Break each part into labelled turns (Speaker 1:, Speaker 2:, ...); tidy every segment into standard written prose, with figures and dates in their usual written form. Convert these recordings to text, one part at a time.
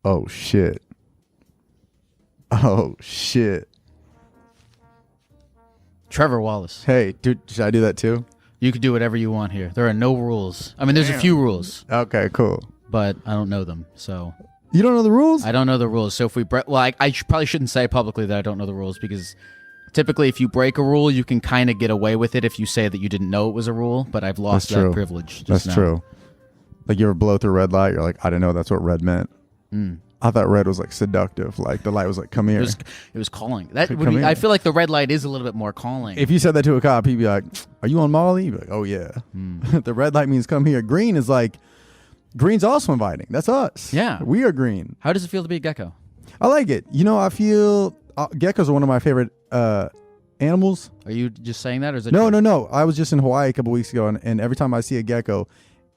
Speaker 1: Oh, shit. Oh, shit.
Speaker 2: Trevor Wallace.
Speaker 1: Hey, dude, should I do that too?
Speaker 2: You could do whatever you want here. There are no rules. I mean, there's a few rules.
Speaker 1: Okay, cool.
Speaker 2: But I don't know them, so...
Speaker 1: You don't know the rules?
Speaker 2: I don't know the rules. So if we break... Well, I probably shouldn't say publicly that I don't know the rules, because typically if you break a rule, you can kind of get away with it if you say that you didn't know it was a rule, but I've lost that privilege just now.
Speaker 1: True. Like, you ever blow through a red light, you're like, I didn't know that's what red meant. I thought red was, like, seductive. Like, the light was like, come here.
Speaker 2: It was calling. That would be, I feel like the red light is a little bit more calling.
Speaker 1: If you said that to a cop, he'd be like, are you on Molly? You'd be like, oh, yeah. The red light means come here. Green is like... Green's also inviting. That's us.
Speaker 2: Yeah.
Speaker 1: We are green.
Speaker 2: How does it feel to be a gecko?
Speaker 1: I like it. You know, I feel... geckos are one of my favorite animals.
Speaker 2: Are you just saying that, or is it
Speaker 1: No. I was just in Hawaii a couple weeks ago, and every time I see a gecko,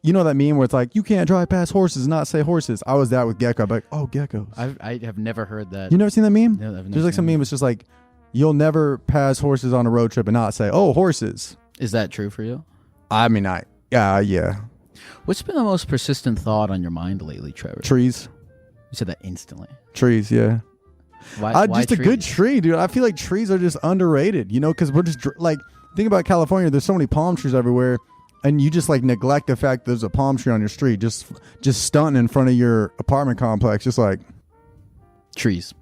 Speaker 1: you know that meme where it's like, you can't drive past horses and not say horses. I was that with gecko. I'm like, oh, geckos.
Speaker 2: I have never heard that.
Speaker 1: You never seen that meme?
Speaker 2: No,
Speaker 1: There's like some meme. It's just like, you'll never pass horses on a road trip and not say, oh, horses.
Speaker 2: Is that true for you?
Speaker 1: I mean, yeah.
Speaker 2: What's been the most persistent thought on your mind lately, Trevor?
Speaker 1: Trees.
Speaker 2: You said that instantly.
Speaker 1: Trees, yeah.
Speaker 2: Why
Speaker 1: just
Speaker 2: trees?
Speaker 1: A good tree, dude. I feel like trees are just underrated, you know, because we're just like, think about California. There's so many palm trees everywhere, and you just like neglect the fact there's a palm tree on your street, just stunting in front of your apartment complex, just like
Speaker 2: trees.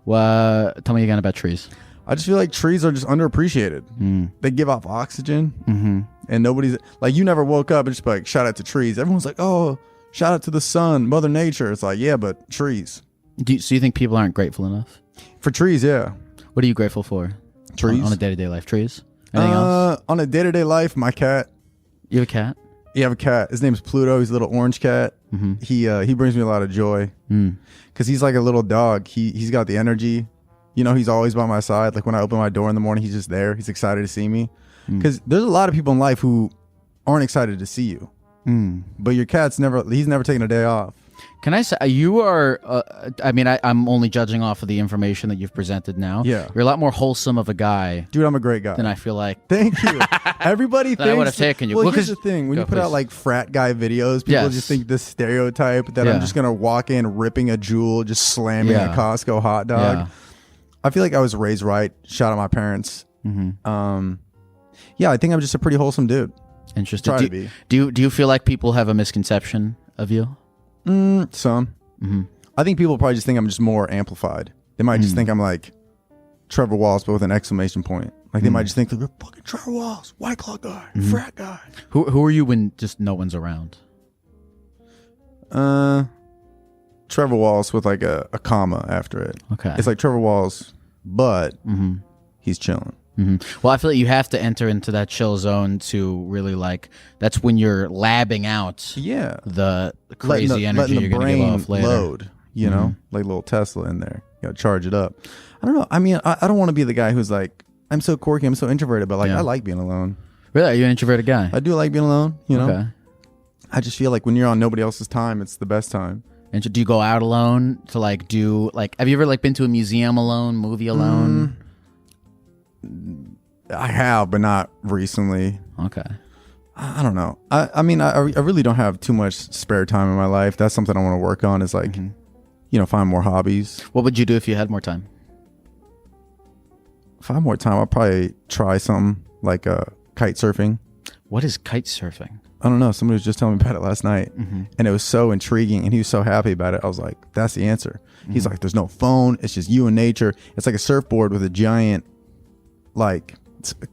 Speaker 1: Well,
Speaker 2: tell me again about trees.
Speaker 1: I just feel like trees are just underappreciated. They give off oxygen, and nobody's like, you never woke up and just be like, shout out to trees. Everyone's like, oh, shout out to the sun, Mother Nature. It's like, yeah, but trees.
Speaker 2: So you think people aren't grateful enough
Speaker 1: for trees? Yeah.
Speaker 2: What are you grateful for?
Speaker 1: Trees
Speaker 2: on a day-to-day life. Trees. Anything else?
Speaker 1: On a day-to-day life, my cat.
Speaker 2: You have a cat?
Speaker 1: Yeah, I have a cat. His name's Pluto. He's a little orange cat. He brings me a lot of joy because he's like a little dog. He's got the energy. You know, he's always by my side. Like when I open my door in the morning, he's just there. He's excited to see me. Because there's a lot of people in life who aren't excited to see you. But your cat's he's never taken a day off.
Speaker 2: Can I say, you are, I mean, I'm only judging off of the information that you've presented now.
Speaker 1: Yeah.
Speaker 2: You're a lot more wholesome of a guy.
Speaker 1: Dude, I'm a great guy.
Speaker 2: Than I feel like.
Speaker 1: Thank you. Everybody thinks.
Speaker 2: I would have taken you.
Speaker 1: Well, here's the thing. When you put out like frat guy videos, people just think this stereotype that I'm just going to walk in ripping a Jewel, just slamming a Costco hot dog. Yeah. I feel like I was raised right. Shout out my parents. Yeah, I think I'm just a pretty wholesome dude.
Speaker 2: Interesting. Do you feel like people have a misconception of you?
Speaker 1: Some. I think people probably just think I'm just more amplified. They might just think I'm like Trevor Wallace, but with an exclamation point. Like they might just think they're fucking Trevor Wallace, White Claw guy, frat guy.
Speaker 2: Who are you when just no one's around?
Speaker 1: Trevor Wallace with like a comma after it.
Speaker 2: Okay.
Speaker 1: It's like Trevor Wallace, but he's chilling.
Speaker 2: Well, I feel like you have to enter into that chill zone to really like. That's when you're labbing out. The crazy energy you're going to give off later.
Speaker 1: Load, you know, like a little Tesla in there. You got to charge it up. I don't know. I mean, I don't want to be the guy who's like, I'm so quirky, I'm so introverted, but like I like being alone.
Speaker 2: Really, are you an introverted guy?
Speaker 1: I do like being alone. You know, I just feel like when you're on nobody else's time, it's the best time.
Speaker 2: And do you go out alone to like do like? Have you ever like been to a museum alone, movie alone?
Speaker 1: I have, but not recently.
Speaker 2: Okay.
Speaker 1: I don't know. I mean, I really don't have too much spare time in my life. That's something I want to work on is like, you know, find more hobbies.
Speaker 2: What would you do if you had more time?
Speaker 1: If I had more time, I'll probably try something like kite surfing.
Speaker 2: What is kite surfing?
Speaker 1: I don't know. Somebody was just telling me about it last night, and it was so intriguing, and he was so happy about it. I was like, that's the answer. He's like, there's no phone. It's just you and nature. It's like a surfboard with a giant like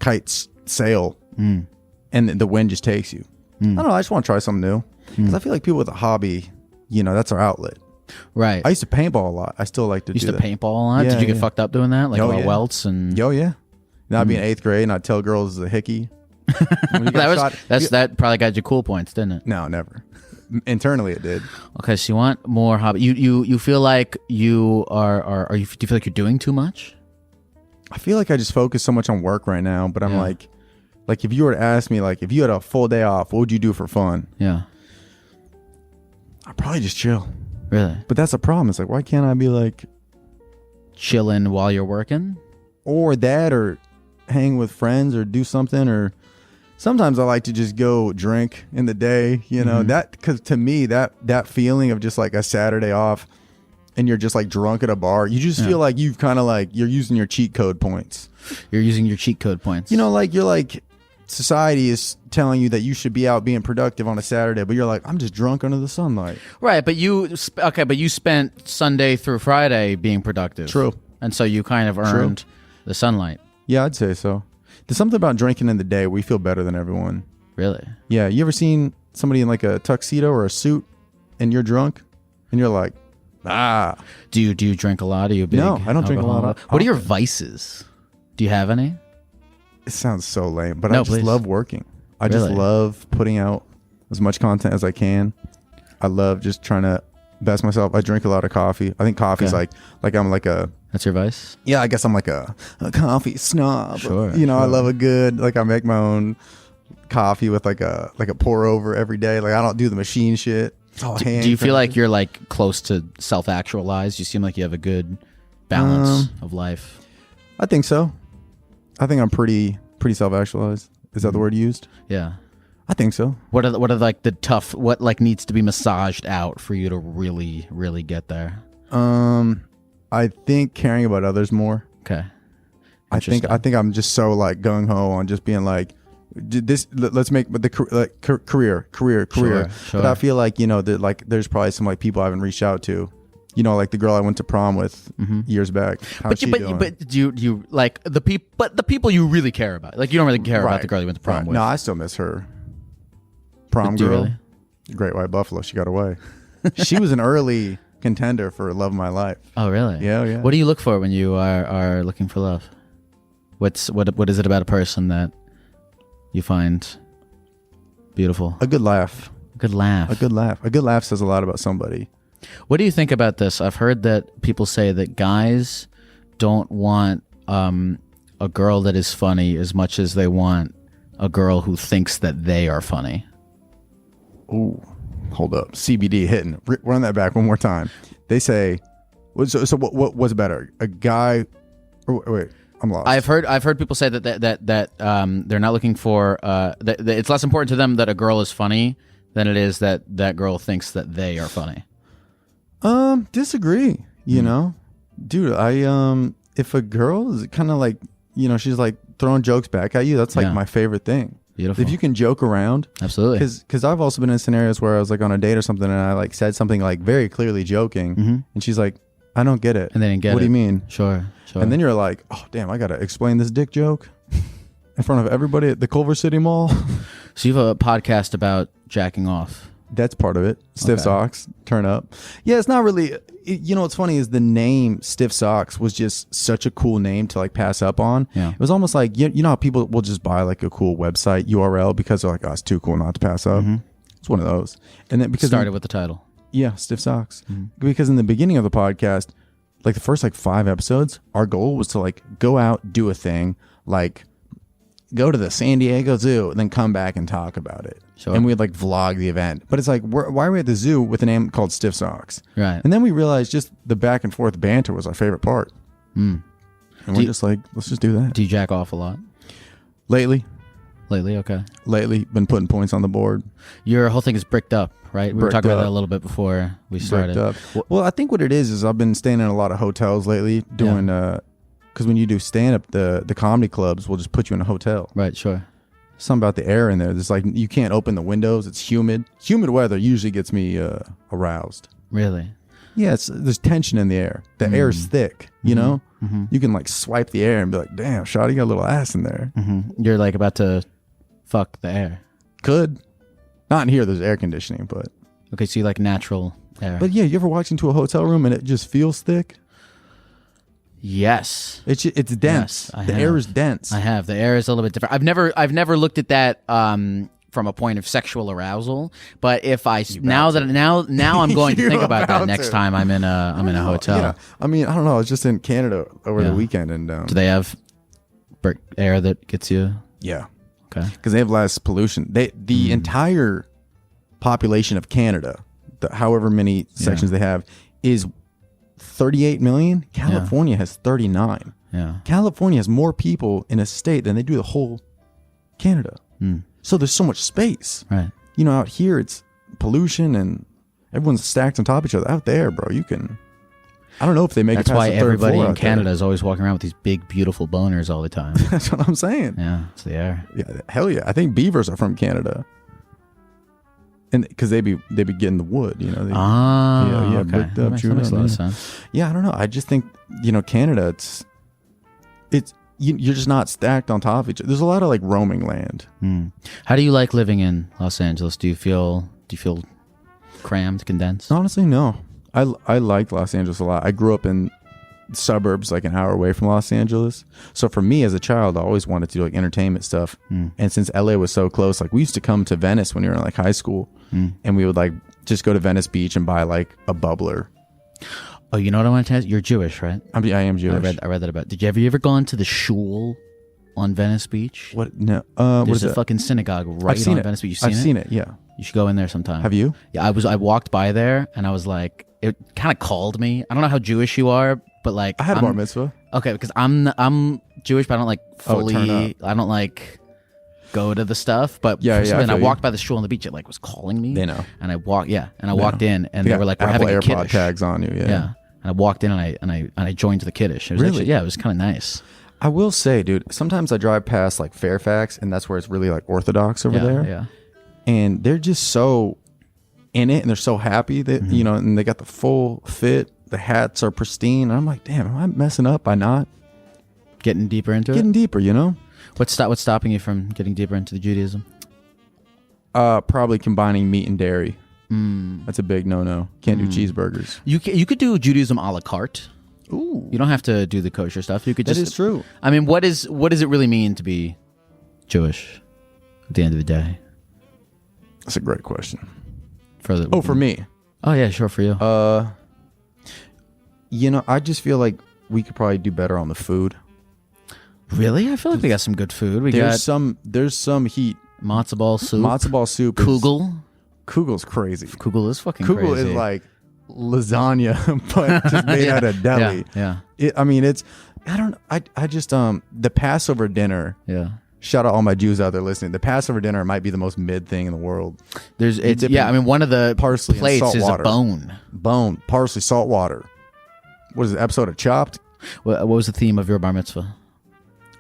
Speaker 1: kite sail and the wind just takes you. I don't know, I just want to try something new because I feel like people with a hobby, you know, that's our outlet.
Speaker 2: Right.
Speaker 1: I used to paintball a lot. I still like to do that.
Speaker 2: Used to paintball a lot? Did you get fucked up doing that? Like welts and
Speaker 1: yeah. Now I'd be in 8th grade and I'd tell girls a hickey.
Speaker 2: That probably got you cool points, didn't it?
Speaker 1: No, never. Internally it did.
Speaker 2: Okay, so you want more hobby. You feel like you do you feel like you're doing too much?
Speaker 1: I feel like I just focus so much on work right now, but I'm like if you were to ask me, like, if you had a full day off, what would you do for fun?
Speaker 2: Yeah.
Speaker 1: I'd probably just chill.
Speaker 2: Really?
Speaker 1: But that's a problem. It's like, why can't I be like
Speaker 2: chilling while you're working?
Speaker 1: Or that, or hang with friends, or do something, or Sometimes I like to just go drink in the day, you know, that, because to me, that feeling of just like a Saturday off and you're just like drunk at a bar, you just feel like you've kind of like, you're using your cheat code points.
Speaker 2: You're using your cheat code points.
Speaker 1: You know, like you're like, society is telling you that you should be out being productive on a Saturday, but you're like, I'm just drunk under the sunlight.
Speaker 2: Right, but you spent Sunday through Friday being productive.
Speaker 1: True.
Speaker 2: And so you kind of earned the sunlight.
Speaker 1: Yeah, I'd say so. There's something about drinking in the day where you feel better than everyone.
Speaker 2: Really?
Speaker 1: Yeah. You ever seen somebody in like a tuxedo or a suit and you're drunk and you're like,
Speaker 2: Do you drink a lot? Are you a big
Speaker 1: No, I don't drink a lot.
Speaker 2: What are your vices? Do you have any?
Speaker 1: It sounds so lame, but I just love working. I just love putting out as much content as I can. I love just trying to best myself. I drink a lot of coffee. I think coffee's like I'm like a...
Speaker 2: That's your vice?
Speaker 1: Yeah, I guess I'm like a coffee snob.
Speaker 2: Sure.
Speaker 1: You know, I love a good, like I make my own coffee with like a pour over every day. Like I don't do the machine shit.
Speaker 2: Do you feel like you're like close to self-actualized? You seem like you have a good balance of life.
Speaker 1: I think so. I think I'm pretty self-actualized. Is that the word used?
Speaker 2: Yeah.
Speaker 1: I think so.
Speaker 2: What are like the tough, what like needs to be massaged out for you to really, really get there?
Speaker 1: I think caring about others more.
Speaker 2: Okay.
Speaker 1: I think I'm just so like gung ho on just being like this. Let's make the career.
Speaker 2: Sure.
Speaker 1: But I feel like, you know, that like there's probably some like people I haven't reached out to. You know, like the girl I went to prom with years back. How's she doing?
Speaker 2: But do you like the people? But the people you really care about, like you don't really care about the girl you went to prom with.
Speaker 1: No, I still miss her. Prom girl,
Speaker 2: really?
Speaker 1: Great White Buffalo. She got away. She was an early contender for love of my life.
Speaker 2: Oh, really?
Speaker 1: Yeah.
Speaker 2: What do you look for when you are looking for love? What is it about a person that you find beautiful?
Speaker 1: A good laugh.
Speaker 2: A good laugh.
Speaker 1: A good laugh. A good laugh says a lot about somebody.
Speaker 2: What do you think about this? I've heard that people say that guys don't want a girl that is funny as much as they want a girl who thinks that they are funny.
Speaker 1: Ooh, hold up. CBD hitting. Run that back one more time. They say, so what was better? A guy, wait, I'm lost.
Speaker 2: I've heard people say that they're not looking for, that it's less important to them that a girl is funny than it is that girl thinks that they are funny.
Speaker 1: Disagree. You know, dude, if a girl is kind of like, you know, she's like throwing jokes back at you, that's like my favorite thing.
Speaker 2: Beautiful.
Speaker 1: If you can joke around.
Speaker 2: Absolutely.
Speaker 1: Because I've also been in scenarios where I was like on a date or something and I like said something like very clearly joking and she's like, I don't get it.
Speaker 2: And they didn't get it.
Speaker 1: What do you mean?
Speaker 2: Sure.
Speaker 1: And then you're like, oh, damn, I got to explain this dick joke in front of everybody at the Culver City Mall.
Speaker 2: So you have a podcast about jacking off.
Speaker 1: That's part of it. Stiff socks, turn up. Yeah, it's not really, you know, what's funny is the name Stiff Socks was just such a cool name to like pass up on.
Speaker 2: Yeah.
Speaker 1: It was almost like, you know how people will just buy like a cool website URL because they're like, oh, it's too cool not to pass up. It's one of those. And then because
Speaker 2: started with the title.
Speaker 1: Yeah, Stiff Socks. Because in the beginning of the podcast, like the first like 5 episodes, our goal was to like go out, do a thing, like go to the San Diego Zoo and then come back and talk about it.
Speaker 2: Sure.
Speaker 1: And we'd like vlog the event. But it's like, why are we at the zoo with a name called Stiff Socks?
Speaker 2: Right.
Speaker 1: And then we realized just the back and forth banter was our favorite part. And we're just like, let's just do that.
Speaker 2: Do you jack off a lot?
Speaker 1: Lately,
Speaker 2: okay.
Speaker 1: Been putting points on the board.
Speaker 2: Your whole thing is bricked up, right? We were talking about that a little bit before we started.
Speaker 1: Bricked up. Well, I think what it is I've been staying in a lot of hotels lately doing, because when you do stand-up, the comedy clubs will just put you in a hotel.
Speaker 2: Right, sure.
Speaker 1: Something about the air in there. There's like, you can't open the windows. It's humid. Humid weather usually gets me aroused.
Speaker 2: Really?
Speaker 1: Yeah, there's tension in the air. The air is thick, you know? You can like swipe the air and be like, damn, shawty got a little ass in there.
Speaker 2: You're like about to fuck the air.
Speaker 1: Could. Not in here, there's air conditioning, but.
Speaker 2: Okay, so you like natural air.
Speaker 1: But yeah, you ever walked into a hotel room and it just feels thick?
Speaker 2: Yes.
Speaker 1: It's dense.
Speaker 2: Yes,
Speaker 1: the air is dense.
Speaker 2: I have. The air is a little bit different. I've never looked at that from a point of sexual arousal, but if I now I'm going to think about that next time I'm in a hotel.
Speaker 1: Yeah. I mean, I don't know. I was just in Canada over the weekend and
Speaker 2: do they have air that gets you?
Speaker 1: Yeah.
Speaker 2: Okay.
Speaker 1: Because they have less pollution. The entire population of Canada, however many sections they have, is 38 million. California has 39.
Speaker 2: Yeah.
Speaker 1: California has more people in a state than they do the whole Canada. So there's so much space.
Speaker 2: Right.
Speaker 1: You know, out here it's pollution and everyone's stacked on top of each other. Out there, bro, you can. I don't know if they make
Speaker 2: That's
Speaker 1: it past
Speaker 2: why
Speaker 1: the third
Speaker 2: everybody
Speaker 1: floor
Speaker 2: in
Speaker 1: out
Speaker 2: Canada
Speaker 1: there.
Speaker 2: is always walking around with these big, beautiful boners all the time.
Speaker 1: That's what I'm saying.
Speaker 2: Yeah, it's the air.
Speaker 1: Yeah, hell yeah. I think beavers are from Canada. And because they be getting the wood, you know.
Speaker 2: Okay.
Speaker 1: Bricked
Speaker 2: That
Speaker 1: up,
Speaker 2: makes a
Speaker 1: chewed
Speaker 2: lot
Speaker 1: up,
Speaker 2: of
Speaker 1: yeah.
Speaker 2: sense.
Speaker 1: Yeah, I don't know. I just think, you know, Canada, you're just not stacked on top of each other. There's a lot of like roaming land.
Speaker 2: How do you like living in Los Angeles? Do you feel crammed, condensed?
Speaker 1: Honestly, no. I liked Los Angeles a lot. I grew up in suburbs like an hour away from Los Angeles. So for me as a child, I always wanted to do like entertainment stuff. And since LA was so close, like we used to come to Venice when we were in like high school and we would like just go to Venice Beach and buy like a bubbler.
Speaker 2: Oh, you know what I want to tell you? You're Jewish, right?
Speaker 1: I am Jewish.
Speaker 2: I read that about. Did you ever gone to the shul on Venice Beach?
Speaker 1: What? No. What
Speaker 2: There's
Speaker 1: is
Speaker 2: a
Speaker 1: it?
Speaker 2: fucking synagogue right
Speaker 1: I've seen
Speaker 2: on
Speaker 1: it.
Speaker 2: Venice Beach.
Speaker 1: I've seen it. Yeah.
Speaker 2: You should go in there sometime.
Speaker 1: Have you?
Speaker 2: Yeah, I walked by there and I was like, it kind of called me. I don't know how Jewish you are, but like
Speaker 1: I had a bar mitzvah.
Speaker 2: Okay, because I'm Jewish, but I don't like fully.
Speaker 1: turn
Speaker 2: I don't like go to the stuff. But
Speaker 1: Yeah,
Speaker 2: for some
Speaker 1: I
Speaker 2: reason, I
Speaker 1: feel you.
Speaker 2: walked by the shul on the beach. It like was calling me.
Speaker 1: They know.
Speaker 2: And I walked in, and they were like, "We're
Speaker 1: Apple
Speaker 2: having a
Speaker 1: AirPod
Speaker 2: kiddush."
Speaker 1: tags on you.
Speaker 2: Yeah. And I walked in and I joined the kiddush. It was
Speaker 1: Really?
Speaker 2: actually, yeah, it was kind of nice.
Speaker 1: I will say, dude, sometimes I drive past like Fairfax and that's where it's really like Orthodox over there.
Speaker 2: Yeah.
Speaker 1: And they're just so in it and they're so happy that, you know, and they got the full fit. The hats are pristine. And I'm like, damn, am I messing up by not
Speaker 2: Getting deeper into
Speaker 1: getting
Speaker 2: it.
Speaker 1: deeper, you know?
Speaker 2: What's stopping you from getting deeper into the Judaism?
Speaker 1: Probably combining meat and dairy. That's a big no-no. Can't do cheeseburgers.
Speaker 2: You could do Judaism a la carte.
Speaker 1: Ooh.
Speaker 2: You don't have to do the kosher stuff. You could
Speaker 1: That
Speaker 2: just.
Speaker 1: is true.
Speaker 2: I mean, what does it really mean to be Jewish at the end of the day?
Speaker 1: That's a great question.
Speaker 2: For
Speaker 1: me.
Speaker 2: Oh yeah, sure, for you.
Speaker 1: You know, I just feel like we could probably do better on the food.
Speaker 2: Really? I feel like we got some good food. We
Speaker 1: There's
Speaker 2: got
Speaker 1: some heat.
Speaker 2: matzo ball soup.
Speaker 1: Matzo ball soup.
Speaker 2: Kugel.
Speaker 1: Kugel's crazy.
Speaker 2: Kugel is fucking
Speaker 1: Kugel
Speaker 2: crazy.
Speaker 1: is like lasagna, but just made out of deli.
Speaker 2: Yeah.
Speaker 1: I just the Passover dinner.
Speaker 2: Yeah.
Speaker 1: Shout out all my Jews out there listening. The Passover dinner might be the most mid thing in the world.
Speaker 2: Dip I mean, one of the
Speaker 1: parsley and
Speaker 2: plates
Speaker 1: salt
Speaker 2: is
Speaker 1: water.
Speaker 2: a bone.
Speaker 1: Bone, parsley, salt water. What is it? Episode of Chopped?
Speaker 2: What was the theme of your bar mitzvah?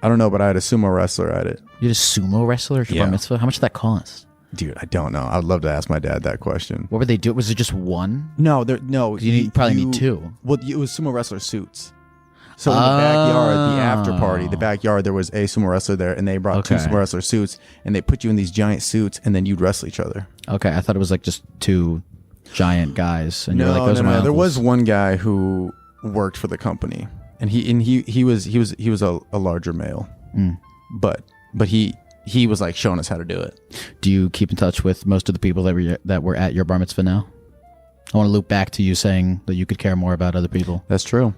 Speaker 1: I don't know, but I had a sumo wrestler at it.
Speaker 2: You had a sumo wrestler at your bar
Speaker 1: Yeah.
Speaker 2: mitzvah? How much did that cost?
Speaker 1: Dude, I don't know. I'd love to ask my dad that question.
Speaker 2: What were they doing? Was it just one?
Speaker 1: No.
Speaker 2: You probably need two.
Speaker 1: Well, it was sumo wrestler suits. So in the backyard, the after party, the backyard, there was a sumo wrestler there, and they brought two
Speaker 2: Okay.
Speaker 1: sumo wrestler suits, and they put you in these giant suits, and then you'd wrestle each other.
Speaker 2: Okay, I thought it was like just two giant guys, and you're like, those are my
Speaker 1: There
Speaker 2: uncles.
Speaker 1: was one guy who worked for the company, and he was a larger male, but he was like showing us how to do it.
Speaker 2: Do you keep in touch with most of the people that were at your bar mitzvah now? I want to loop back to you saying that you could care more about other people.
Speaker 1: That's true.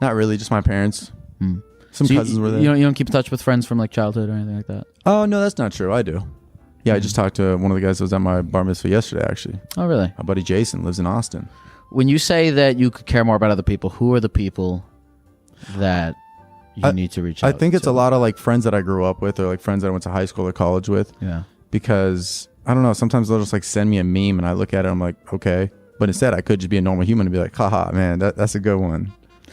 Speaker 1: Not really, just my parents. Some
Speaker 2: So
Speaker 1: cousins were there.
Speaker 2: You don't keep in touch with friends from like childhood or anything like that?
Speaker 1: Oh no, that's not true. I do. Yeah, I just talked to one of the guys that was at my bar mitzvah yesterday. Actually,
Speaker 2: Oh, really?
Speaker 1: my buddy Jason lives in Austin.
Speaker 2: When you say that you could care more about other people, who are the people that you need to reach out
Speaker 1: I think it's
Speaker 2: to?
Speaker 1: a lot of like friends that I grew up with, or like friends that I went to high school or college with.
Speaker 2: Yeah.
Speaker 1: Because I don't know, sometimes they'll just like send me a meme and I look at it, I'm like, okay. But instead, I could just be a normal human and be like, haha, man, that's a good one.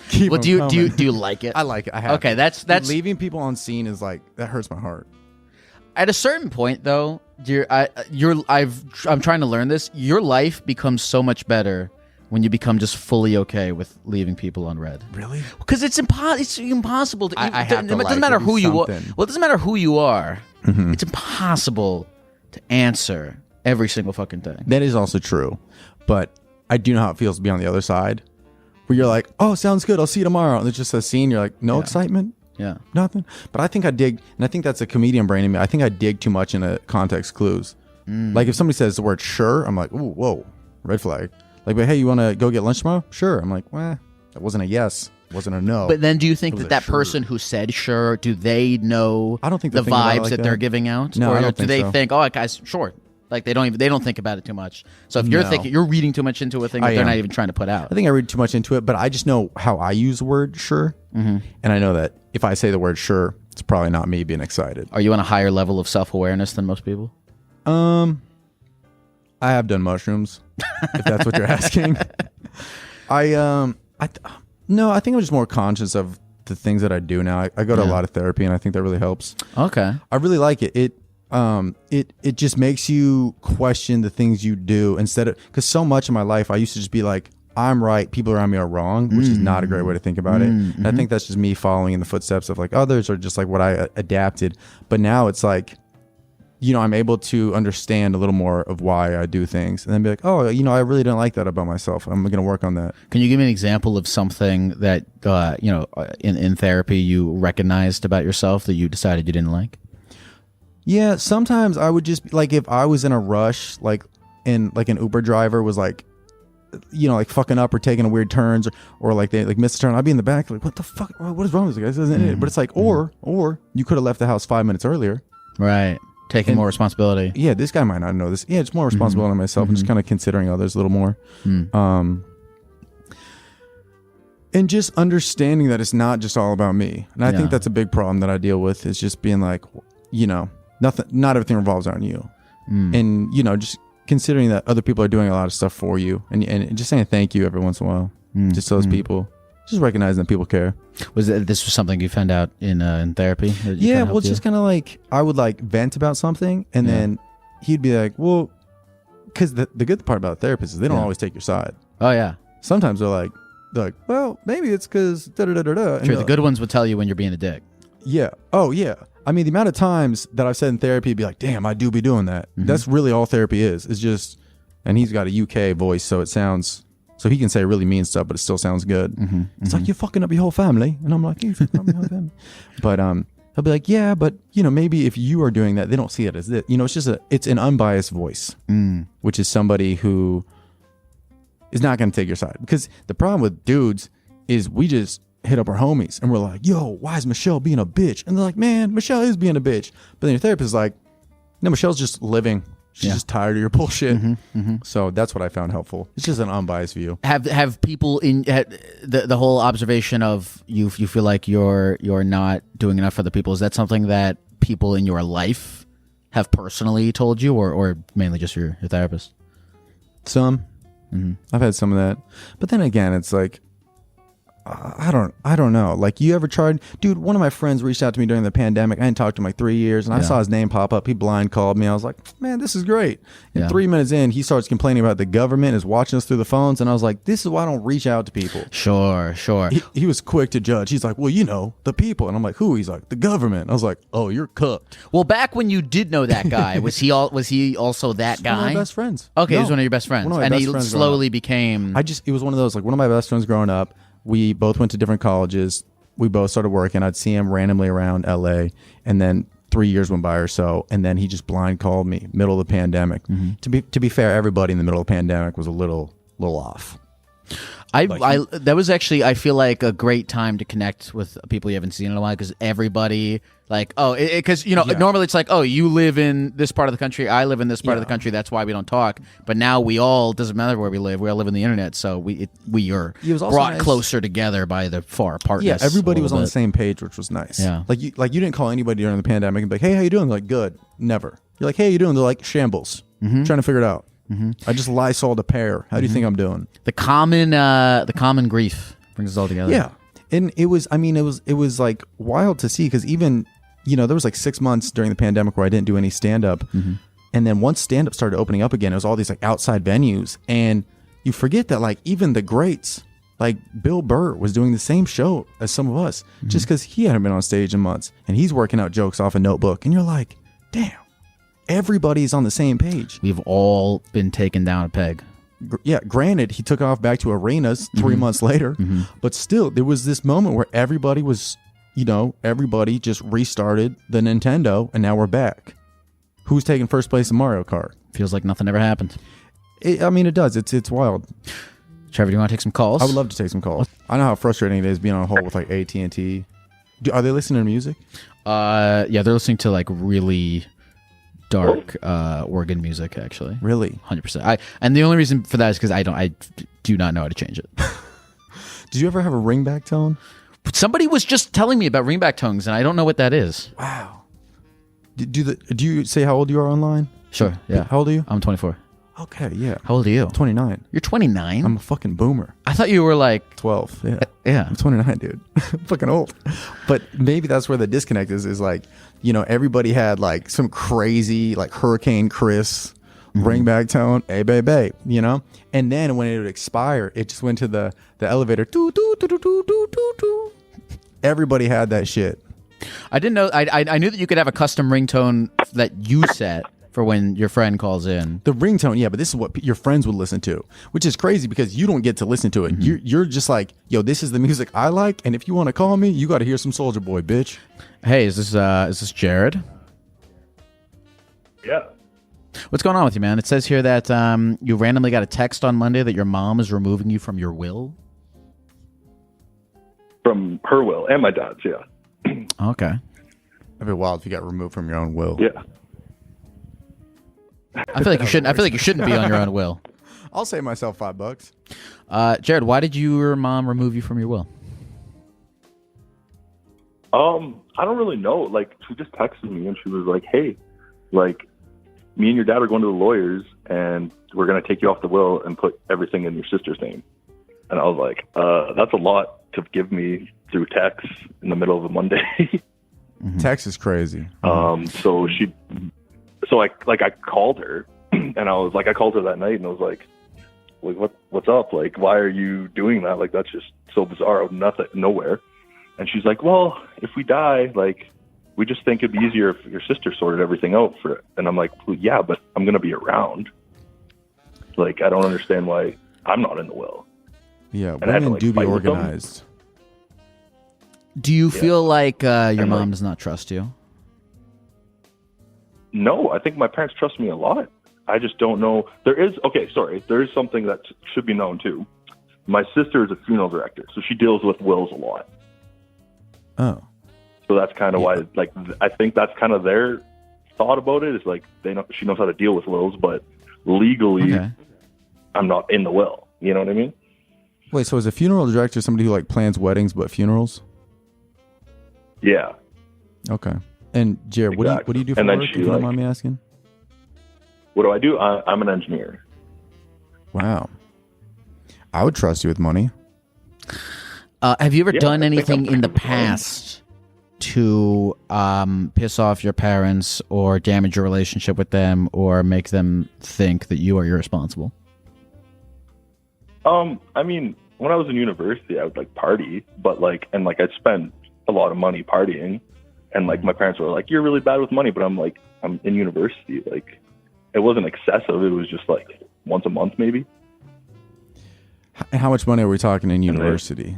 Speaker 1: Keep
Speaker 2: Well,
Speaker 1: them
Speaker 2: do
Speaker 1: coming.
Speaker 2: you like it?
Speaker 1: I like it. I have.
Speaker 2: Okay,
Speaker 1: to.
Speaker 2: that's
Speaker 1: leaving people on scene is like that hurts my heart.
Speaker 2: at a certain point though. I'm trying to learn this. Your life becomes so much better when you become just fully okay with leaving people on red.
Speaker 1: Really?
Speaker 2: Because it's impossible to.
Speaker 1: I have to
Speaker 2: it
Speaker 1: like
Speaker 2: doesn't matter
Speaker 1: it,
Speaker 2: who you are.
Speaker 1: something.
Speaker 2: Well, it doesn't matter who you are. It's impossible to answer every single fucking thing.
Speaker 1: That is also true, but I do know how it feels to be on the other side, where you're like, oh, sounds good, I'll see you tomorrow, and it's just a scene. You're like, no excitement.
Speaker 2: Yeah.
Speaker 1: Nothing. But I think I dig, and I think that's a comedian brain in me. I think I dig too much into context clues. Like if somebody says the word sure, I'm like, ooh, whoa, red flag. Like, but hey, you want to go get lunch tomorrow? Sure. I'm like, well, that wasn't a yes, wasn't a no.
Speaker 2: But then, do you think
Speaker 1: was
Speaker 2: that
Speaker 1: a sure.
Speaker 2: person who said sure, do they know?
Speaker 1: I don't think
Speaker 2: the
Speaker 1: they're thinking about it
Speaker 2: vibes
Speaker 1: like
Speaker 2: that they're
Speaker 1: that.
Speaker 2: giving out.
Speaker 1: No,
Speaker 2: or
Speaker 1: I don't
Speaker 2: do
Speaker 1: think
Speaker 2: they
Speaker 1: so.
Speaker 2: think, oh, guys, sure. Like they don't think about it too much. So if you're
Speaker 1: No.
Speaker 2: thinking, you're reading too much into a thing that
Speaker 1: I
Speaker 2: they're
Speaker 1: am.
Speaker 2: not even trying to put out.
Speaker 1: I think I read too much into it, but I just know how I use the word sure. And I know that if I say the word sure, it's probably not me being excited.
Speaker 2: Are you on a higher level of self-awareness than most people?
Speaker 1: I have done mushrooms, if that's what you're asking. No, I think I'm just more conscious of the things that I do now. I go to a lot of therapy, and I think that really helps.
Speaker 2: Okay.
Speaker 1: I really like it. It just makes you question the things you do instead of, because so much of my life I used to just be like, I'm right, people around me are wrong, which is not a great way to think about it. And I think that's just me following in the footsteps of like others, or just like what I adapted. But now it's like, you know, I'm able to understand a little more of why I do things, and then be like, oh, you know, I really don't like that about myself. I'm going to work on that.
Speaker 2: Can you give me an example of something that, you know, in therapy you recognized about yourself that you decided you didn't like?
Speaker 1: Yeah, sometimes I would just, like, if I was in a rush, like, and like an Uber driver was like, you know, like fucking up or taking a weird turns, or like they like missed a turn, I'd be in the back like, what the fuck, what is wrong with this guy? This isn't it. But it's like, or you could have left the house 5 minutes earlier.
Speaker 2: Right. Taking more responsibility.
Speaker 1: Yeah, this guy might not know this. Yeah, it's more responsibility on myself, and just kind of considering others a little more. And just understanding that it's not just all about me. And I think that's a big problem that I deal with, is just being like, you know, not everything revolves around you. And, you know, just considering that other people are doing a lot of stuff for you, and just saying thank you every once in a while, just to those people. Just recognizing that people care.
Speaker 2: This was something you found out in therapy?
Speaker 1: Yeah, well, it's just kind of like, I would like vent about something, and then he'd be like, well, because the good part about therapists is they don't always take your side.
Speaker 2: Oh, yeah.
Speaker 1: Sometimes they're like, well, maybe it's because da-da-da-da-da.
Speaker 2: True, the good ones would tell you when you're being a dick.
Speaker 1: Yeah. Oh, yeah. I mean, the amount of times that I've said in therapy, be like, damn, I do be doing that. That's really all therapy is. It's just, and he's got a UK voice, so it sounds... So he can say really mean stuff, but it still sounds good. It's like, you're fucking up your whole family. And I'm like, you fucking up your whole family. But he'll be like, yeah, but, you know, maybe if you are doing that, they don't see it as this. You know, it's an unbiased voice, which is somebody who is not going to take your side. Because the problem with dudes is we just hit up our homies and we're like, yo, why is Michelle being a bitch? And they're like, man, Michelle is being a bitch. But then your therapist is like, no, Michelle's just living. She's just tired of your bullshit. So that's what I found helpful. It's just an unbiased view.
Speaker 2: Have people in the whole observation of you feel like you're not doing enough for the people? Is that something that people in your life have personally told you, or mainly just your therapist?
Speaker 1: Some. I've had some of that. But then again, it's like, I don't know. Like, you ever tried, dude, one of my friends reached out to me during the pandemic. I hadn't talked to him like 3 years, and I saw his name pop up. He blind called me. I was like, man, this is great. And 3 minutes in, he starts complaining about the government is watching us through the phones. And I was like, this is why I don't reach out to people.
Speaker 2: Sure.
Speaker 1: He was quick to judge. He's like, well, you know, the people. And I'm like, who? He's like, the government. I was like, oh, you're cooked.
Speaker 2: Well, back when you did know that guy, was he also that guy?
Speaker 1: One of my best friends.
Speaker 2: Okay, he was one of your best friends. And he slowly became...
Speaker 1: It was one of those, like, one of my best friends growing up. We both went to different colleges. We both started working. I'd see him randomly around LA, and then 3 years went by or so, and then he just blind called me middle of the pandemic. To be fair, everybody in the middle of the pandemic was a little off.
Speaker 2: That was actually, I feel like, a great time to connect with people you haven't seen in a while, because everybody, like, because, you know, normally it's like, oh, you live in this part of the country, I live in this part of the country, that's why we don't talk. But now we all, doesn't matter where we live in the internet, so we are brought closer together by the far apartness.
Speaker 1: Yeah, everybody was on the same page, which was nice.
Speaker 2: Yeah.
Speaker 1: Like you didn't call anybody during the pandemic and be like, hey, how you doing? They're like, good. Never. You're like, hey, how you doing? They're like, shambles. Trying to figure it out. I just Lysol'd a pear. How do you think I'm doing? The
Speaker 2: common grief brings us all together.
Speaker 1: Yeah. And it was like wild to see, because even, you know, there was like 6 months during the pandemic where I didn't do any stand-up. And then once stand-up started opening up again, it was all these like outside venues. And you forget that, like, even the greats, like Bill Burr was doing the same show as some of us, just because he hadn't been on stage in months. And he's working out jokes off a notebook. And you're like, damn. Everybody's on the same page.
Speaker 2: We've all been taken down a peg.
Speaker 1: Yeah, granted, he took off back to arenas 3 months later, but still, there was this moment where everybody just restarted the Nintendo, and now we're back. Who's taking first place in Mario Kart?
Speaker 2: Feels like nothing ever happened.
Speaker 1: It does. It's wild.
Speaker 2: Trevor, do you want to take some calls?
Speaker 1: I would love to take some calls. I know how frustrating it is being on hold with like AT&T. Are they listening to music?
Speaker 2: Yeah, they're listening to like really dark organ music, actually.
Speaker 1: Really?
Speaker 2: 100%. And the only reason for that is because I do not know how to change it.
Speaker 1: Did you ever have a ringback tone?
Speaker 2: Somebody was just telling me about ringback tones, and I don't know what that is.
Speaker 1: Wow. Do you say how old you are online?
Speaker 2: Sure. Yeah.
Speaker 1: How old are you?
Speaker 2: I'm 24.
Speaker 1: Okay, yeah.
Speaker 2: How old are you?
Speaker 1: 29.
Speaker 2: You're 29?
Speaker 1: I'm a fucking boomer.
Speaker 2: I thought you were like
Speaker 1: 12. Yeah.
Speaker 2: Yeah.
Speaker 1: I'm 29, dude. I'm fucking old. But maybe that's where the disconnect is like, everybody had like some crazy like Hurricane Chris ringback tone, hey baby, and then when it would expire, it just went to the elevator. Doo, doo, doo, doo, doo, doo, doo, doo. Everybody had that shit.
Speaker 2: I didn't know. I knew that you could have a custom ringtone that you set for when your friend calls in.
Speaker 1: The ringtone, yeah, but this is what your friends would listen to, which is crazy because you don't get to listen to it. You're just like, yo, this is the music I like, and if you want to call me, you got to hear some Soulja Boy, bitch.
Speaker 2: Hey, is this Jared?
Speaker 3: Yeah.
Speaker 2: What's going on with you, man? It says here that you randomly got a text on Monday that your mom is removing you from your will.
Speaker 3: From her will and my dad's, yeah.
Speaker 2: Okay.
Speaker 1: That'd be wild if you got removed from your own will.
Speaker 3: Yeah.
Speaker 2: I feel like you shouldn't. I feel like you shouldn't be on your own will.
Speaker 1: I'll save myself $5.
Speaker 2: Jared, why did your mom remove you from your will?
Speaker 3: I don't really know. Like, she just texted me and she was like, hey, like, me and your dad are going to the lawyers and we're going to take you off the will and put everything in your sister's name. And I was like, that's a lot to give me through text in the middle of a Monday.
Speaker 1: Text is crazy.
Speaker 3: So I called her and I called her that night and I was like, what's up? Like, why are you doing that? Like, that's just so bizarre out of nowhere. And she's like, well, if we die, like, we just think it'd be easier if your sister sorted everything out for it. And I'm like, well, yeah, but I'm going to be around. Like, I don't understand why I'm not in the will.
Speaker 1: Yeah,
Speaker 3: And I had to,
Speaker 1: women do be
Speaker 3: fight with them.
Speaker 1: organized.
Speaker 2: Do you feel like your
Speaker 3: And,
Speaker 2: mom does not trust you?
Speaker 3: No, I think my parents trust me a lot. I just don't know. There is something that should be known too. My sister is a funeral director, so she deals with wills a lot.
Speaker 1: Oh.
Speaker 3: So that's kind of why, like, I think that's kind of their thought about it is like she knows how to deal with wills, but legally, I'm not in the will. You know what I mean?
Speaker 1: Wait, so is a funeral director somebody who like plans weddings but funerals?
Speaker 3: Yeah.
Speaker 1: Okay. And Jared,
Speaker 3: Exactly.
Speaker 1: what do you do for
Speaker 3: And then
Speaker 1: work?
Speaker 3: she,
Speaker 1: If you don't
Speaker 3: like-
Speaker 1: mind me asking.
Speaker 3: What do I do? I'm an engineer.
Speaker 1: Wow. I would trust you with money.
Speaker 2: Have you ever
Speaker 3: Yeah,
Speaker 2: done
Speaker 3: I think
Speaker 2: anything
Speaker 3: I'm
Speaker 2: in the
Speaker 3: pretty fine.
Speaker 2: past to piss off your parents or damage your relationship with them or make them think that you are irresponsible?
Speaker 3: I mean, when I was in university, I would like party, but I'd spend a lot of money partying, and like my parents were like, "You're really bad with money," but I'm like, I'm in university. Like, it wasn't excessive. It was just like once a month, maybe.
Speaker 1: How much money are we talking in university?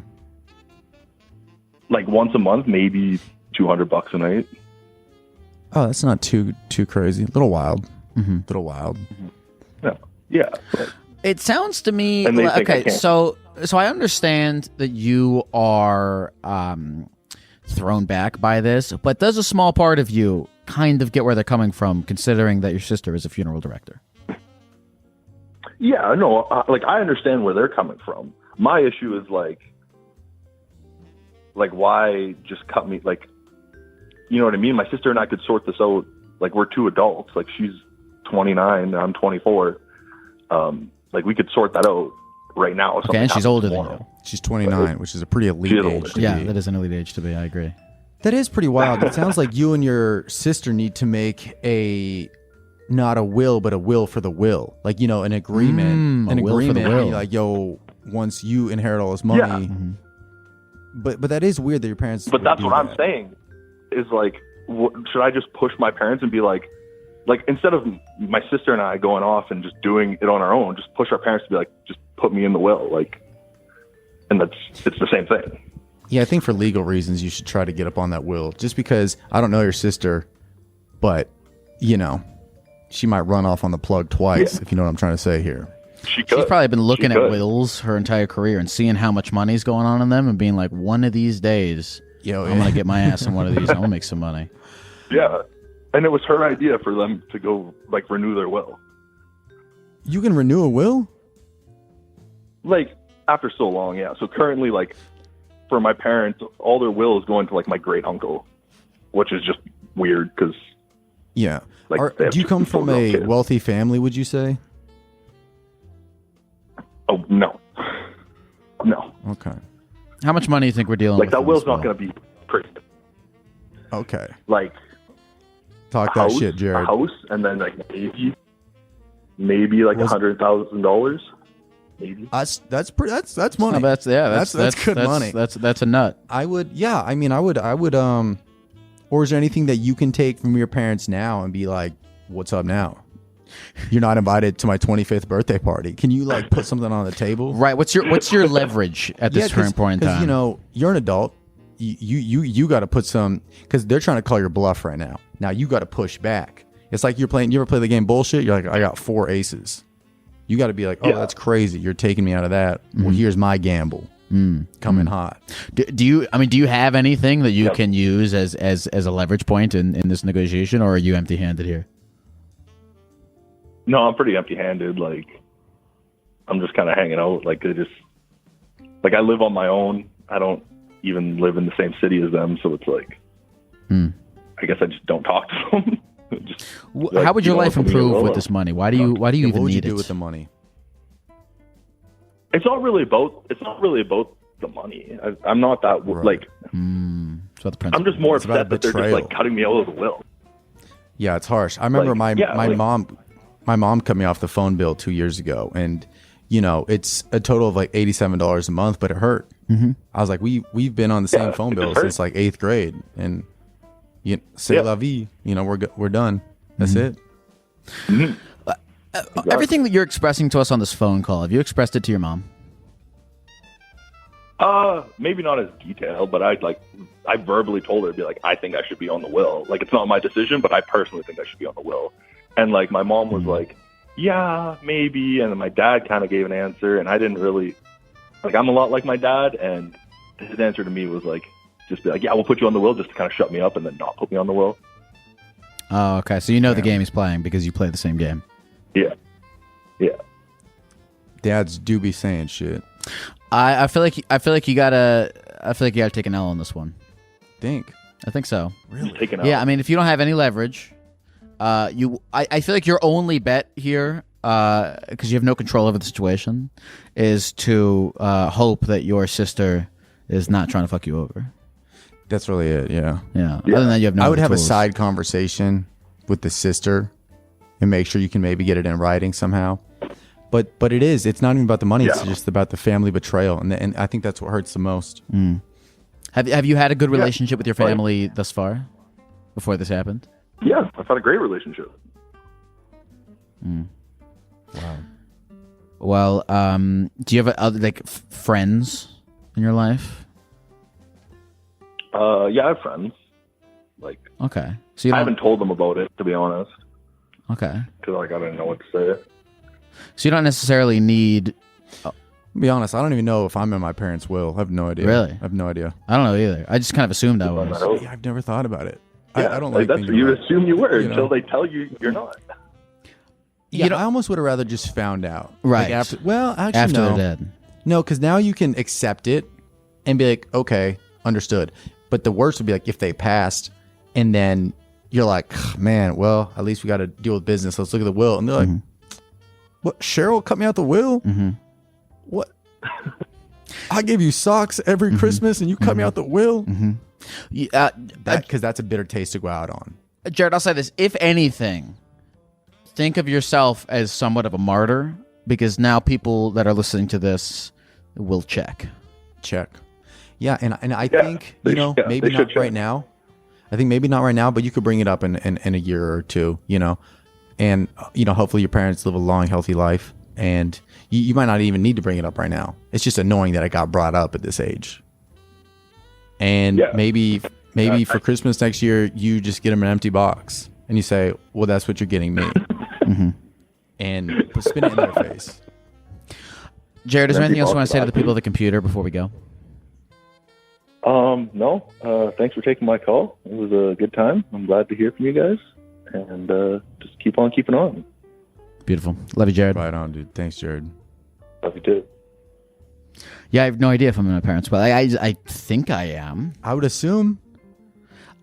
Speaker 3: Like once a month, maybe $200 a night.
Speaker 1: Oh, that's not too crazy. A little wild. Little wild.
Speaker 3: Yeah. But
Speaker 2: It sounds to me
Speaker 3: And they think I
Speaker 2: okay.
Speaker 3: can't.
Speaker 2: So I understand that you are thrown back by this, but does a small part of you kind of get where they're coming from, considering that your sister is a funeral director?
Speaker 3: yeah, no, I understand where they're coming from. My issue is like why just cut me? Like, you know what I mean? My sister and I could sort this out. Like, we're two adults. Like, she's 29 and I'm 24. Like, we could sort that out right now.
Speaker 2: Okay, and she's older than you.
Speaker 1: She's 29, which is a pretty elite
Speaker 3: She is
Speaker 1: age
Speaker 3: older.
Speaker 1: to
Speaker 2: Yeah,
Speaker 1: be.
Speaker 2: that is an elite age to be. I agree.
Speaker 1: That is pretty wild. It sounds like you and your sister need to make not a will, but a will for the will. Like, an agreement.
Speaker 2: a will for the will.
Speaker 1: Like, yo, once you inherit all this money.
Speaker 3: Yeah.
Speaker 1: But that is weird that your parents.
Speaker 3: But
Speaker 1: would
Speaker 3: that's
Speaker 1: do
Speaker 3: what I'm
Speaker 1: that.
Speaker 3: saying is like, should I just push my parents and be like, instead of my sister and I going off and just doing it on our own, just push our parents to be like, just put me in the will. Like, and it's the same thing.
Speaker 1: Yeah, I think for legal reasons, you should try to get up on that will. Just because I don't know your sister, but, she might run off on the plug twice, if you know what I'm trying to say here.
Speaker 3: She
Speaker 2: She's
Speaker 3: could.
Speaker 2: probably been looking
Speaker 3: She
Speaker 2: at
Speaker 3: could.
Speaker 2: wills her entire career and seeing how much money's going on in them and being like, one of these days,
Speaker 1: Yo,
Speaker 2: I'm gonna get my ass in one of these. I'm gonna make some money.
Speaker 3: Yeah. And it was her idea for them to go renew their will.
Speaker 1: You can renew a will?
Speaker 3: After so long, yeah. So currently, for my parents, all their will is going to like my great uncle, which is just weird because
Speaker 1: Yeah.
Speaker 3: like
Speaker 1: Do you come from a wealthy family, would you say?
Speaker 3: Oh no.
Speaker 1: Okay.
Speaker 2: How much money do you think we're dealing
Speaker 3: Like
Speaker 2: with?
Speaker 3: that will's not going to be pretty.
Speaker 1: Okay.
Speaker 3: Like
Speaker 1: Talk that shit, Jared.
Speaker 3: A house, and then like maybe like $100,000. Maybe.
Speaker 1: That's money.
Speaker 2: No, that's
Speaker 1: good money.
Speaker 2: That's a nut.
Speaker 1: I would, yeah. I mean, I would. Or is there anything that you can take from your parents now and be like, "What's up now? You're not invited to my 25th birthday party. Can you like put something on the table?"
Speaker 2: Right. What's your leverage at this current point in time?
Speaker 1: Because you know you're an adult. You got to put some, because they're trying to call your bluff right now. Now you got to push back. It's like you're playing. You ever play the game bullshit? You're like, I got 4 aces. You got to be like, oh, that's crazy. You're taking me out of that. Well, here's my gamble. Coming hot.
Speaker 2: Do you have anything that you can use as a leverage point in this negotiation, or are you empty-handed here?
Speaker 3: No, I'm pretty empty-handed. Like, I'm just kind of hanging out. Like, I live on my own. I don't even live in the same city as them, so it's like, I guess I just don't talk to them.
Speaker 2: How would your life improve with this money? Why do you even
Speaker 1: what would
Speaker 2: need
Speaker 1: you do
Speaker 2: it?
Speaker 1: with the money?
Speaker 3: It's not really about the money. I'm not that like.
Speaker 2: It's about the principle.
Speaker 3: I'm just more
Speaker 1: It's about
Speaker 3: upset that they're just like cutting me out of the will.
Speaker 1: Yeah, it's harsh. I remember my mom cut me off the phone bill 2 years ago, and you know it's a total of like $87 a month, but it hurt. I was like, we've been on the same phone bill since like 8th grade, and c'est la vie. You know, we're done. That's it.
Speaker 2: Everything that you're expressing to us on this phone call, have you expressed it to your mom?
Speaker 3: Maybe not as detailed, but I verbally told her, be like, I think I should be on the will. Like, it's not my decision, but I personally think I should be on the will. And like, my mom was like, yeah, maybe. And then my dad kind of gave an answer, and I didn't really, like, I'm a lot like my dad, and his answer to me was like, just be like, yeah, we'll put you on the will, just to kind of shut me up and then not put me on the will.
Speaker 2: Oh, okay. So you know the game he's playing because you play the same game.
Speaker 3: Yeah.
Speaker 1: Dads do be saying shit.
Speaker 2: I feel like you gotta take an L on this one. I think so.
Speaker 1: Really?
Speaker 3: Take an L.
Speaker 2: Yeah, I mean, if you don't have any leverage, I feel like your only bet here, because you have no control over the situation, is to hope that your sister is not trying to fuck you over.
Speaker 1: That's really it. Yeah.
Speaker 2: Other than that, you have no.
Speaker 1: I would have
Speaker 2: tools.
Speaker 1: a side conversation with the sister and make sure you can maybe get it in writing somehow. But it's not even about the money. It's just about the family betrayal, and I think that's what hurts the most.
Speaker 2: Have you had a good relationship with your family thus far, before this happened?
Speaker 3: Yeah, I've had a great relationship.
Speaker 1: Wow.
Speaker 2: Well, do you have other friends in your life?
Speaker 3: Yeah, I have friends. Like,
Speaker 2: okay, so
Speaker 3: I haven't told them about it, to be honest.
Speaker 2: Okay,
Speaker 3: because I didn't know what to say.
Speaker 2: So you don't necessarily need.
Speaker 1: To be honest, I don't even know if I'm in my parents' will. I have no idea.
Speaker 2: Really?
Speaker 1: I have no idea.
Speaker 2: I don't know either. I just kind of assumed I was.
Speaker 1: Yeah, I've never thought about it.
Speaker 3: Yeah,
Speaker 1: I don't like
Speaker 3: that's what you assume you were until they tell you you're not.
Speaker 1: Yeah, I almost would have rather just found out.
Speaker 2: Right.
Speaker 1: Like after no.
Speaker 2: they're dead.
Speaker 1: No, because now you can accept it and be like, okay, understood. But the worst would be like if they passed and then you're like, man, well, at least we got to deal with business. Let's look at the will. And they're like, what? Cheryl cut me out the will? What? I gave you socks every Christmas and you cut me out the will? Because that's a bitter taste to go out on.
Speaker 2: Jared, I'll say this. If anything, think of yourself as somewhat of a martyr, because now people that are listening to this will check.
Speaker 1: Yeah, and I think, maybe not right now. I think maybe not right now, but you could bring it up in a year or two, and, hopefully your parents live a long, healthy life, and you might not even need to bring it up right now. It's just annoying that it got brought up at this age. And maybe for Christmas next year, you just get them an empty box and you say, well, that's what you're getting me. And spin it in their face.
Speaker 2: Jared, is there anything else you want to say to the people at the computer before we go?
Speaker 3: No. Thanks for taking my call. It was a good time. I'm glad to hear from you guys. And just keep on keeping on.
Speaker 2: Beautiful. Love you, Jared.
Speaker 1: Right on, dude. Thanks, Jared.
Speaker 3: Love you too.
Speaker 2: Yeah, I have no idea if I'm in my parents' will. I think I am.
Speaker 1: I would assume.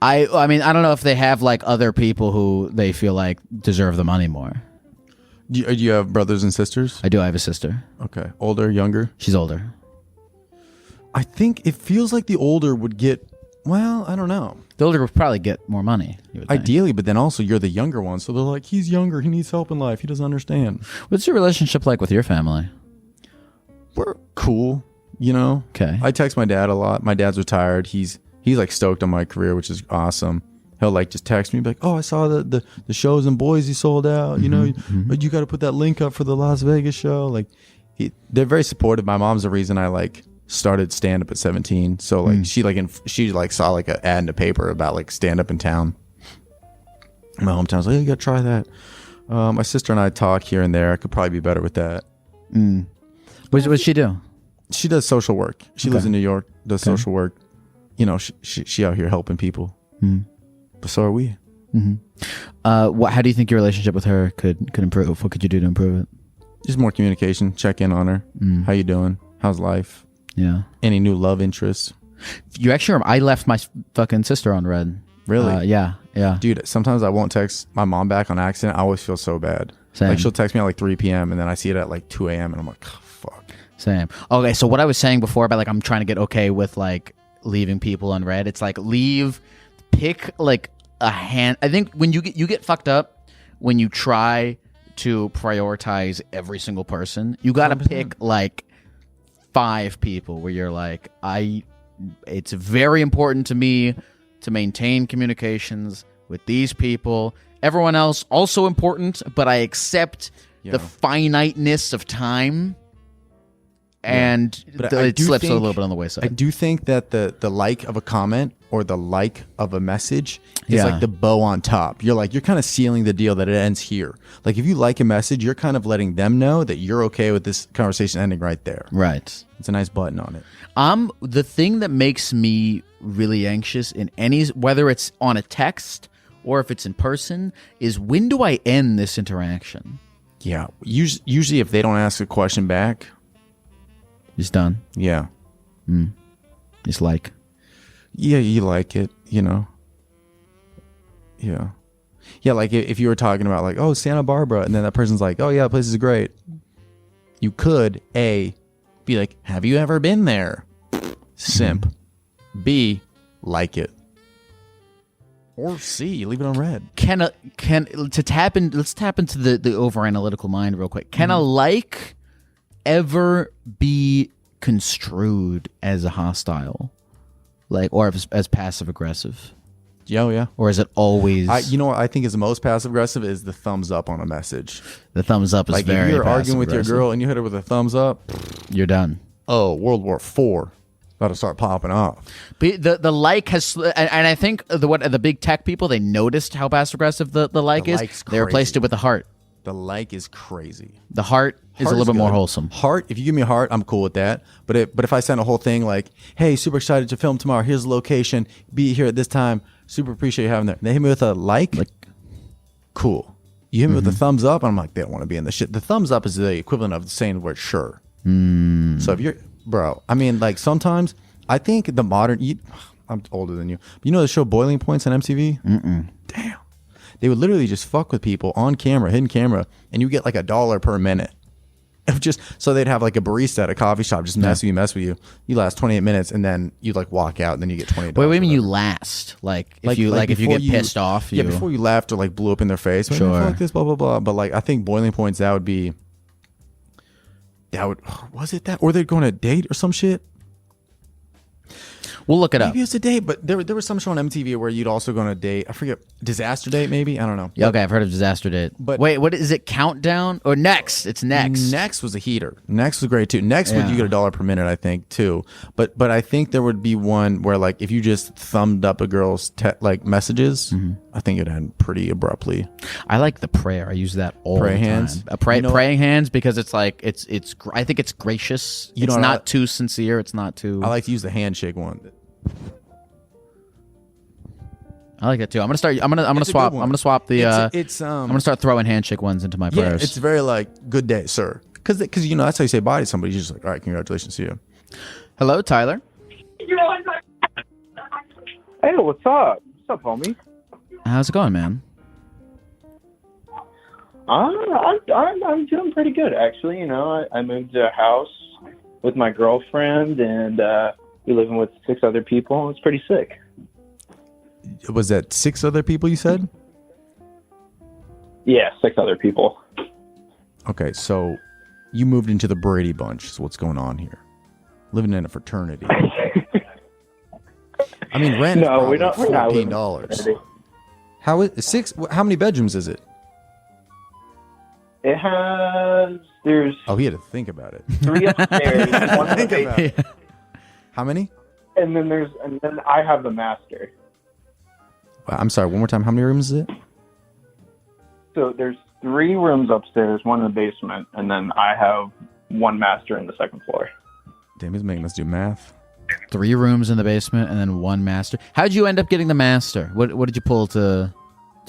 Speaker 2: I mean, I don't know if they have like other people who they feel like deserve the money more.
Speaker 1: Do you have brothers and sisters?
Speaker 2: I do. I have a sister.
Speaker 1: Okay. Older, younger?
Speaker 2: She's older.
Speaker 1: I think it feels like the older would get, well, I don't know.
Speaker 2: The older would probably get more money. You would think.
Speaker 1: Ideally, but then also you're the younger one. So they're like, he's younger. He needs help in life. He doesn't understand.
Speaker 2: What's your relationship like with your family?
Speaker 1: We're cool, you know?
Speaker 2: Okay.
Speaker 1: I text my dad a lot. My dad's retired. He's like stoked on my career, which is awesome. He'll like just text me, be like, oh, I saw the shows in Boise sold out. You know, but you got to put that link up for the Las Vegas show. Like, they're very supportive. My mom's the reason I like started stand up at 17. So like she saw like an ad in the paper about like stand up in town. My hometown's like, oh, you got to try that. My sister and I talk here and there. I could probably be better with that.
Speaker 2: What'd she do?
Speaker 1: She does social work. She lives in New York. Does social work. You know, she out here helping people. But so are we.
Speaker 2: How do you think your relationship with her could improve? What could you do to improve it?
Speaker 1: Just more communication. Check in on her. How you doing? How's life?
Speaker 2: Yeah.
Speaker 1: Any new love interests?
Speaker 2: You actually, I left my fucking sister on red.
Speaker 1: Really?
Speaker 2: Yeah.
Speaker 1: Dude, sometimes I won't text my mom back on accident. I always feel so bad.
Speaker 2: Same.
Speaker 1: Like she'll text me at like 3 p.m. and then I see it at like 2 a.m. and I'm like, oh, fuck.
Speaker 2: Same. Okay, so what I was saying before about like I'm trying to get okay with like leaving people on red, it's like pick like a hand. I think when you get fucked up when you try to prioritize every single person. You got to pick like 5 people where you're like, it's very important to me to maintain communications with these people. Everyone else also important, but I accept the finiteness of time. And it slips a little bit on the wayside.
Speaker 1: I do think that the like of a comment or the like of a message is like the bow on top. You're kind of sealing the deal that it ends here. Like if you like a message, you're kind of letting them know that you're okay with this conversation ending right there.
Speaker 2: Right.
Speaker 1: It's a nice button on it.
Speaker 2: The thing that makes me really anxious in whether it's on a text or if it's in person, is when do I end this interaction?
Speaker 1: Yeah. Usually if they don't ask a question back,
Speaker 2: it's done.
Speaker 1: Yeah.
Speaker 2: It's like.
Speaker 1: Yeah, you like it, you know. Yeah. Yeah, like if you were talking about like, oh, Santa Barbara, and then that person's like, oh yeah, the place is great. You could, A, be like, have you ever been there? Simp. B, like it. Or C, leave it on red.
Speaker 2: Let's tap into the over analytical mind real quick. Can a like ever be construed as a hostile, like, or as passive aggressive?
Speaker 1: Yeah.
Speaker 2: Or is it always?
Speaker 1: You know what I think is the most passive aggressive is the thumbs up on a message.
Speaker 2: The thumbs up is
Speaker 1: like
Speaker 2: very.
Speaker 1: If you're arguing with your girl and you hit her with a thumbs up,
Speaker 2: you're done.
Speaker 1: Oh, World War IV. About to start popping off.
Speaker 2: But the like has, and I think the big tech people, they noticed how passive aggressive the like is. They replaced it with the heart.
Speaker 1: The like is crazy.
Speaker 2: The heart is a little bit more wholesome.
Speaker 1: Heart, if you give me a heart, I'm cool with that. But if I send a whole thing like, hey, super excited to film tomorrow. Here's the location. Be here at this time. Super appreciate you having there. They hit me with a like. Cool. You hit me with a thumbs up, and I'm like, they don't want to be in the shit. The thumbs up is the equivalent of saying the word sure. So if you're, bro, I mean, like sometimes I think the modern, I'm older than you. But you know the show Boiling Points on MTV? Damn. They would literally just fuck with people on camera, hidden camera, and you get like $1 per minute. So they'd have like a barista at a coffee shop just mess with you. You last 28 minutes, and then you like walk out, and then you get $20.
Speaker 2: Wait, what do you mean you last? Like if you get pissed off,
Speaker 1: yeah, before you laughed or like blew up in their face.
Speaker 2: Sure.
Speaker 1: Fuck this, blah blah blah. But like I think Boiling Points, was it that, or they'd go on a date or some shit.
Speaker 2: We'll look it up.
Speaker 1: Maybe it's a date, but there was some show on MTV where you'd also go on a date. I forget, Disaster Date maybe? I don't know.
Speaker 2: Yeah, okay, I've heard of Disaster Date. But wait, what is it? Countdown or Next? It's Next.
Speaker 1: Next was a heater. Next was great too. Next would you get $1 per minute, I think too. But I think there would be one where like if you just thumbed up a girl's like messages, I think it'd end pretty abruptly.
Speaker 2: I like the prayer. I use that all
Speaker 1: Pray
Speaker 2: the
Speaker 1: hands.
Speaker 2: time. Praying hands because it's like it's. I think it's gracious. It's not too sincere. It's not too.
Speaker 1: I like to use the handshake one.
Speaker 2: I like that too. I'm gonna swap. I'm gonna swap the. I'm gonna start throwing handshake ones into my prayers.
Speaker 1: It's very like good day, sir, because that's how you say bye to somebody. You're just like, all right, congratulations to you.
Speaker 2: Hello, Tyler.
Speaker 4: Hey, what's up? What's up, homie?
Speaker 2: How's it going, man?
Speaker 4: I'm doing pretty good, actually. You know, I moved to a house with my girlfriend, and we're living with 6 other people. It's pretty sick.
Speaker 1: Was that 6 other people you said?
Speaker 4: Yeah, 6 other people.
Speaker 1: Okay, so you moved into the Brady Bunch. So what's going on here? Living in a fraternity. I mean, rent
Speaker 4: No,
Speaker 1: is
Speaker 4: we're
Speaker 1: probably
Speaker 4: not living in a
Speaker 1: $14.
Speaker 4: fraternity.
Speaker 1: How is 6? How many bedrooms is it?
Speaker 4: There's
Speaker 1: Oh, he had to think about it.
Speaker 4: 3 upstairs, 1 in the
Speaker 1: Think about
Speaker 4: basement,
Speaker 1: it. How many?
Speaker 4: and then I have the master.
Speaker 1: I'm sorry. One more time. How many rooms is it?
Speaker 4: So there's 3 rooms upstairs, 1 in the basement, and then I have 1 master in the 2nd floor.
Speaker 1: Damn, he's making us do math.
Speaker 2: 3 rooms in the basement and then 1 master. How'd you end up getting the master? What did you pull to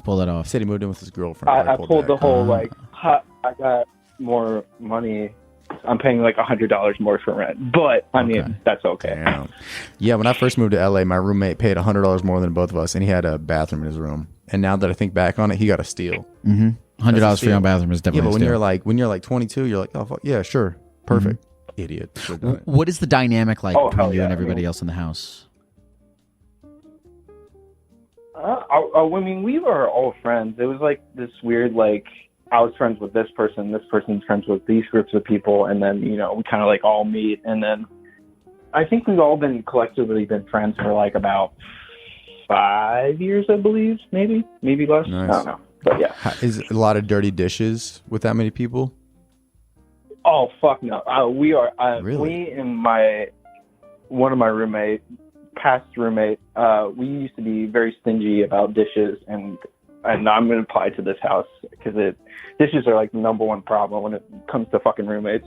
Speaker 2: pull that
Speaker 1: He
Speaker 2: off?
Speaker 1: said he moved in with his girlfriend.
Speaker 4: I pulled the whole I got more money. I'm paying like $100 more for rent, but I mean that's okay.
Speaker 1: Damn. Yeah, when I first moved to LA, my roommate paid $100 more than both of us, and he had a bathroom in his room. And now that I think back on it, he got a steal.
Speaker 2: $100 for your own bathroom is
Speaker 1: Yeah,
Speaker 2: definitely.
Speaker 1: but when you're like 22, you're like, oh fuck, yeah, sure, perfect, idiot. Should've done it.
Speaker 2: What is the dynamic like
Speaker 4: Oh,
Speaker 2: between
Speaker 4: hell
Speaker 2: you and
Speaker 4: yeah.
Speaker 2: everybody else in the house?
Speaker 4: I mean, we were all friends. It was like this weird, like I was friends with this person's friends with these groups of people, and then we kind of like all meet, and then I think we've all collectively been friends for like about 5 years, I believe, maybe less.
Speaker 1: Nice.
Speaker 4: I don't know, but yeah.
Speaker 1: Is a lot of dirty dishes with that many people?
Speaker 4: Oh fuck no! We are
Speaker 1: Really?
Speaker 4: me and one of my past roommate. We used to be very stingy about dishes, and I'm going to apply to this house because dishes are like the #1 problem when it comes to fucking roommates.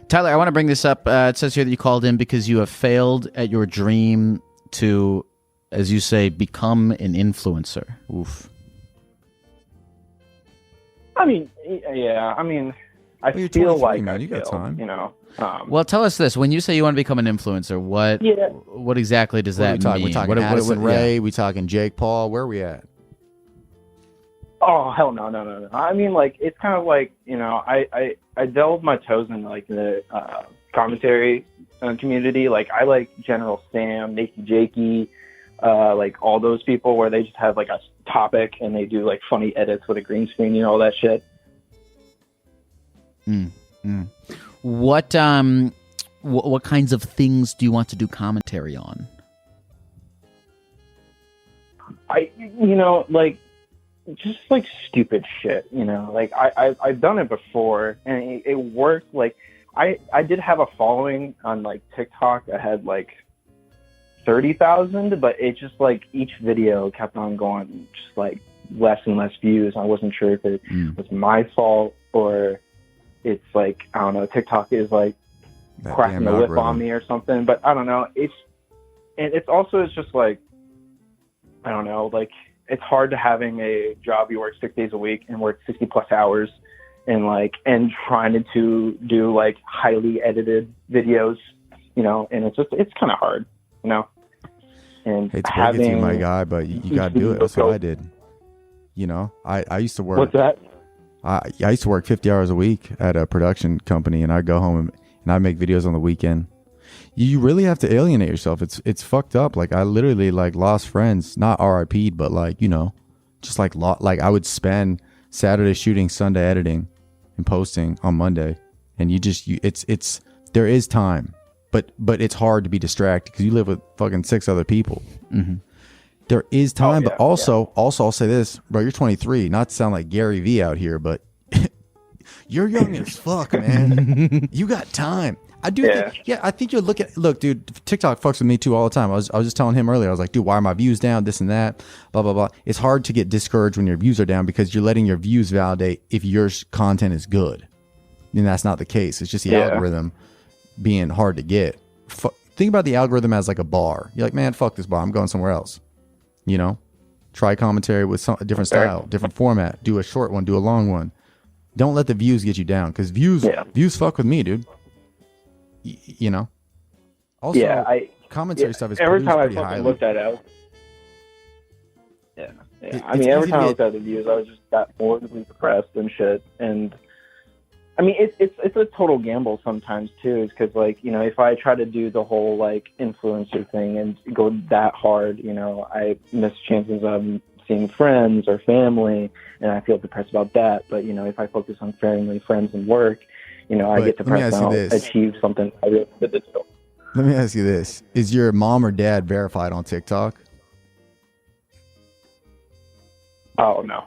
Speaker 2: Tyler, I want to bring this up. It says here that you called in because you have failed at your dream to, as you say, become an influencer.
Speaker 1: Oof.
Speaker 4: I mean, yeah. I mean, I
Speaker 1: Well, you're
Speaker 4: feel
Speaker 1: 23,
Speaker 4: like
Speaker 1: man.
Speaker 4: I
Speaker 1: You got
Speaker 4: feel,
Speaker 1: time.
Speaker 2: Well, tell us this: when you say you want to become an influencer, what exactly does that mean?
Speaker 1: We talking Addison Ray? We talking Jake Paul? Where are we at?
Speaker 4: Oh hell no. I mean, like it's kind of like I delved my toes in like the commentary community. Like I like General Sam, Nakey Jakey, like all those people where they just have like a topic and they do like funny edits with a green screen, all that shit.
Speaker 2: What kinds of things do you want to do commentary on?
Speaker 4: Like just like stupid shit, like I've done it before and it worked. Like I did have a following on like TikTok. I had like 30,000, but it just like each video kept on going just like less and less views. I wasn't sure if it was my fault or it's like, I don't know, TikTok is like
Speaker 1: That
Speaker 4: cracking
Speaker 1: damn
Speaker 4: the whip
Speaker 1: algorithm.
Speaker 4: on me or something, but I don't know. It's just like, I don't know, like it's hard to having a job you work 6 days a week and work 60 plus hours and trying to do like highly edited videos, and it's kind of hard, and
Speaker 1: Hate to break it to you, my guy, but you got to do it. That's what I did. I used to work.
Speaker 4: What's that?
Speaker 1: I used to work 50 hours a week at a production company, and I'd go home and I'd make videos on the weekend. You really have to alienate yourself. It's fucked up. Like I literally like lost friends, not RIP'd, but like, just like I would spend Saturday shooting, Sunday editing and posting on Monday. And there is time, but it's hard to be distracted because you live with fucking 6 other people.
Speaker 2: Mm-hmm.
Speaker 1: There is time, but also I'll say this, bro, you're 23, not to sound like Gary V out here, but you're young as fuck, man. You got time. I do I think look, dude, TikTok fucks with me too all the time. I was just telling him earlier, I was like, dude, why are my views down? This and that, blah, blah, blah. It's hard to get discouraged when your views are down because you're letting your views validate if your content is good. And that's not the case. It's just the algorithm being hard to get. Think about the algorithm as like a bar. You're like, man, fuck this bar. I'm going somewhere else. Try commentary with a different style, different format. Do a short one, do a long one. Don't let the views get you down because views fuck with me, dude. Also,
Speaker 4: yeah,
Speaker 1: commentary stuff is
Speaker 4: every
Speaker 1: produced
Speaker 4: time I
Speaker 1: pretty
Speaker 4: fucking
Speaker 1: highly.
Speaker 4: looked at it, I
Speaker 1: It's
Speaker 4: mean, every
Speaker 1: easy
Speaker 4: time I
Speaker 1: to
Speaker 4: looked at the views, I was just got morbidly depressed and shit. And I mean, it's a total gamble sometimes too, is because like, you know, if I try to do the whole like influencer thing and go that hard, you know, I miss chances of seeing friends or family, and I feel depressed about that. But you know, if I focus on family, friends, and work, you know, I get depressed and I'll achieve something I really wanted to do.
Speaker 1: Let me ask you this: is your mom or dad verified on TikTok?
Speaker 4: Oh no.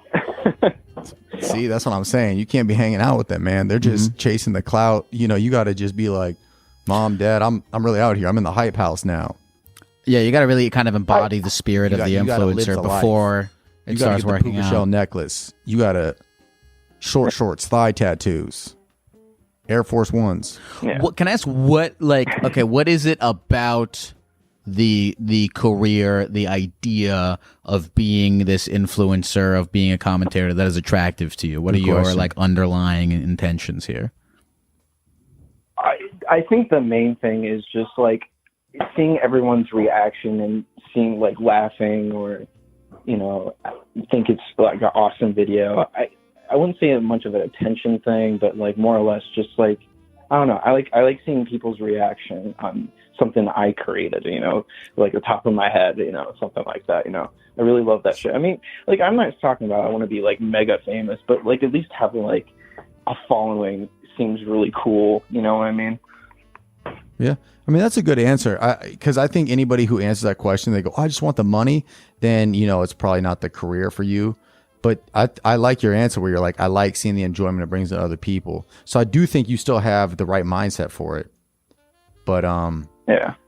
Speaker 1: See, that's what I'm saying. You can't be hanging out with them, man. They're just chasing the clout. You know, you got to just be like, Mom, Dad, I'm really out here. I'm in the hype house now.
Speaker 2: Yeah, you got to really kind of embody the spirit of the influencer before it starts working out.
Speaker 1: Shell necklace. You got to shorts, thigh tattoos, Air Force Ones.
Speaker 2: Yeah. What, can I ask what is it about the career, the idea of being this influencer, of being a commentator that is attractive to you? What are your like underlying intentions here?
Speaker 4: I think the main thing is just like seeing everyone's reaction and seeing like laughing or, you know, think it's like an awesome video. I wouldn't say much of an attention thing, but like more or less just like, I don't know. I like seeing people's reaction on something I created, you know, like the top of my head, you know, something like that, you know. I really love that shit. I mean, like, I'm not talking about I want to be like mega famous, but like at least having like a following seems really cool, you know what I mean?
Speaker 1: Yeah. I mean, that's a good answer. Because I think anybody who answers that question, they go, oh, I just want the money, then, you know, it's probably not the career for you. But I like your answer where you're like, I like seeing the enjoyment it brings to other people. So I do think you still have the right mindset for it. But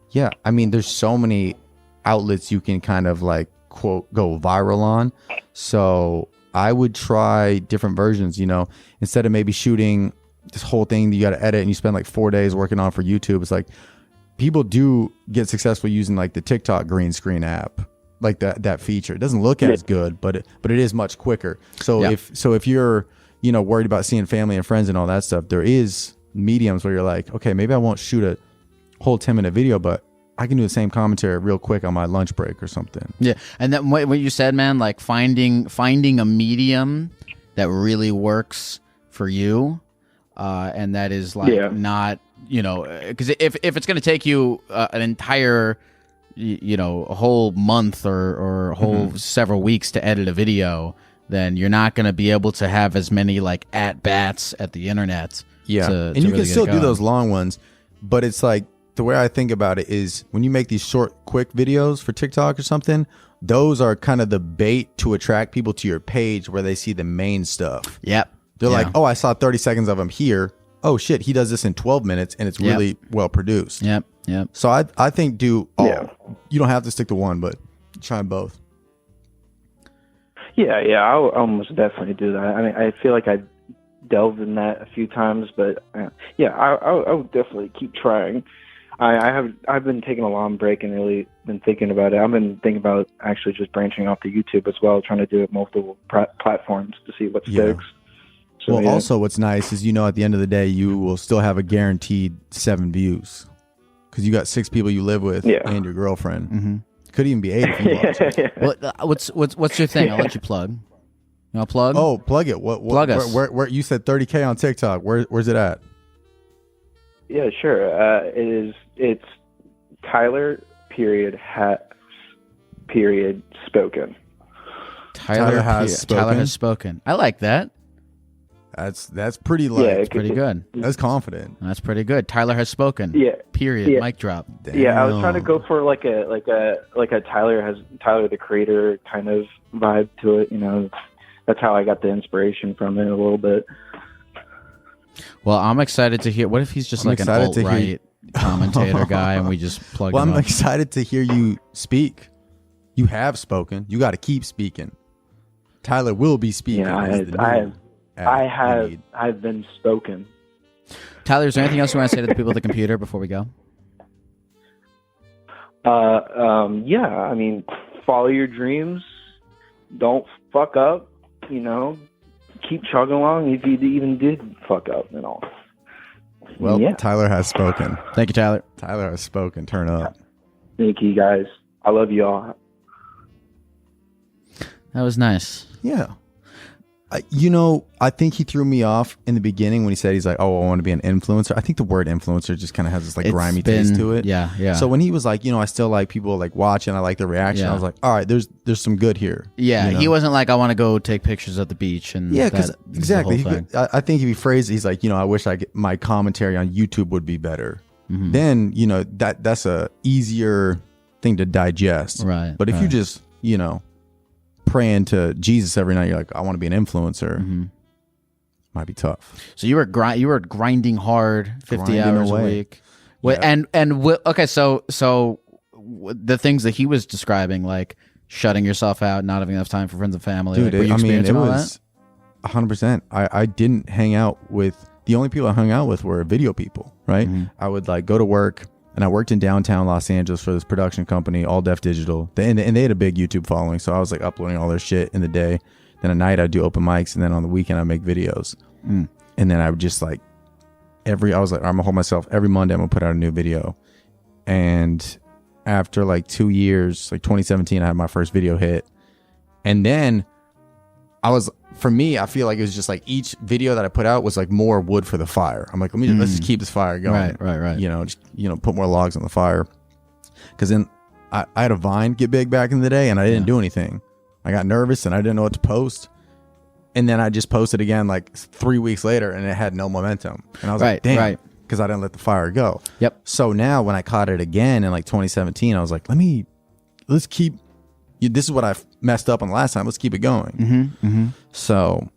Speaker 1: yeah, I mean, there's so many outlets you can kind of like quote go viral on. So I would try different versions, you know, instead of maybe shooting this whole thing that you got to edit and you spend like 4 days working on for YouTube. It's like people do get successful using like the TikTok green screen app. Like that feature. It doesn't look as good, but it is much quicker. So if you're, you know, worried about seeing family and friends and all that stuff, there is mediums where you're like, okay, maybe I won't shoot a whole 10-minute video, but I can do the same commentary real quick on my lunch break or something. Yeah.
Speaker 2: And then what you said, man, like finding a medium that really works for you, and that is like not, you know, because if it's going to take you an entire, you know, a whole month or a whole several weeks to edit a video, then you're not going to be able to have as many like at bats at the internet.
Speaker 1: Yeah. And you can still do those long ones, but it's like the way I think about it is when you make these short, quick videos for TikTok or something, those are kind of the bait to attract people to your page where they see the main stuff.
Speaker 2: Yep.
Speaker 1: They're like, oh, I saw 30 seconds of him here. Oh shit, he does this in 12 minutes and it's really well produced.
Speaker 2: Yep. Yep.
Speaker 1: So I think do all. Yeah. You don't have to stick to one, but try both.
Speaker 4: Yeah, I'll almost definitely do that. I mean, I feel like I delved in that a few times, but I'll definitely keep trying. I've been taking a long break and really been thinking about it. I've been thinking about actually just branching off to YouTube as well, trying to do it multiple platforms to see what sticks. So,
Speaker 1: well, also what's nice is, you know, at the end of the day, you will still have a guaranteed 7 views because you got 6 people you live with and your girlfriend. Mm-hmm. Could even be 8 if you watch it.
Speaker 2: What's your thing? I'll let you plug. You want to plug?
Speaker 1: Oh, plug it.
Speaker 2: Plug us.
Speaker 1: Where you said 30K on TikTok. Where's it at?
Speaker 4: Yeah, sure. It's Tyler spoken.
Speaker 2: Tyler has spoken. I like that.
Speaker 1: That's pretty light.
Speaker 2: That's pretty good.
Speaker 1: That's confident.
Speaker 2: That's pretty good. Tyler has spoken.
Speaker 4: Yeah.
Speaker 2: Period.
Speaker 4: Yeah.
Speaker 2: Mic drop.
Speaker 1: Damn.
Speaker 4: Yeah, I was trying to go for like a Tyler the Creator kind of vibe to it. You know, that's how I got the inspiration from it a little bit.
Speaker 2: Well, I'm excited to hear. What if he's just like an alt-right commentator guy, and we just plug him up?
Speaker 1: Well, I'm excited to hear you speak. You have spoken. You got to keep speaking. Tyler will be speaking.
Speaker 4: Yeah, I've been spoken.
Speaker 2: Tyler, is there anything else you want to say to the people at the computer before we go?
Speaker 4: Yeah, I mean, follow your dreams. Don't fuck up, you know. Keep chugging along if you even did fuck up and all.
Speaker 1: Well,
Speaker 4: Yeah.
Speaker 1: Tyler has spoken.
Speaker 2: Thank you, Tyler.
Speaker 1: Tyler has spoken. Turn up.
Speaker 4: Thank you, guys. I love you all.
Speaker 2: That was nice.
Speaker 1: Yeah. I think he threw me off in the beginning when he said he's like, oh, I want to be an influencer. I think the word influencer just kind of has this like grimy taste to it.
Speaker 2: Yeah, yeah.
Speaker 1: So when he was like, I still like people like watching, I like the reaction.
Speaker 2: Yeah.
Speaker 1: I was like, all right, there's some good here.
Speaker 2: Yeah,
Speaker 1: you know?
Speaker 2: he wasn't like, I want to go take pictures at the beach. And
Speaker 1: Yeah, because
Speaker 2: that is the
Speaker 1: exactly.
Speaker 2: whole thing.
Speaker 1: I think if he phrased it, he's like, I wish my commentary on YouTube would be better. Then, that's a easier thing to digest.
Speaker 2: Right.
Speaker 1: But if you just, praying to Jesus every night, you're like, I want to be an influencer. Might be tough.
Speaker 2: So you were grinding hard, 50
Speaker 1: Grinding
Speaker 2: hours
Speaker 1: away.
Speaker 2: a week. Okay, so the things that he was describing, like shutting yourself out, not having enough time for friends and family.
Speaker 1: Dude,
Speaker 2: like, were you
Speaker 1: it
Speaker 2: experiencing all
Speaker 1: was 100%. I didn't hang out with, the only people I hung out with were video people, right? I would like go to work, and I worked in downtown Los Angeles for this production company, All Def Digital. And they had a big YouTube following, so I was like uploading all their shit in the day. Then at night I'd do open mics, and then on the weekend I'd make videos. And then I would just like I was like, I'm gonna hold myself every Monday. I'm gonna put out a new video. And after like 2 years, like 2017, I had my first video hit. And then for me, I feel like it was just like each video that I put out was like more wood for the fire. I'm like, let's just keep this fire going.
Speaker 2: Right.
Speaker 1: Just put more logs on the fire. Because then I had a Vine get big back in the day, and I didn't do anything. I got nervous and I didn't know what to post. And then I just posted again like 3 weeks later, and it had no momentum. And I was like, damn, because I didn't let the fire go.
Speaker 2: Yep.
Speaker 1: So now when I caught it again in like 2017, I was like, let's keep, this is what I messed up on the last time. Let's keep it going. So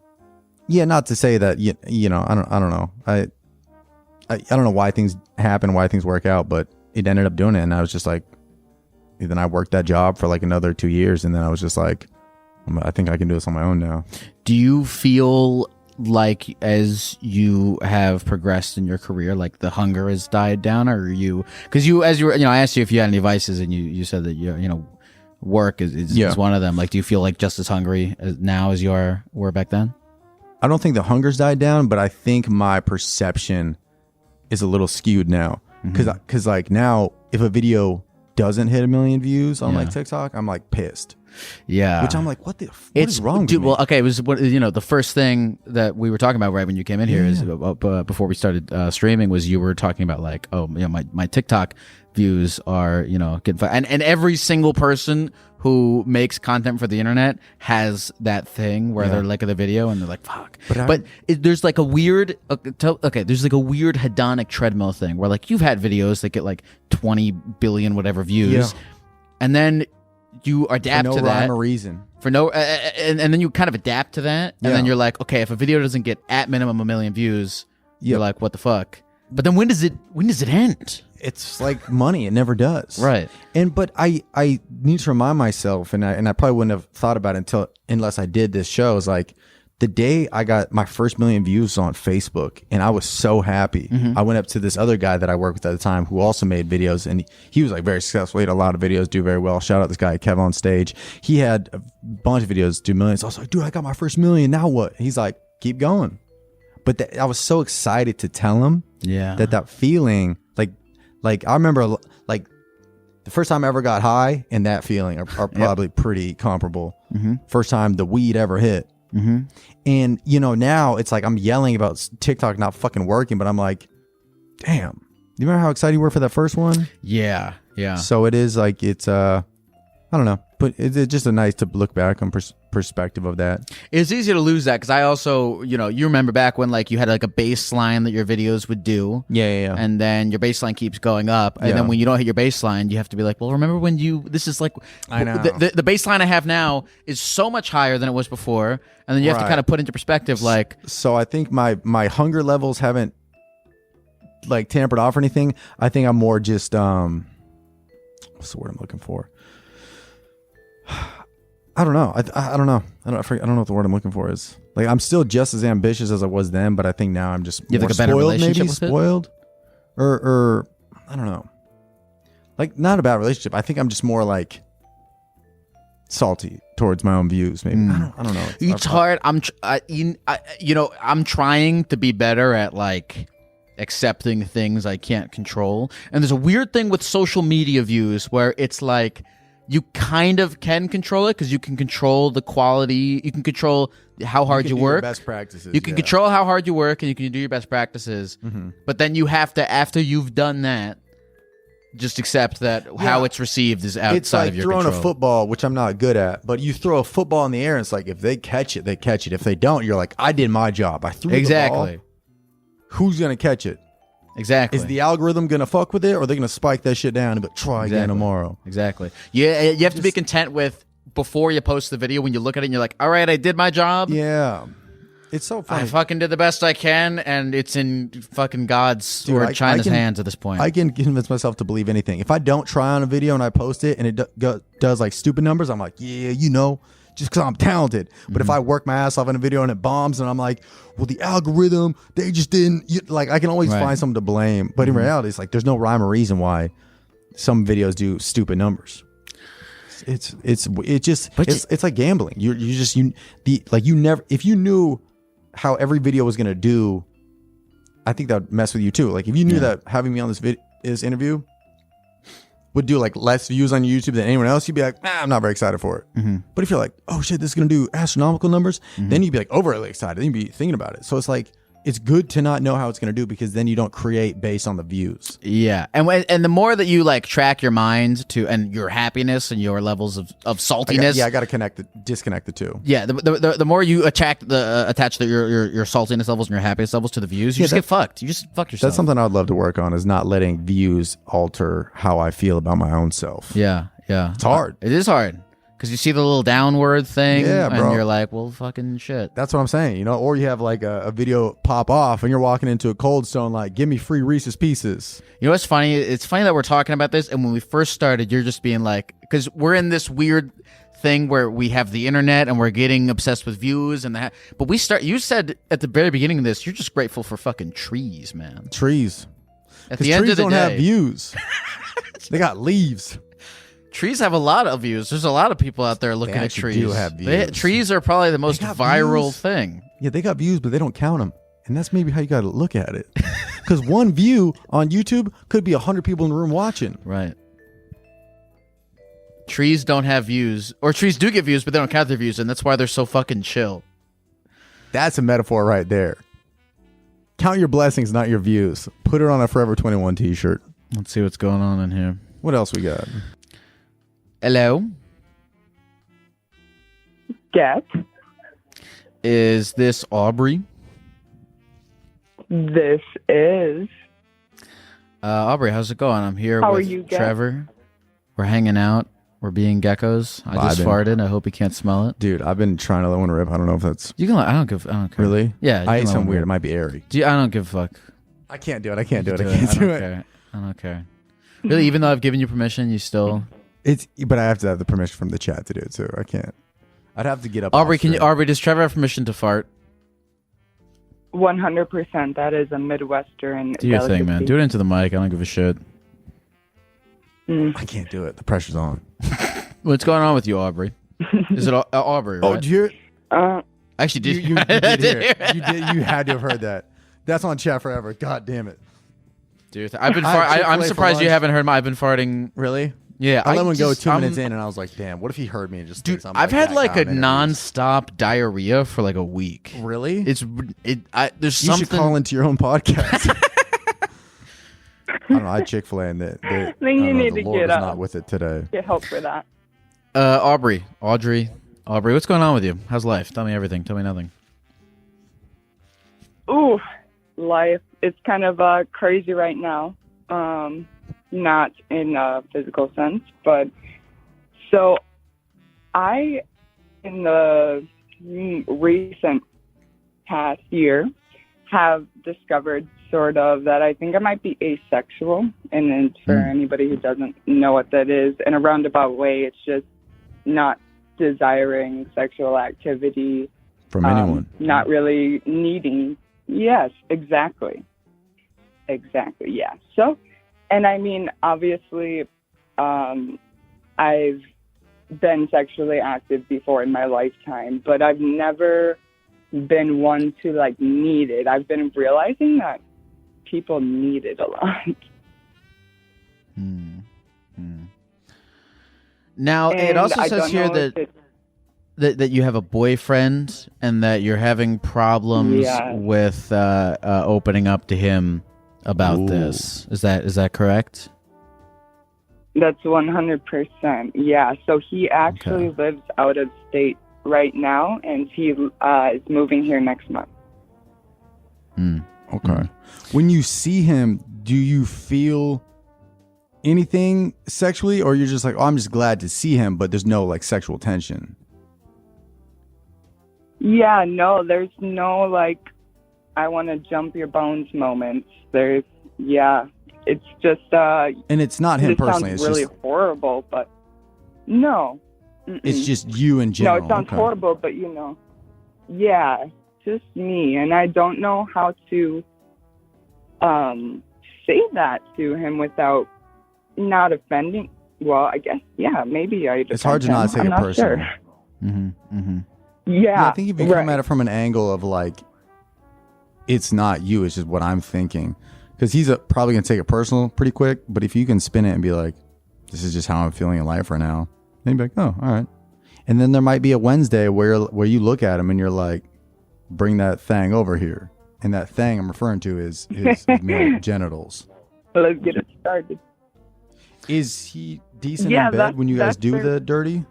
Speaker 1: yeah, not to say that, I don't know. I don't know why things happen, why things work out, but it ended up doing it. And I was just like, then I worked that job for like another 2 years. And then I was just like, I think I can do this on my own now.
Speaker 2: Do you feel like as you have progressed in your career, like the hunger has died down, or because I asked you if you had any vices, and you said that work is one of them. Like, do you feel like just as hungry now as you were back then?
Speaker 1: I don't think the hunger's died down, but I think my perception is a little skewed now. Because like now, if a video doesn't hit 1 million views on like TikTok, I'm like pissed.
Speaker 2: Yeah.
Speaker 1: Which I'm like, what is wrong with me?
Speaker 2: Well, okay, it was the first thing that we were talking about right when you came in here is before we started streaming was you were talking about like, my TikTok views are, getting and every single person who makes content for the internet has that thing where they're like at the video and they're like, fuck. But there's like a weird there's like a weird hedonic treadmill thing where like you've had videos that get like 20 billion whatever views, and then you adapt to that.
Speaker 1: For no rhyme or reason.
Speaker 2: And then you kind of adapt to that. And then you're like, okay, if a video doesn't get at minimum 1 million views, you're like, what the fuck? But then when does it end?
Speaker 1: It's like money. It never does.
Speaker 2: Right.
Speaker 1: But I need to remind myself, and I probably wouldn't have thought about it unless I did this show, is like the day I got my first 1 million views on Facebook, and I was so happy. I went up to this other guy that I worked with at the time who also made videos, and he was like very successful. He had a lot of videos do very well. Shout out this guy, Kev on Stage. He had a bunch of videos do millions. I was like, dude, I got my first 1 million. Now what? He's like, keep going. But I was so excited to tell him that feeling, like I remember like the first time I ever got high and that feeling are probably pretty comparable. First time the weed ever hit. And now it's like I'm yelling about TikTok not fucking working, but I'm like, damn, you remember how excited you were for that first one?
Speaker 2: Yeah.
Speaker 1: So it is like, it's I don't know, but it's just a nice to look back on perspective of that.
Speaker 2: It's easy to lose that because I also, you remember back when like you had like a baseline that your videos would do.
Speaker 1: Yeah.
Speaker 2: And then your baseline keeps going up. And then when you don't hit your baseline, you have to be like, well, remember when this is like,
Speaker 1: I know.
Speaker 2: The baseline I have now is so much higher than it was before. And then you have to kind of put into perspective like.
Speaker 1: So I think my hunger levels haven't like tampered off or anything. I think I'm more just, what's the word I'm looking for? I don't know. I don't know. I don't know what the word I'm looking for is. Like I'm still just as ambitious as I was then, but I think now I'm just
Speaker 2: you have
Speaker 1: more
Speaker 2: like a better
Speaker 1: spoiled,
Speaker 2: relationship
Speaker 1: maybe
Speaker 2: with
Speaker 1: spoiled, or I don't know. Like not a bad relationship. I think I'm just more like salty towards my own views. Maybe I don't know.
Speaker 2: It's hard. I'm trying to be better at like accepting things I can't control. And there's a weird thing with social media views where it's like you kind of can control it because you can control the quality. You can control how hard you work.
Speaker 1: Best practices.
Speaker 2: You can control how hard you work, and you can do your best practices. But then you have to, after you've done that, just accept that how it's received is outside
Speaker 1: it's like
Speaker 2: of your
Speaker 1: throwing
Speaker 2: control.
Speaker 1: a football, which I'm not good at, but you throw a football in the air and it's like if they catch it, they catch it. If they don't, you're like, I did my job. I threw the ball. Who's gonna catch it?
Speaker 2: Exactly.
Speaker 1: Is the algorithm gonna fuck with it, or are they gonna spike that shit down and be, try again tomorrow?
Speaker 2: Exactly. Yeah, you have to be content with before you post the video. When you look at it and you're like, all right, I did my job.
Speaker 1: Yeah. It's so funny.
Speaker 2: I fucking did the best I can, and it's in fucking God's or China's hands at this point.
Speaker 1: I can convince myself to believe anything. If I don't try on a video and I post it and it does like stupid numbers, I'm like, yeah, just because I'm talented. But if I work my ass off in a video and it bombs, and I'm like, well, the algorithm, they just didn't. Like, I can always find something to blame. But in reality, it's like there's no rhyme or reason why some videos do stupid numbers. It's like gambling. You never, if you knew how every video was gonna do, I think that would mess with you too. Like if you knew that having me on this interview would do like less views on YouTube than anyone else, you'd be like, I'm not very excited for it. But if you're like, oh shit, this is gonna do astronomical numbers, then you'd be like overly excited. Then you'd be thinking about it. So it's like it's good to not know how it's gonna do because then you don't create based on the views.
Speaker 2: Yeah, and the more that you like track your mind to and your happiness and your levels of saltiness.
Speaker 1: I got to disconnect the two.
Speaker 2: Yeah, the more you attach your saltiness levels and your happiness levels to the views, you just get fucked. You just fuck yourself.
Speaker 1: That's something I'd love to work on, is not letting views alter how I feel about my own self.
Speaker 2: Yeah.
Speaker 1: It's hard.
Speaker 2: It is hard. Because you see the little downward thing,
Speaker 1: bro.
Speaker 2: and you're like, well, fucking shit.
Speaker 1: That's what I'm saying, or you have like a video pop off and you're walking into a Cold Stone like, give me free Reese's Pieces.
Speaker 2: You know what's funny? It's funny that we're talking about this, and when we first started, you're just being like, because we're in this weird thing where we have the internet and we're getting obsessed with views and but you said at the very beginning of this, you're just grateful for fucking trees, man.
Speaker 1: Trees.
Speaker 2: At the end of the day,
Speaker 1: trees don't have views. They got leaves.
Speaker 2: Trees have a lot of views. There's a lot of people out there looking at trees.
Speaker 1: Do have views.
Speaker 2: Trees are probably the most viral thing.
Speaker 1: Yeah, they got views, but they don't count them. And that's maybe how you got to look at it. Because one view on YouTube could be 100 people in the room watching.
Speaker 2: Right. Trees don't have views. Or trees do get views, but they don't count their views, and that's why they're so fucking chill.
Speaker 1: That's a metaphor right there. Count your blessings, not your views. Put it on a Forever 21 t-shirt.
Speaker 2: Let's see what's going on in here.
Speaker 1: What else we got?
Speaker 2: Hello?
Speaker 5: Yes.
Speaker 2: Is this Aubrey?
Speaker 5: This is.
Speaker 2: Aubrey, how's it going? I'm here
Speaker 5: How
Speaker 2: with
Speaker 5: are you, Gecko?
Speaker 2: Trevor. We're hanging out. We're being geckos. I just farted. I hope you can't smell it.
Speaker 1: Dude, I've been trying to let one rip. I don't know if that's...
Speaker 2: You can. I don't care.
Speaker 1: Really?
Speaker 2: Yeah.
Speaker 1: I ate something weird. It might be airy.
Speaker 2: I don't give a fuck.
Speaker 1: I can't do it. I can't do it. I
Speaker 2: don't care. Really, even though I've given you permission, you still...
Speaker 1: But I have to have the permission from the chat to do it too. I can't. I'd have to get up.
Speaker 2: Aubrey, does Trevor have permission to fart?
Speaker 5: 100%. That is a Midwestern.
Speaker 2: Do your thing, man. Do it into the mic. I don't give a shit.
Speaker 1: I can't do it. The pressure's on.
Speaker 2: What's going on with you, Aubrey? Is it Aubrey? Right?
Speaker 1: Oh, did you hear?
Speaker 2: Actually, did
Speaker 1: you did hear it. You had to have heard that. That's on chat forever. God damn it,
Speaker 2: dude. I've been. I'm surprised you haven't heard. I've been farting.
Speaker 1: Really?
Speaker 2: Yeah,
Speaker 1: I let one go 2 minutes in, and I was like, "Damn, what if he heard me and just?"
Speaker 2: Dude, I've had like a non-stop diarrhea for like a week.
Speaker 1: Really?
Speaker 2: There's
Speaker 1: you
Speaker 2: something.
Speaker 1: You should call into your own podcast. I don't know. I had Chick-fil-A, and
Speaker 5: then you need to get up.
Speaker 1: Not with it today.
Speaker 5: Get help for that.
Speaker 2: Audrey, what's going on with you? How's life? Tell me everything. Tell me nothing.
Speaker 5: Ooh, life. It's kind of crazy right now. Not in a physical sense, but so in the recent past year, have discovered sort of that I think I might be asexual. And then for anybody who doesn't know what that is, in a roundabout way, it's just not desiring sexual activity.
Speaker 1: From anyone.
Speaker 5: Not really needing. Yes, exactly. Yeah. So, and I mean, obviously, I've been sexually active before in my lifetime, but I've never been one to like need it. I've been realizing that people need it a lot.
Speaker 2: Now, it
Speaker 5: And
Speaker 2: also
Speaker 5: I
Speaker 2: says
Speaker 5: don't
Speaker 2: here
Speaker 5: know if
Speaker 2: that you have a boyfriend and that you're having problems
Speaker 5: Yeah.
Speaker 2: with opening up to him about
Speaker 1: Ooh.
Speaker 2: this. Is that correct?
Speaker 5: That's 100%. Yeah. So he actually lives out of state right now, and he is moving here next month.
Speaker 1: Okay. When you see him, do you feel anything sexually, or you're just like, oh, I'm just glad to see him, but there's no like sexual tension?
Speaker 5: Yeah, no, there's no like, I want to jump your bones moments. It's just,
Speaker 1: And it's not him
Speaker 5: this
Speaker 1: personally.
Speaker 5: sounds
Speaker 1: It's
Speaker 5: really
Speaker 1: just
Speaker 5: horrible, but no.
Speaker 1: it's just you in general.
Speaker 5: No, it sounds
Speaker 1: Okay.
Speaker 5: horrible, but yeah, just me. And I don't know how to say that to him without not offending. Well, I guess, yeah, maybe I
Speaker 1: It's hard to not take
Speaker 5: I'm
Speaker 1: it
Speaker 5: not
Speaker 1: personal.
Speaker 5: Sure.
Speaker 1: Yeah,
Speaker 5: Yeah,
Speaker 1: I think if you come at it from an angle of like, it's not you, it's just what I'm thinking. Because he's probably going to take it personal pretty quick. But if you can spin it and be like, this is just how I'm feeling in life right now, then you'd be like, oh, all right. And then there might be a Wednesday where you look at him and you're like, bring that thing over here. And that thing I'm referring to is his male genitals.
Speaker 5: Let's get it started.
Speaker 1: Is he decent
Speaker 5: Yeah,
Speaker 1: in bed
Speaker 5: that's-
Speaker 1: when you guys
Speaker 5: that's
Speaker 1: do
Speaker 5: fair.
Speaker 1: the dirty?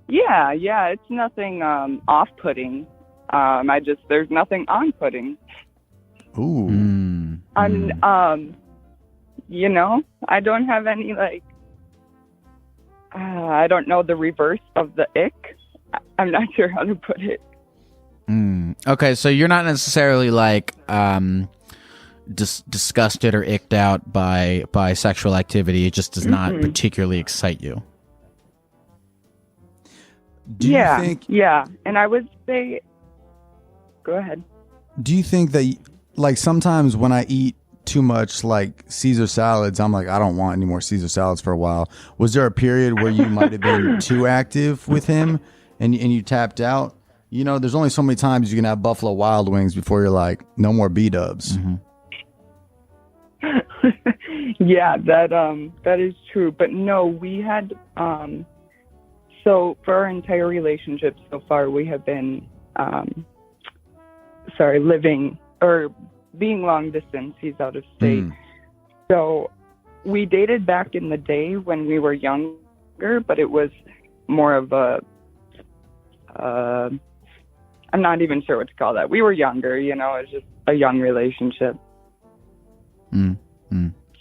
Speaker 5: Yeah, it's nothing off-putting. There's nothing on-putting.
Speaker 1: Ooh.
Speaker 5: I'm, I don't have any, like, I don't know the reverse of the ick. I'm not sure how to put it.
Speaker 2: Okay, so you're not necessarily like disgusted or icked out by sexual activity. It just does not particularly excite you.
Speaker 1: Do you think?
Speaker 5: Yeah, and I would say, go ahead.
Speaker 1: Do you think that, like, sometimes when I eat too much like Caesar salads, I'm like, I don't want any more Caesar salads for a while. Was there a period where you might have been too active with him and you tapped out? You know, there's only so many times you can have Buffalo Wild Wings before you're like, no more B-dubs.
Speaker 5: Yeah, that is true. But no, we had so for our entire relationship so far, we have been living or being long distance. He's out of state. So we dated back in the day when we were younger, but it was more of a I'm not even sure what to call that. We were younger, it was just a young relationship.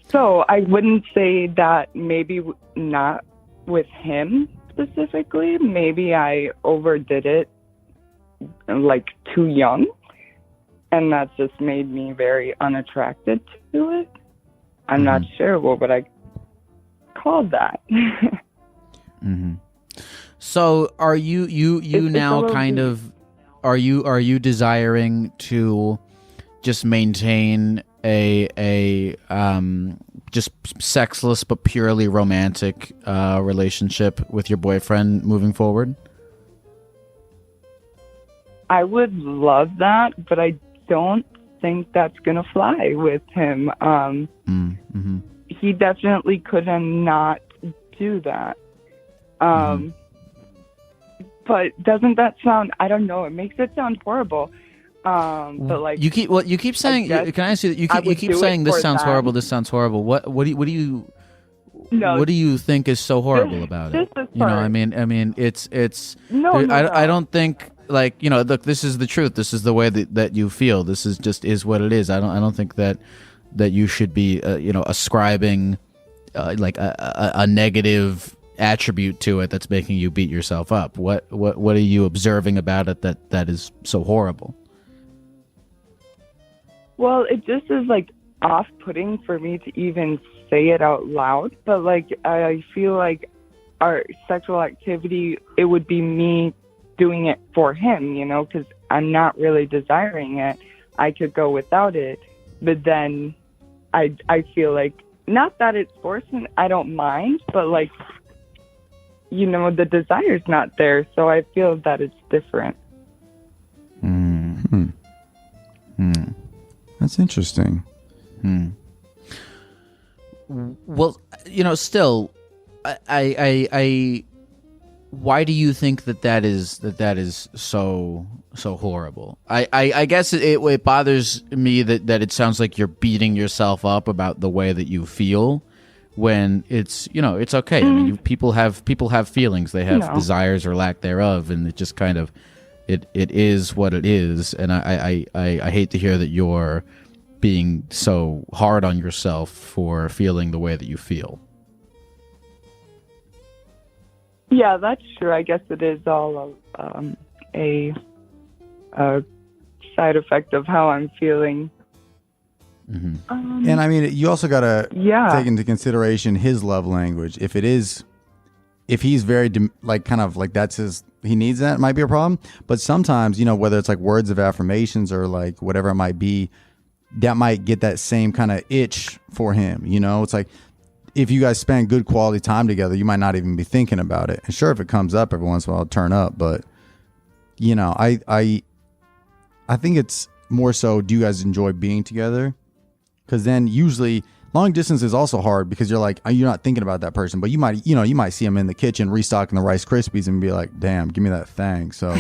Speaker 5: So I wouldn't say that maybe not with him specifically. Maybe I overdid it like too young, and that just made me very unattracted to it. I'm not sure what would I call that.
Speaker 2: So are you
Speaker 5: It's
Speaker 2: now
Speaker 5: a
Speaker 2: kind
Speaker 5: little
Speaker 2: of are you desiring to just maintain a just sexless but purely romantic relationship with your boyfriend moving forward?
Speaker 5: I would love that, but I don't think that's gonna fly with him. He definitely couldn't not do that. But doesn't that sound? I don't know. It makes it sound horrible. But like
Speaker 2: you keep saying. Can I ask you? You keep saying this sounds horrible. This sounds horrible. What do you?
Speaker 5: No,
Speaker 2: what do you think is so horrible about it?
Speaker 5: this is
Speaker 2: You know,
Speaker 5: part-
Speaker 2: I mean, it's.
Speaker 5: No,
Speaker 2: I don't think like look. This is the truth. This is the way that you feel. This is what it is. I don't think that you should be ascribing like a negative attribute to it that's making you beat yourself up. What are you observing about it that is so horrible?
Speaker 5: Well, it just is like off-putting for me to even say it out loud. But like, I feel like our sexual activity, it would be me doing it for him, because I'm not really desiring it. I could go without it, but then I feel like, not that it's forced, I don't mind, but like, the desire's not there, so I feel that it's different.
Speaker 1: That's interesting.
Speaker 2: Well, still, I why do you think that is so horrible? I guess it bothers me that it sounds like you're beating yourself up about the way that you feel when it's it's okay. I mean, people have feelings, they have desires or lack thereof, and it just kind of it is what it is. And I hate to hear that you're being so hard on yourself for feeling the way that you feel.
Speaker 5: Yeah, that's true. I guess it is all a side effect of how I'm feeling.
Speaker 1: And I mean, you also got to take into consideration his love language. If he's very kind of like that's his, he needs that, it might be a problem. But sometimes, whether it's like words of affirmations or like whatever it might be, that might get that same kind of itch for him. It's like, if you guys spend good quality time together, you might not even be thinking about it. And sure, if it comes up every once in a while, it'll turn up. But I think it's more so, do you guys enjoy being together? Because then usually long distance is also hard because you're not thinking about that person, but you might see him in the kitchen restocking the Rice Krispies and be like, damn, give me that thing. So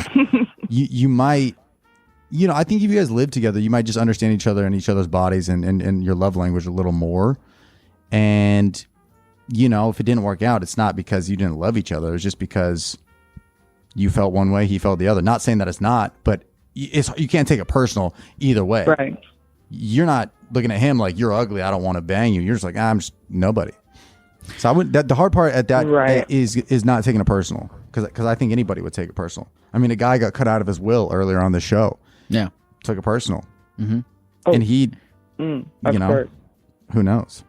Speaker 1: you might, I think if you guys live together, you might just understand each other and each other's bodies and your love language a little more. And, if it didn't work out, it's not because you didn't love each other. It's just because you felt one way, he felt the other. Not saying that it's not, but you can't take it personal either way.
Speaker 5: Right.
Speaker 1: You're not looking at him like, you're ugly, I don't want to bang you. You're just like, I'm just nobody. So the hard part at that is not taking it personal, because I think anybody would take it personal. I mean, a guy got cut out of his will earlier on the show. Yeah. Took it personal. Mm-hmm. And he, who knows?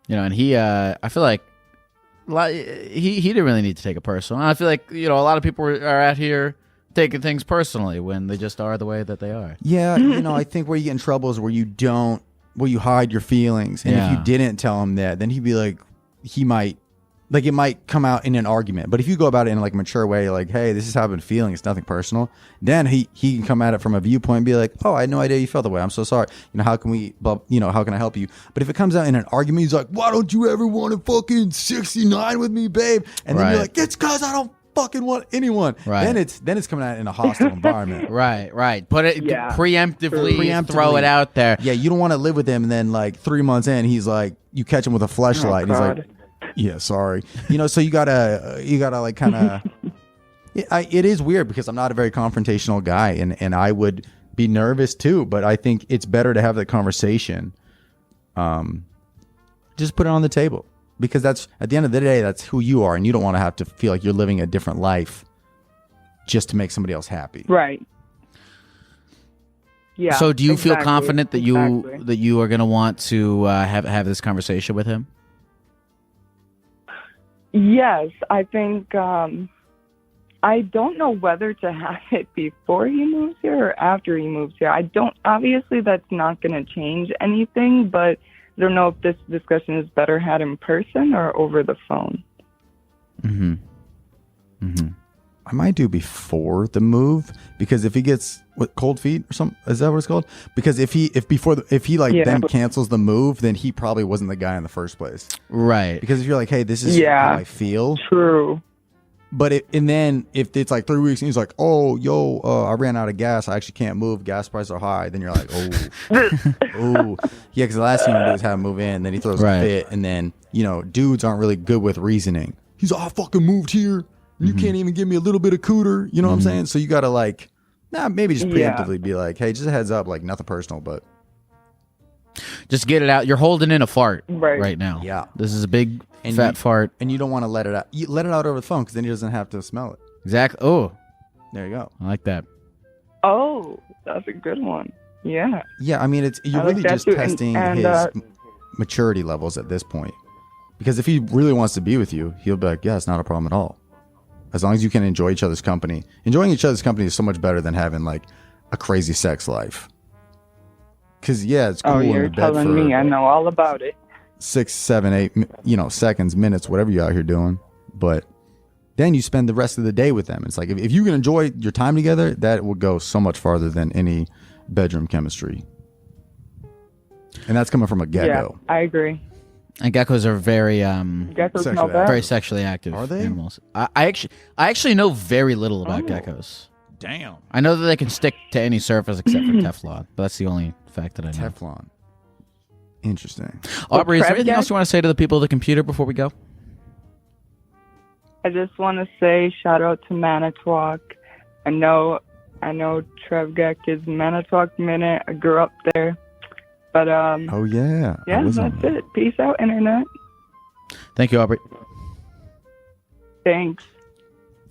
Speaker 2: And he, I feel like he didn't really need to take it personal. I feel like, a lot of people are out here taking things personally when they just are the way that they are.
Speaker 1: Yeah, I think where you get in trouble is where you hide your feelings. And if you didn't tell him that, then he'd be like, it might come out in an argument. But if you go about it in like a mature way, like, hey, this is how I've been feeling, it's nothing personal, then he can come at it from a viewpoint and be like, oh, I had no idea you felt that way, I'm so sorry, how can I help you? But if it comes out in an argument, he's like, why don't you ever want to fucking 69 with me, babe? And then you're like, it's because I don't fucking want anyone. Right. Then it's coming out in a hostile environment.
Speaker 2: Right. Put it preemptively throw it out there.
Speaker 1: Yeah, you don't want to live with him, and then like 3 months in, he's like, you catch him with a fleshlight, and he's like, yeah, sorry. So you gotta like kind of. It is weird because I'm not a very confrontational guy, and I would be nervous too. But I think it's better to have that conversation. Just put it on the table, because that's, at the end of the day, that's who you are, and you don't want to have to feel like you're living a different life just to make somebody else happy.
Speaker 5: Right. Yeah.
Speaker 2: So do you feel confident that you are going to want to have this conversation with him?
Speaker 5: Yes, I think I don't know whether to have it before he moves here or after he moves here. Obviously that's not going to change anything, but I don't know if this discussion is better had in person or over the phone.
Speaker 1: Mm-hmm. Mm-hmm. I might do before the move, because if he gets cold feet or something, is that what it's called? Because if he then cancels the move, then he probably wasn't the guy in the first place,
Speaker 2: right?
Speaker 1: Because if you're like, hey, this is how I feel,
Speaker 5: true.
Speaker 1: But then if it's like 3 weeks and he's like, oh, I ran out of gas, I actually can't move, gas prices are high, then you're like, oh, yeah, because the last thing you do is have him move in, then he throws a fit, and then dudes aren't really good with reasoning. He's like, I fucking moved here. You can't even give me a little bit of cooter. You know what I'm saying? So you got to maybe just preemptively be like, hey, just a heads up, like nothing personal, but
Speaker 2: just get it out. You're holding in a fart right now.
Speaker 1: Yeah.
Speaker 2: This is a big fat fart.
Speaker 1: And you don't want to let it out. You let it out over the phone, because then he doesn't have to smell it.
Speaker 2: Exactly. Oh,
Speaker 1: there you go.
Speaker 2: I like that.
Speaker 5: Oh, that's a good one. Yeah.
Speaker 1: Yeah, I mean, you're really just testing his maturity levels at this point. Because if he really wants to be with you, he'll be like, yeah, it's not a problem at all. As long as you can enjoy each other's company. Enjoying each other's company is so much better than having like a crazy sex life. Because it's cool in
Speaker 5: you're
Speaker 1: the bed
Speaker 5: telling
Speaker 1: for
Speaker 5: me. I know all about it.
Speaker 1: 6, 7, 8, seconds, minutes, whatever you're out here doing. But then you spend the rest of the day with them. It's like, if you can enjoy your time together, that will go so much farther than any bedroom chemistry. And that's coming from a
Speaker 5: Yeah,
Speaker 1: gecko.
Speaker 5: I agree.
Speaker 2: And geckos are very
Speaker 5: Geckos
Speaker 1: Sexually
Speaker 5: smell bad.
Speaker 2: very sexually active.
Speaker 1: Are they?
Speaker 2: Animals. I actually know very little about geckos.
Speaker 1: Damn.
Speaker 2: I know that they can stick to any surface except for Teflon, but that's the only fact that I know.
Speaker 1: Teflon. Interesting.
Speaker 2: Aubrey, is there
Speaker 5: crab
Speaker 2: anything
Speaker 5: gecko?
Speaker 2: else you want to say to the people of the computer before we go?
Speaker 5: I just want to say shout out to Manitowoc. I know Trev Geck is Manitowoc Minute. I grew up there. But
Speaker 1: Oh yeah. I
Speaker 5: yeah,
Speaker 1: was on
Speaker 5: that's
Speaker 1: that.
Speaker 5: it. Peace out, internet.
Speaker 2: Thank you, Aubrey.
Speaker 5: Thanks.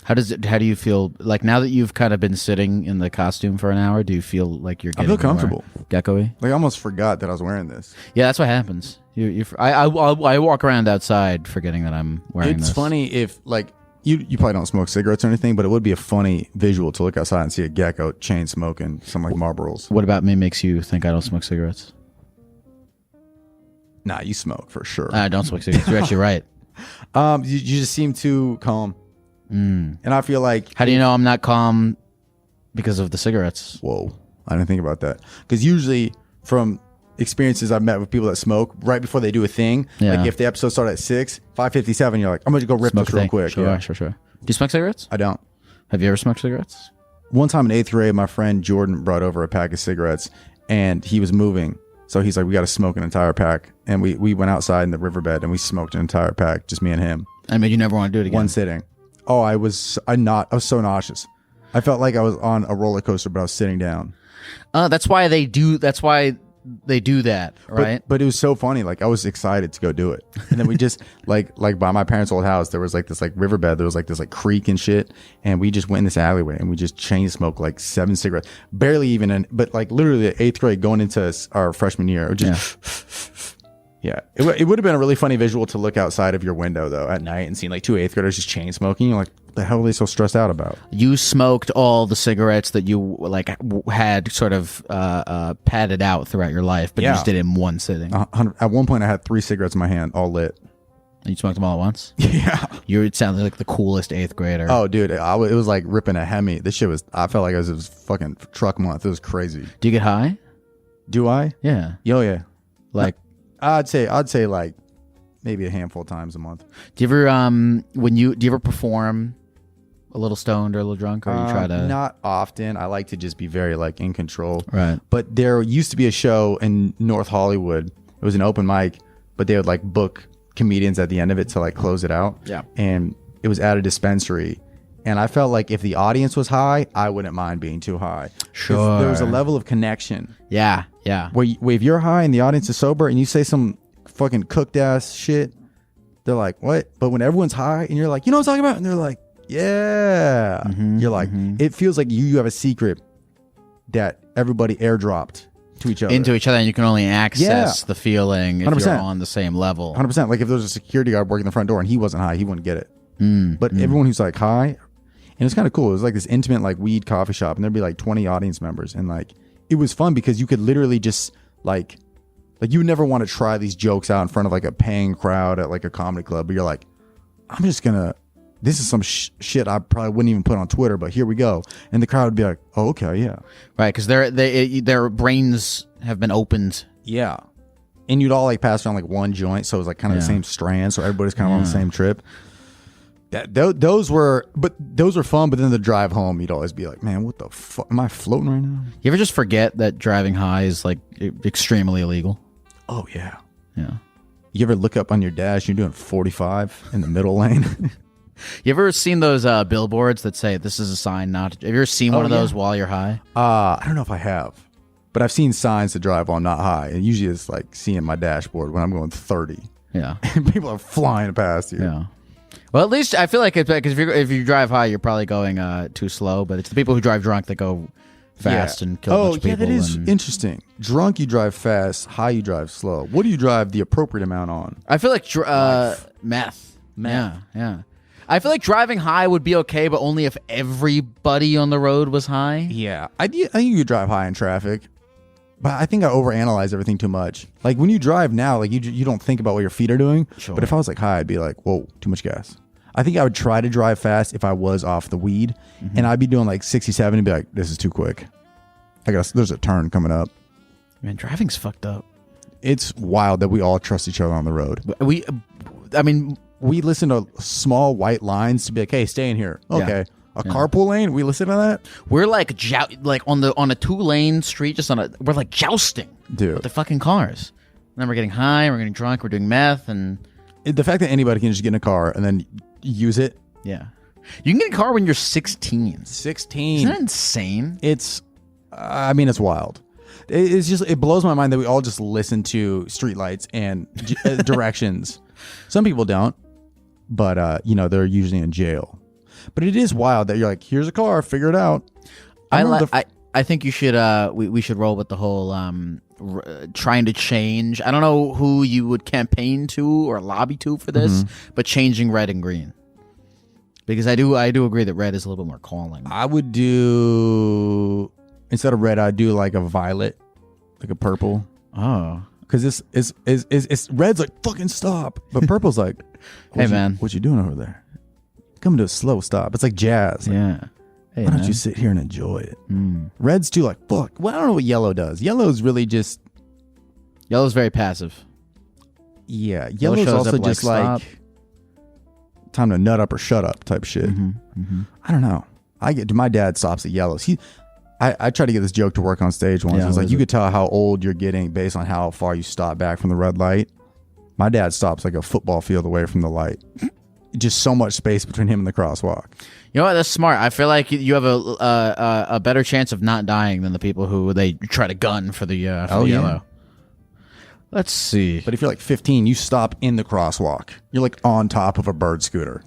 Speaker 2: How do you feel like now that you've kind of been sitting in the costume for an hour? Do you feel like you're
Speaker 1: I
Speaker 2: getting
Speaker 1: feel comfortable.
Speaker 2: gecko-y?
Speaker 1: Like I almost forgot that I was wearing this.
Speaker 2: Yeah, that's what happens. I walk around outside forgetting that I'm wearing this.
Speaker 1: It's funny if like you probably don't smoke cigarettes or anything, but it would be a funny visual to look outside and see a gecko chain smoking some like Marlboros.
Speaker 2: What about me makes you think I don't smoke cigarettes?
Speaker 1: Nah, you smoke for sure.
Speaker 2: I don't smoke cigarettes. You're actually right.
Speaker 1: You just seem too calm, and I feel like
Speaker 2: How do you know I'm not calm because of the cigarettes?
Speaker 1: whoa, I didn't think about that because usually from experiences I've met with people that smoke right before they do a thing,
Speaker 2: Yeah.
Speaker 1: like if the episode started at 5:57, you're like, I'm gonna go rip
Speaker 2: Smoke
Speaker 1: this real
Speaker 2: thing.
Speaker 1: quick.
Speaker 2: Sure,
Speaker 1: Yeah.
Speaker 2: sure. Do you smoke cigarettes?
Speaker 1: I don't.
Speaker 2: Have you ever smoked cigarettes?
Speaker 1: One time in 8th grade, my friend Jordan brought over a pack of cigarettes, and he was moving. So he's like, we got to smoke an entire pack. And we went outside in the riverbed and we smoked an entire pack, just me and him.
Speaker 2: I mean, you never want to do it again.
Speaker 1: One sitting. Oh, I was so nauseous. I felt like I was on a roller coaster, but I was sitting down.
Speaker 2: That's why they do that, right?
Speaker 1: But it was so funny. Like I was excited to go do it. And then we just like by my parents' old house, there was like this like riverbed. There was like this like creek and shit. And we just went in this alleyway and we just chain smoked like 7 cigarettes, barely even but like literally 8th grade going into our freshman year. It was just, yeah. It would have been a really funny visual to look outside of your window though at night and seeing like 2 8th graders just chain smoking. You're like, what the hell are they so stressed out about?
Speaker 2: You smoked all the cigarettes that you like had sort of padded out throughout your life, but you
Speaker 1: Yeah.
Speaker 2: just did it in one sitting.
Speaker 1: At one point, I had 3 cigarettes in my hand, all lit.
Speaker 2: And you smoked them all at once.
Speaker 1: Yeah.
Speaker 2: It sounded like the coolest 8th grader.
Speaker 1: Oh, dude, it was like ripping a Hemi. This shit was. I felt like it was fucking truck month. It was crazy.
Speaker 2: Do you get high?
Speaker 1: Do I?
Speaker 2: Yeah.
Speaker 1: Yo, yeah.
Speaker 2: Like,
Speaker 1: I'd say like maybe a handful of times a month.
Speaker 2: do you ever perform a little stoned or a little drunk, or you try to?
Speaker 1: Not often. I like to just be very like in control.
Speaker 2: Right.
Speaker 1: But there used to be a show in North Hollywood. It was an open mic, but they would like book comedians at the end of it to like close it out.
Speaker 2: Yeah.
Speaker 1: And it was at a dispensary. And I felt like if the audience was high, I wouldn't mind being too high. 'Cause
Speaker 2: Sure.
Speaker 1: There was a level of connection
Speaker 2: Yeah. Yeah.
Speaker 1: where if you're high and the audience is sober and you say some fucking cooked ass shit, they're like, what? But when everyone's high and you're like, you know what I'm talking about? And they're like, yeah. You're like, it feels like you have a secret that everybody airdropped to each other.
Speaker 2: Into each other, and you can only access the feeling if
Speaker 1: 100%.
Speaker 2: you're on the same level.
Speaker 1: 100%. Like if there was a security guard working the front door and he wasn't high, he wouldn't get it. But everyone who's like high, and it's kind of cool. It was like this intimate like weed coffee shop, and there'd be like 20 audience members, and like it was fun because you could literally just like you would never want to try these jokes out in front of like a paying crowd at like a comedy club, but you're like, I'm just gonna. This is some shit I probably wouldn't even put on Twitter, but here we go, and the crowd would be like, oh okay, yeah,
Speaker 2: Right, because their brains have been opened.
Speaker 1: yeah. And you'd all like pass around like one joint, so it was like kind of the same strand, so everybody's kind of on the same trip. Those were fun, but then the drive home, you'd always be like, man, what the fuck? Am I floating right now?
Speaker 2: You ever just forget that driving high is like extremely illegal?
Speaker 1: Oh, yeah.
Speaker 2: Yeah.
Speaker 1: You ever look up on your dash, you're doing 45 in the middle lane?
Speaker 2: You ever seen those billboards that say this is a sign not to... Have you ever seen one of those while you're high?
Speaker 1: I don't know if I have, but I've seen signs to drive while I'm not high. And usually it's like seeing my dashboard when I'm going 30.
Speaker 2: Yeah.
Speaker 1: And people are flying past you.
Speaker 2: Yeah. Well, at least I feel like it's because if you drive high, you're probably going too slow. But it's the people who drive drunk that go fast and kill a bunch of people.
Speaker 1: Oh, yeah, that is
Speaker 2: and...
Speaker 1: interesting. Drunk, you drive fast. High, you drive slow. What do you drive the appropriate amount on?
Speaker 2: I feel like meth. Yeah. I feel like driving high would be okay, but only if everybody on the road was high.
Speaker 1: Yeah, I think you could drive high in traffic, but I think I overanalyze everything too much. Like when you drive now, like you don't think about what your feet are doing.
Speaker 2: Sure.
Speaker 1: But if I was like high, I'd be like, whoa, too much gas. I think I would try to drive fast if I was off the weed, and I'd be doing like 67 and be like, this is too quick. There's a turn coming up.
Speaker 2: Man, driving's fucked up.
Speaker 1: it's wild that we all trust each other on the road. We listen to small white lines to be like, hey, stay in here. Okay. A carpool lane? We listen to that?
Speaker 2: We're like on a 2-lane street, we're like jousting,
Speaker 1: dude,
Speaker 2: with the fucking cars. And then we're getting high, we're getting drunk, we're doing meth, and
Speaker 1: the fact that anybody can just get in a car and then use it.
Speaker 2: Yeah, you can get a car when you're 16.
Speaker 1: 16.
Speaker 2: Isn't that insane?
Speaker 1: It's wild. It blows my mind that we all just listen to streetlights and directions. Some people don't, but they're usually in jail. But it is wild that you're like, here's a car, figure it out.
Speaker 2: I think you should we should roll with the whole trying to change. I don't know who you would campaign to or lobby to for this, but changing red and green. Because I do agree that red is a little bit more calling.
Speaker 1: I would do, instead of red, I'd do like a violet, like a purple.
Speaker 2: Oh.
Speaker 1: Because it's red's like, fucking stop. But purple's like,
Speaker 2: hey, man.
Speaker 1: What you doing over there? Come to a slow stop. It's like jazz. Like,
Speaker 2: yeah. Hey,
Speaker 1: why don't you sit here and enjoy it? Red's too like, fuck. Well, I don't know what yellow does. Yellow's really just...
Speaker 2: Yellow's very passive.
Speaker 1: Yeah. Yellow's also just like time to nut up or shut up type shit. I don't know. My dad stops at yellows. I tried to get this joke to work on stage once. It's like, you could tell how old you're getting based on how far you stop back from the red light. My dad stops like a football field away from the light. Just so much space between him and the crosswalk.
Speaker 2: You know what? That's smart. I feel like you have a better chance of not dying than the people who they try to gun for the yellow. Let's see.
Speaker 1: But if you're like 15, you stop in the crosswalk. You're like on top of a bird scooter.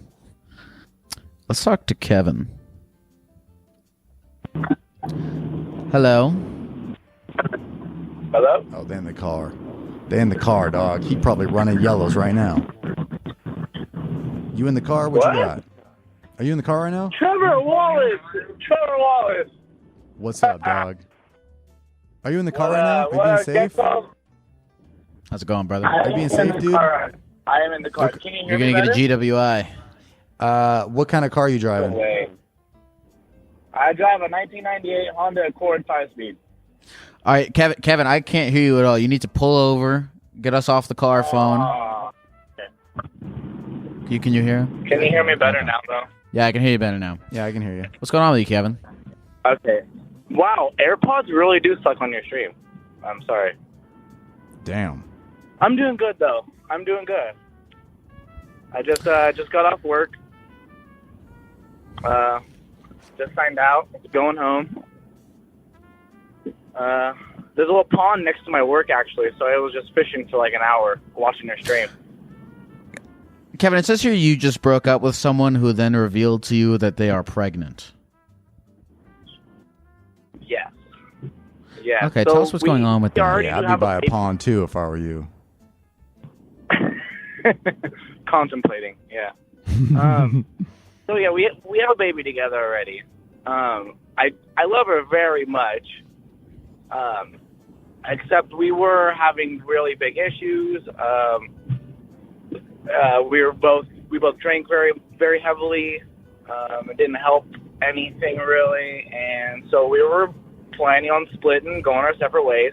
Speaker 2: Let's talk to Kevin. Hello.
Speaker 4: Hello?
Speaker 1: Oh, they're in the car. They're in the car, dog. He probably running yellows right now. You in the car? What you got? Are you in the car right now?
Speaker 4: Trevor Wallace!
Speaker 1: What's up, dog? Are you in the car right now? Are you being safe?
Speaker 4: Gecko?
Speaker 2: How's it going, brother?
Speaker 1: Are you being safe, dude?
Speaker 4: I am in the car. Can you hear
Speaker 2: You're
Speaker 4: me
Speaker 2: going to get a
Speaker 4: better?
Speaker 2: GWI.
Speaker 1: What kind of car are you driving?
Speaker 4: I drive a 1998 Honda Accord 5-speed.
Speaker 2: All right, Kevin, I can't hear you at all. You need to pull over, get us off the car phone. Can you hear?
Speaker 4: Can you hear me better now, though?
Speaker 2: Yeah, I can hear you better now.
Speaker 1: Yeah, I can hear you.
Speaker 2: What's going on with you, Kevin?
Speaker 4: Okay. Wow, AirPods really do suck on your stream. I'm sorry.
Speaker 1: Damn.
Speaker 4: I'm doing good, though. I'm doing good. I just got off work. Just signed out. Going home. There's a little pond next to my work, actually, so I was just fishing for like an hour, watching their stream.
Speaker 2: Kevin, it says here you just broke up with someone who then revealed to you that they are pregnant.
Speaker 4: Yes. Yeah.
Speaker 2: Okay, tell us what's going on with that.
Speaker 1: Yeah, I'd be by a pond too if I were you.
Speaker 4: Contemplating, yeah. So yeah, we have a baby together already. I love her very much. Except we were having really big issues. We both drank very, very heavily. It didn't help anything really, and so we were planning on splitting, going our separate ways.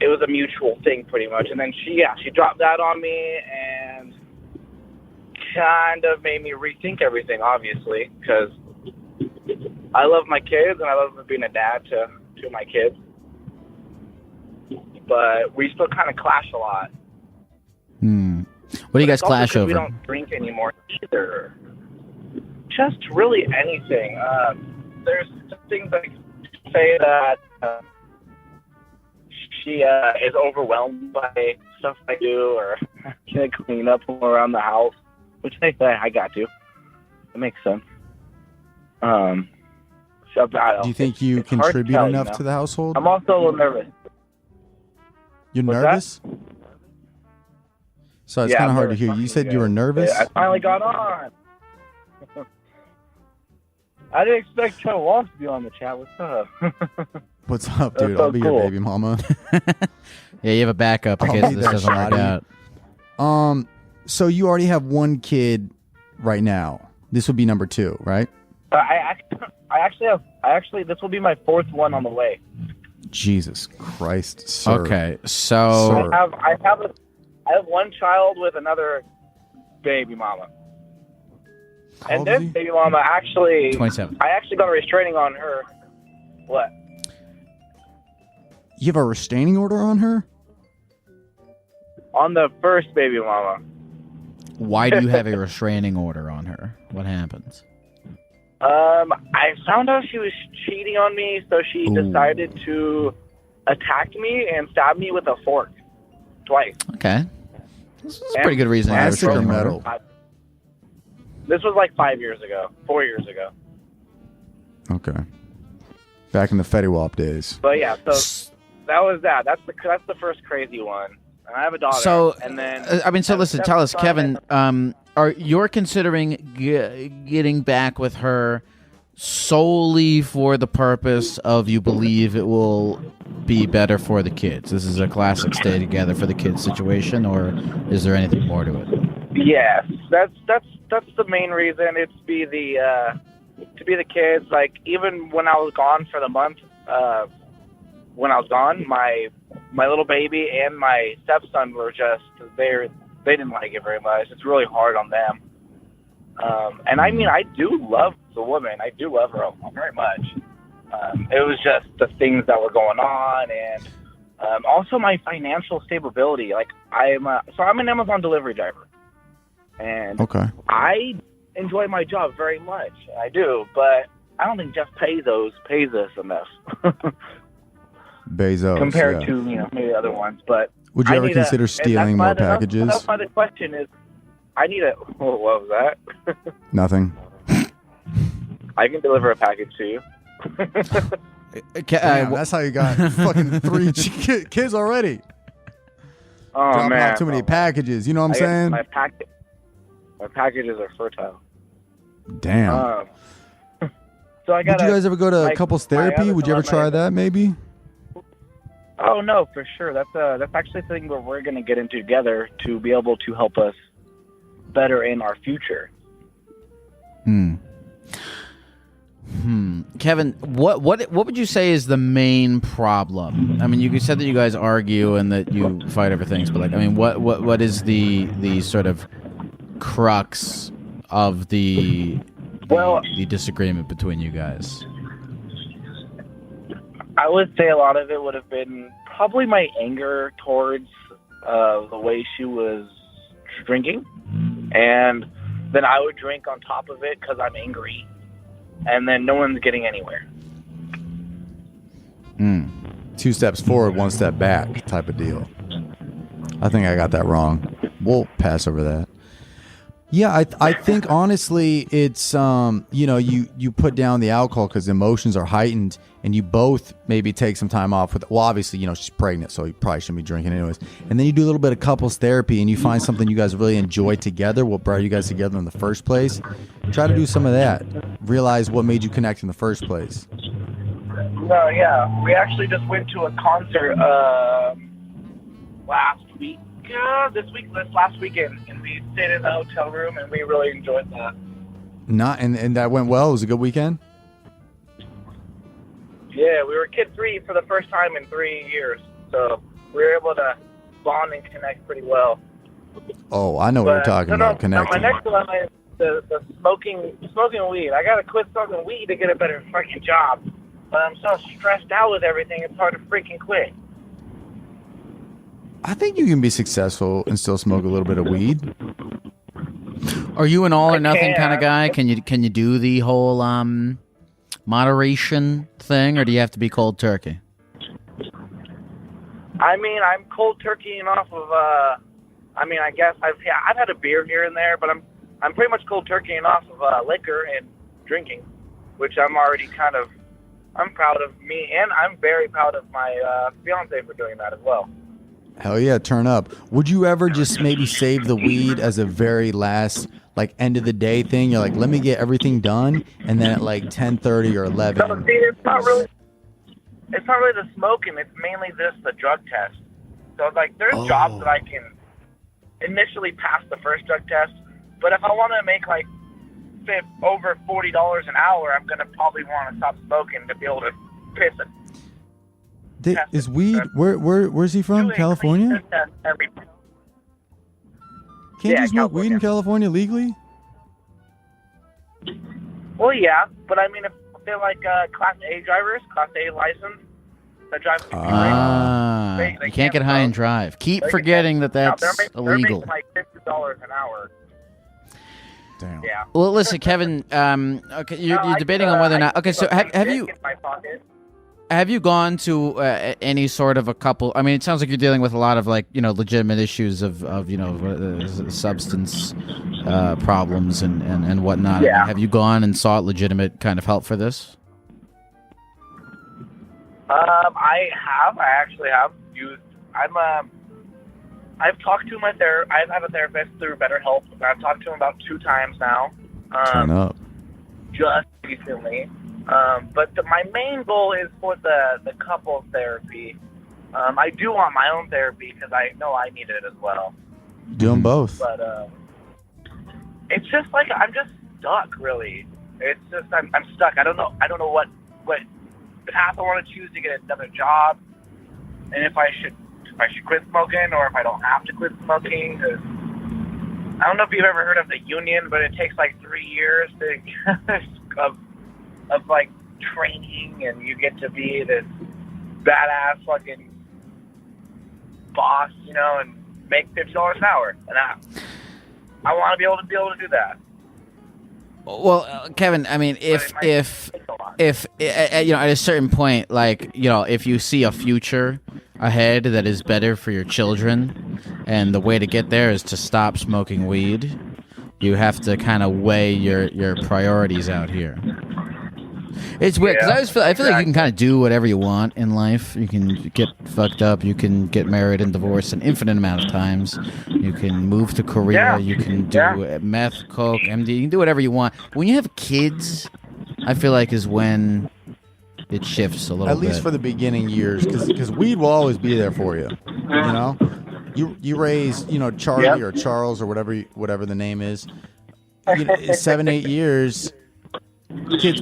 Speaker 4: It was a mutual thing pretty much, and then she dropped that on me and kind of made me rethink everything, obviously, because I love my kids and I love being a dad to my kids, but we still kind of clash a lot.
Speaker 2: What do you guys clash over?
Speaker 4: We don't drink anymore either. Just really anything. There's things like say that she is overwhelmed by stuff I do, or can't clean up around the house, which I got to. It makes sense. So,
Speaker 1: do you think you contribute enough to the household?
Speaker 4: I'm also a little nervous.
Speaker 1: You're nervous? So it's kind of hard to hear. You said you were nervous?
Speaker 4: I finally got on. I didn't expect Trevor Wallace to be on the chat. What's up?
Speaker 1: What's up, dude? I'll be your baby mama.
Speaker 2: Yeah, you have a backup in case this doesn't work out.
Speaker 1: So you already have one kid right now. This would be number 2, right?
Speaker 4: I actually this will be my 4th one on the way.
Speaker 1: Jesus Christ, sir.
Speaker 2: Okay, so
Speaker 4: I have one child with another baby mama.
Speaker 1: How
Speaker 4: And
Speaker 1: old is
Speaker 4: this
Speaker 1: he?
Speaker 4: baby mama actually
Speaker 2: 27.
Speaker 4: I actually got a restraining on her. What?
Speaker 1: You have a restraining order on her?
Speaker 4: On the first baby mama.
Speaker 2: Why do you have a restraining order on her? What happens?
Speaker 4: I found out she was cheating on me, so she
Speaker 1: Ooh.
Speaker 4: decided to attack me and stab me with a fork twice.
Speaker 2: Okay. This is a pretty good reason to have a
Speaker 1: Plastic or
Speaker 2: restraining
Speaker 1: metal?
Speaker 2: order.
Speaker 4: This was like 5 years ago, 4 years ago.
Speaker 1: Okay. Back in the Fetty Wap days.
Speaker 4: But yeah, so that was that. That's the first crazy one. And I have a daughter.
Speaker 2: So,
Speaker 4: and then
Speaker 2: listen, tell us, Kevin, are you're considering getting back with her solely for the purpose of you believe it will be better for the kids? This is a classic stay together for the kids situation, or is there anything more to it?
Speaker 4: Yes, that's the main reason. It's to be the kids. Like, even when I was gone for the month, when I was gone, my little baby and my stepson were just they didn't like it very much. It's really hard on them. And I mean, I do love the woman. I do love her very much. It was just the things that were going on, and also my financial stability. Like, I'm an Amazon delivery driver, and
Speaker 1: Okay.
Speaker 4: I enjoy my job very much. I do, but I don't think Jeff Bezos pays us enough
Speaker 1: Bezos.
Speaker 4: compared
Speaker 1: yeah.
Speaker 4: to maybe other ones. But
Speaker 1: Would you
Speaker 4: I
Speaker 1: ever
Speaker 4: need
Speaker 1: consider stealing more packages?
Speaker 4: That's why the question is, I need a. What was that?
Speaker 1: Nothing.
Speaker 4: I can deliver a package to you.
Speaker 1: Damn, that's how you got fucking 3 kids already.
Speaker 4: Oh
Speaker 1: Dropping
Speaker 4: man,
Speaker 1: out too many packages. You know what I'm saying?
Speaker 4: My packages are fertile.
Speaker 1: Damn.
Speaker 4: So I got.
Speaker 1: Would you guys ever go to
Speaker 4: my-
Speaker 1: couples
Speaker 4: my
Speaker 1: therapy?
Speaker 4: other
Speaker 1: Would you ever try
Speaker 4: dilemma is-
Speaker 1: that? Maybe.
Speaker 4: Oh no, for sure. That's actually something where we're going to get into together to be able to help us better in our future.
Speaker 2: Kevin, what would you say is the main problem? I mean, you said that you guys argue and that you fight over things, but like, I mean, what is the sort of crux of the disagreement between you guys?
Speaker 4: I would say a lot of it would have been probably my anger towards the way she was drinking, and then I would drink on top of it because I'm angry, and then no one's getting anywhere.
Speaker 1: 2 steps forward, 1 step back type of deal. I think I got that wrong. We'll pass over that. Yeah, I think honestly it's you put down the alcohol because emotions are heightened, and you both maybe take some time off with. Well, obviously she's pregnant, so you probably shouldn't be drinking anyways. And then you do a little bit of couples therapy, and you find something you guys really enjoy together. What brought you guys together in the first place? Try to do some of that. Realize what made you connect in the first place.
Speaker 4: No, yeah, we actually just went to a concert last week. This last weekend, and we stayed in the hotel room, and we really enjoyed that.
Speaker 1: And that went well. It was a good weekend.
Speaker 4: Yeah, we were kid-free for the first time in 3 years, so we were able to bond and connect pretty well.
Speaker 1: Oh, I know what you're talking about. Connecting.
Speaker 4: My next dilemma is the smoking weed. I gotta quit smoking weed to get a better freaking job, but I'm so stressed out with everything, it's hard to freaking quit.
Speaker 1: I think you can be successful and still smoke a little bit of weed.
Speaker 2: Are you an all or nothing
Speaker 4: can.
Speaker 2: kind of guy? Can you do the whole moderation thing, or do you have to be cold turkey?
Speaker 4: I mean, I'm cold turkeying off of. I guess I've had a beer here and there, but I'm pretty much cold turkeying off of liquor and drinking, which I'm already I'm proud of me, and I'm very proud of my fiance for doing that as well.
Speaker 1: Hell yeah, turn up. Would you ever just maybe save the weed as a very last, like, end of the day thing? You're like, let me get everything done, and then at like 10:30 or 11.
Speaker 4: So, see, it's not really the smoking. It's mainly just the drug test. So, like, there's jobs that I can initially pass the first drug test, but if I want to make like over $40 an hour, I'm gonna probably want to stop smoking to be able to piss it.
Speaker 1: Is weed? Where's he from?
Speaker 6: Do a
Speaker 1: California?
Speaker 6: clean test every.
Speaker 1: Can't
Speaker 6: Yeah,
Speaker 1: you smoke weed in California legally?
Speaker 6: Well, yeah, but I mean, if they're like Class A drivers, Class A license, that drive.
Speaker 2: You can't get high and drive. Keep forgetting that that's illegal.
Speaker 6: They're making like $50 an hour.
Speaker 1: Damn.
Speaker 6: Yeah.
Speaker 2: Well, listen, Kevin. Okay, you're debating on whether or not. Okay, so have you gone to any sort of a couple? I mean, it sounds like you're dealing with a lot of legitimate issues of substance problems and whatnot.
Speaker 6: Yeah.
Speaker 2: I mean, have you gone and sought legitimate kind of help for this?
Speaker 6: I have. I actually have used. I've talked to my I have a therapist through BetterHelp. I've talked to him about 2 times now.
Speaker 1: Turn up.
Speaker 6: Just recently. But my main goal is for the couples therapy. I do want my own therapy because I know I need it as well.
Speaker 1: Do them both.
Speaker 6: But it's just like I'm just stuck. Really, it's just I'm stuck. I don't know what path I want to choose to get another job, and if I should quit smoking or if I don't have to quit smoking. 'Cause I don't know if you've ever heard of the union, but it takes like 3 years of like training, and you get to be this badass fucking boss, and make $50 an hour. And I want to be able to do that.
Speaker 2: Well, Kevin, I mean, if at a certain point, if you see a future ahead that is better for your children, and the way to get there is to stop smoking weed, you have to kind of weigh your priorities out here. It's weird because I feel like you can kind of do whatever you want in life. You can get fucked up. You can get married and divorced an infinite amount of times. You can move to Korea.
Speaker 6: Yeah.
Speaker 2: You can do meth, coke, MD. You can do whatever you want. When you have kids, I feel like is when it shifts a little bit.
Speaker 1: At least for the beginning years, because weed will always be there for you. You raise Charlie or Charles or whatever the name is. 7-8 years. Kid's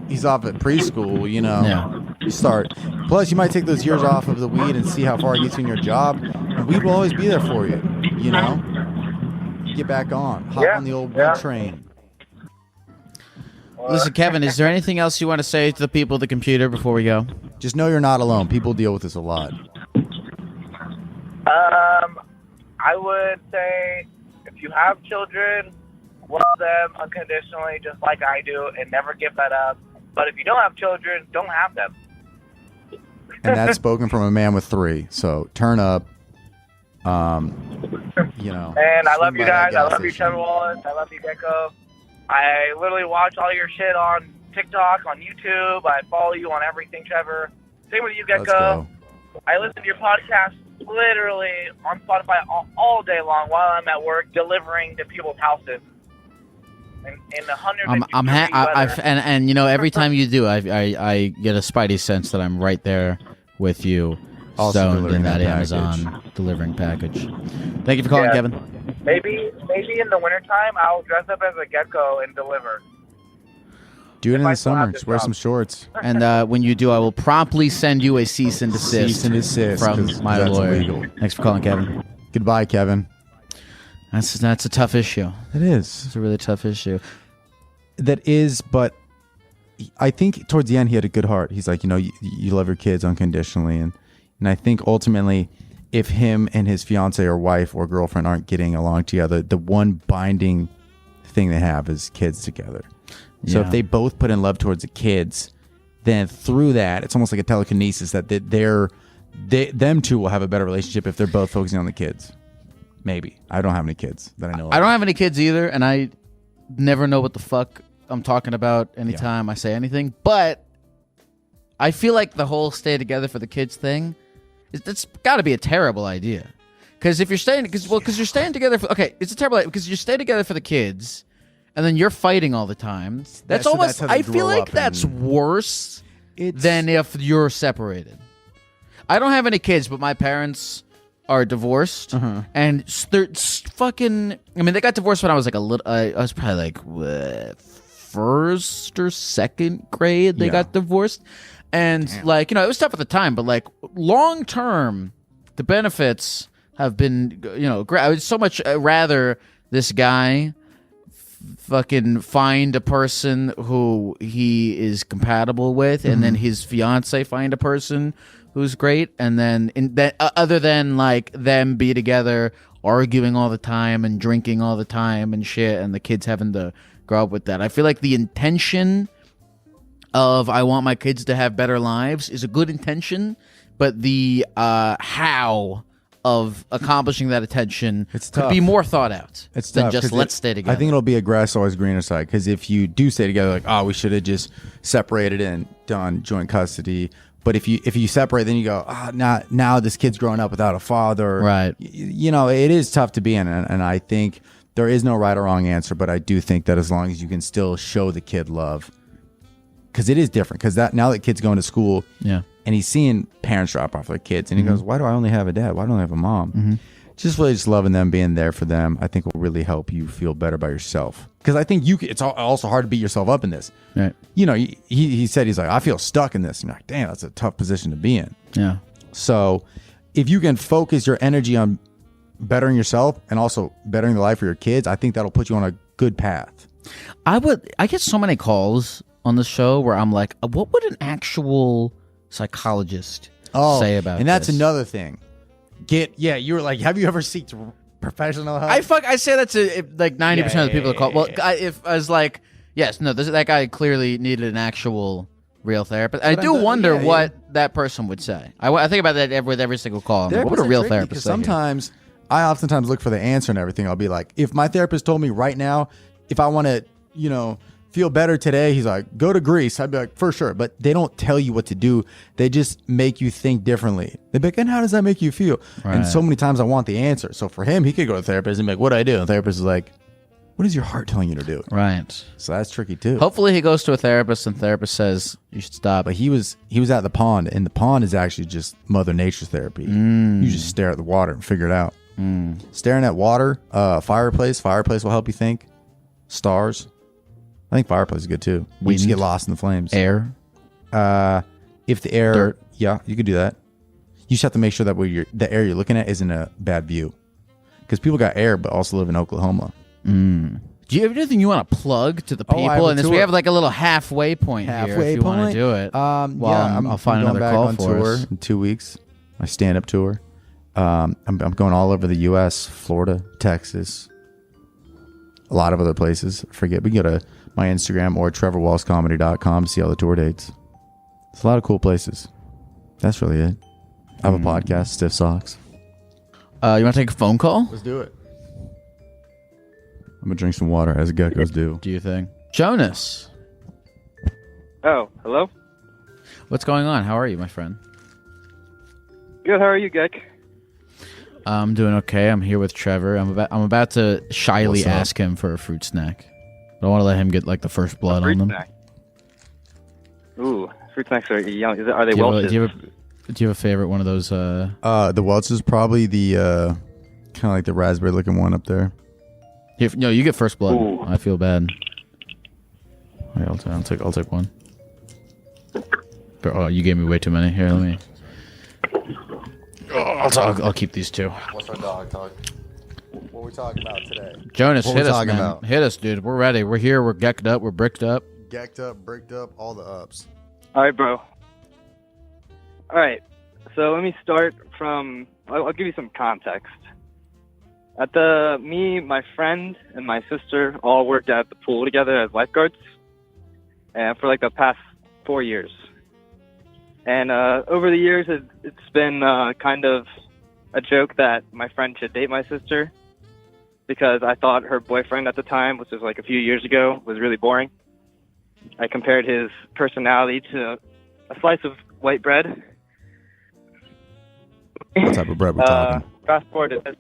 Speaker 1: he's off at preschool, You start. Plus, you might take those years off of the weed and see how far it gets you in your job. And weed will always be there for you, Get back on. Hop on the old weed train.
Speaker 2: Listen, Kevin, is there anything else you want to say to the people at the computer before we go?
Speaker 1: Just know you're not alone. People deal with this a lot.
Speaker 6: I would say if you have children, love them unconditionally, just like I do, and never give that up. But if you don't have children, don't have them.
Speaker 1: And that's spoken from a man with 3. So turn up.
Speaker 6: And I love you guys. I love you, Trevor Wallace. I love you, Gecko. I literally watch all your shit on TikTok, on YouTube. I follow you on everything, Trevor. Same with you, Gecko.
Speaker 1: Let's go.
Speaker 6: I listen to your podcast literally on Spotify all day long while I'm at work delivering to people's houses. In 150
Speaker 2: and every time you do, I get a spidey sense that I'm right there with you,
Speaker 1: Also
Speaker 2: stoned in that
Speaker 1: package.
Speaker 2: Amazon delivering package. Thank you for calling, Kevin.
Speaker 6: Maybe in the wintertime I'll dress up as a gecko and deliver.
Speaker 1: Do it in
Speaker 6: I
Speaker 1: the
Speaker 6: still have
Speaker 1: summer.
Speaker 6: this
Speaker 1: Just wear
Speaker 6: job.
Speaker 1: some shorts.
Speaker 2: And when you do, I will promptly send you a cease and desist,
Speaker 1: Cease and desist,
Speaker 2: from
Speaker 1: 'cause
Speaker 2: my
Speaker 1: that's
Speaker 2: lawyer.
Speaker 1: illegal.
Speaker 2: Thanks for calling, Kevin.
Speaker 1: Goodbye, Kevin.
Speaker 2: That's a tough issue.
Speaker 1: It is.
Speaker 2: It's a really tough issue.
Speaker 1: That is, but I think towards the end he had a good heart. He's like, you love your kids unconditionally, and I think ultimately, if him and his fiance or wife or girlfriend aren't getting along together, the one binding thing they have is kids together. So if they both put in love towards the kids, then through that, it's almost like a telekinesis that them two will have a better relationship if they're both focusing on the kids. Maybe. I don't have any kids that I know of.
Speaker 2: I don't have any kids either, and I never know what the fuck I'm talking about anytime I say anything. But I feel like the whole stay together for the kids thing, it's got to be a terrible idea. Because if you're staying, because you're staying together for, it's a terrible idea because you stay together for the kids, and then you're fighting all the time. That's almost.
Speaker 1: how they
Speaker 2: I feel
Speaker 1: grow
Speaker 2: like
Speaker 1: up
Speaker 2: that's
Speaker 1: and-
Speaker 2: worse than if you're separated. I don't have any kids, but my parents are divorced, and they're fucking. I mean, they got divorced when I was like a little. I was probably like first or second grade. They got divorced, And like, it was tough at the time, but like long term, the benefits have been, great. I would so much rather this guy fucking find a person who he is compatible with, and then his fiance find a person who's great, and then other than like them be together arguing all the time and drinking all the time and shit, and the kids having to grow up with that. I feel like the intention of I want my kids to have better lives is a good intention, but the how of accomplishing that intention could be more thought out than just let's stay together.
Speaker 1: I think it'll be a grass always greener side, because if you do stay together, like, oh, we should have just separated and done joint custody. But if you separate, then you go, now this kid's growing up without a father.
Speaker 2: Right.
Speaker 1: It is tough to be in, and I think there is no right or wrong answer, but I do think that as long as you can still show the kid love, because it is different, because now that kid's going to school, and he's seeing parents drop off their kids, and he goes, why do I only have a dad? Why don't I have a mom? Just really just loving them, being there for them, I think will really help you feel better about yourself. Because I think it's also hard to beat yourself up in this.
Speaker 2: Right.
Speaker 1: He said, he's like, I feel stuck in this. And you're like, damn, that's a tough position to be in.
Speaker 2: Yeah.
Speaker 1: So if you can focus your energy on bettering yourself and also bettering the life of your kids, I think that'll put you on a good path.
Speaker 2: I get so many calls on the show where I'm like, what would an actual psychologist say about
Speaker 1: and that's
Speaker 2: this?
Speaker 1: another thing. You were like, have you ever seeked professional help?
Speaker 2: I say that to like 90% of the people that call. Well, if I was like, yes, no, that guy clearly needed an actual real therapist. I do wonder what that person would say. I think about that with every single call. Like, what would a real therapist say?
Speaker 1: Sometimes I oftentimes look for the answer and everything. I'll be like, if my therapist told me right now, if I want to, feel better today, he's like, go to Greece. I'd be like, for sure. But they don't tell you what to do. They just make you think differently. They'd be like, and how does that make you feel? Right. And so many times I want the answer. So for him, he could go to a therapist and be like, what do I do? And the therapist is like, what is your heart telling you to do?
Speaker 2: Right.
Speaker 1: So that's tricky too.
Speaker 2: Hopefully he goes to a therapist and the therapist says you should stop.
Speaker 1: But he was at the pond, and the pond is actually just Mother Nature's therapy. You just stare at the water and figure it out. Staring at water, fireplace will help you think. Stars. I think fireplace is good too. We just get lost in the flames.
Speaker 2: Air.
Speaker 1: If the air,
Speaker 2: Dirt.
Speaker 1: Yeah, you could do that. You just have to make sure that the air you're looking at isn't a bad view, because people got air but also live in Oklahoma.
Speaker 2: Do you have anything you want to plug to the people? And we have like a little halfway point here if you want to do it. I'll find another call for us.
Speaker 1: In 2 weeks. My stand-up tour. I'm going all over the U.S., Florida, Texas, a lot of other places. Forget, we can go to my Instagram or TrevorWallsComedy.com to see all the tour dates. It's a lot of cool places. That's really it. I have a podcast, Stiff Socks.
Speaker 2: You want to take a phone call?
Speaker 1: Let's do it. I'm going to drink some water, as geckos do.
Speaker 2: Do you think? Jonas.
Speaker 4: Oh, hello?
Speaker 2: What's going on? How are you, my friend?
Speaker 4: Good, how are you, Geck?
Speaker 2: I'm doing okay. I'm here with Trevor. I'm about to shyly ask him for a fruit snack. I don't want to let him get like the first blood on them.
Speaker 4: Snack. Ooh, fruit snacks are young. Are they Welch's?
Speaker 2: Do you have a favorite one of those?
Speaker 1: The Welch's is probably the kind of like the raspberry looking one up there.
Speaker 2: No, you get first blood.
Speaker 4: Ooh.
Speaker 2: I feel bad. I'll take one. Oh, you gave me way too many. Here, let me. I'll keep these two.
Speaker 1: What's our dog talk? What are we talking about today?
Speaker 2: Jonas, hit us, man. Hit us, dude. We're ready. We're here. We're gecked up. We're bricked up.
Speaker 1: Gecked up, bricked up, all the ups.
Speaker 4: All right, bro. All right. So let me start from. I'll give you some context. Me, my friend, and my sister all worked at the pool together as lifeguards, and for like the past 4 years. And over the years, it's been kind of a joke that my friend should date my sister, because I thought her boyfriend at the time, which was like a few years ago, was really boring. I compared his personality to a slice of white bread.
Speaker 1: What type of bread we're talking?
Speaker 4: Fast forward to this.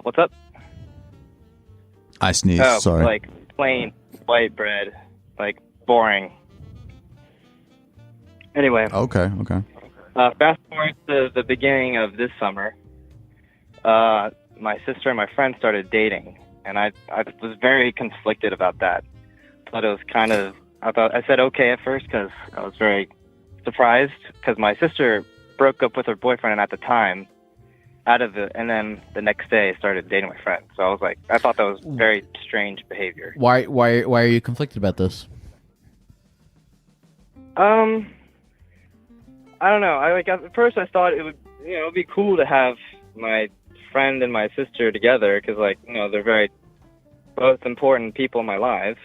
Speaker 4: What's up?
Speaker 1: I sneezed, sorry.
Speaker 4: Like plain white bread. Like boring. Anyway.
Speaker 1: Okay.
Speaker 4: Fast forward to the beginning of this summer. My sister and my friend started dating, and I was very conflicted about that. Thought it was kind of
Speaker 7: I said okay at first because I was very surprised because my sister broke up with her boyfriend at the time, and then the next day started dating my friend. So I was like, I thought that was very strange behavior.
Speaker 2: Why are you conflicted about this?
Speaker 7: I don't know. At first I thought it would, it'd be cool to have my friend and my sister together because, they're both important people in my life.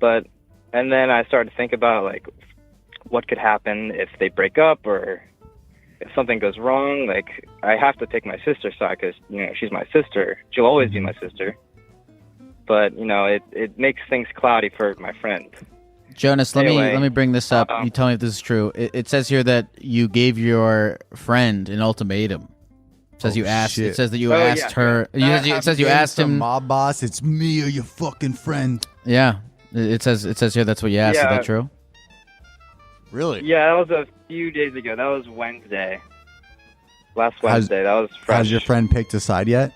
Speaker 7: And then I started to think about what could happen if they break up or if something goes wrong. I have to pick my sister's side because she's my sister. She'll always be my sister. But it makes things cloudy for my friend.
Speaker 2: Jonas, let me bring this up. You tell me if this is true. It says here that you gave your friend an ultimatum. It says you asked.
Speaker 1: Shit.
Speaker 2: It says that you asked her. It says you asked him.
Speaker 1: Mob boss, it's me or your fucking friend.
Speaker 2: Yeah, it says here that's what you asked.
Speaker 7: Yeah.
Speaker 2: Is that true?
Speaker 1: Really?
Speaker 7: Yeah, that was a few days ago. That was Wednesday. Last Wednesday. That was fresh.
Speaker 1: Has your friend picked a side yet?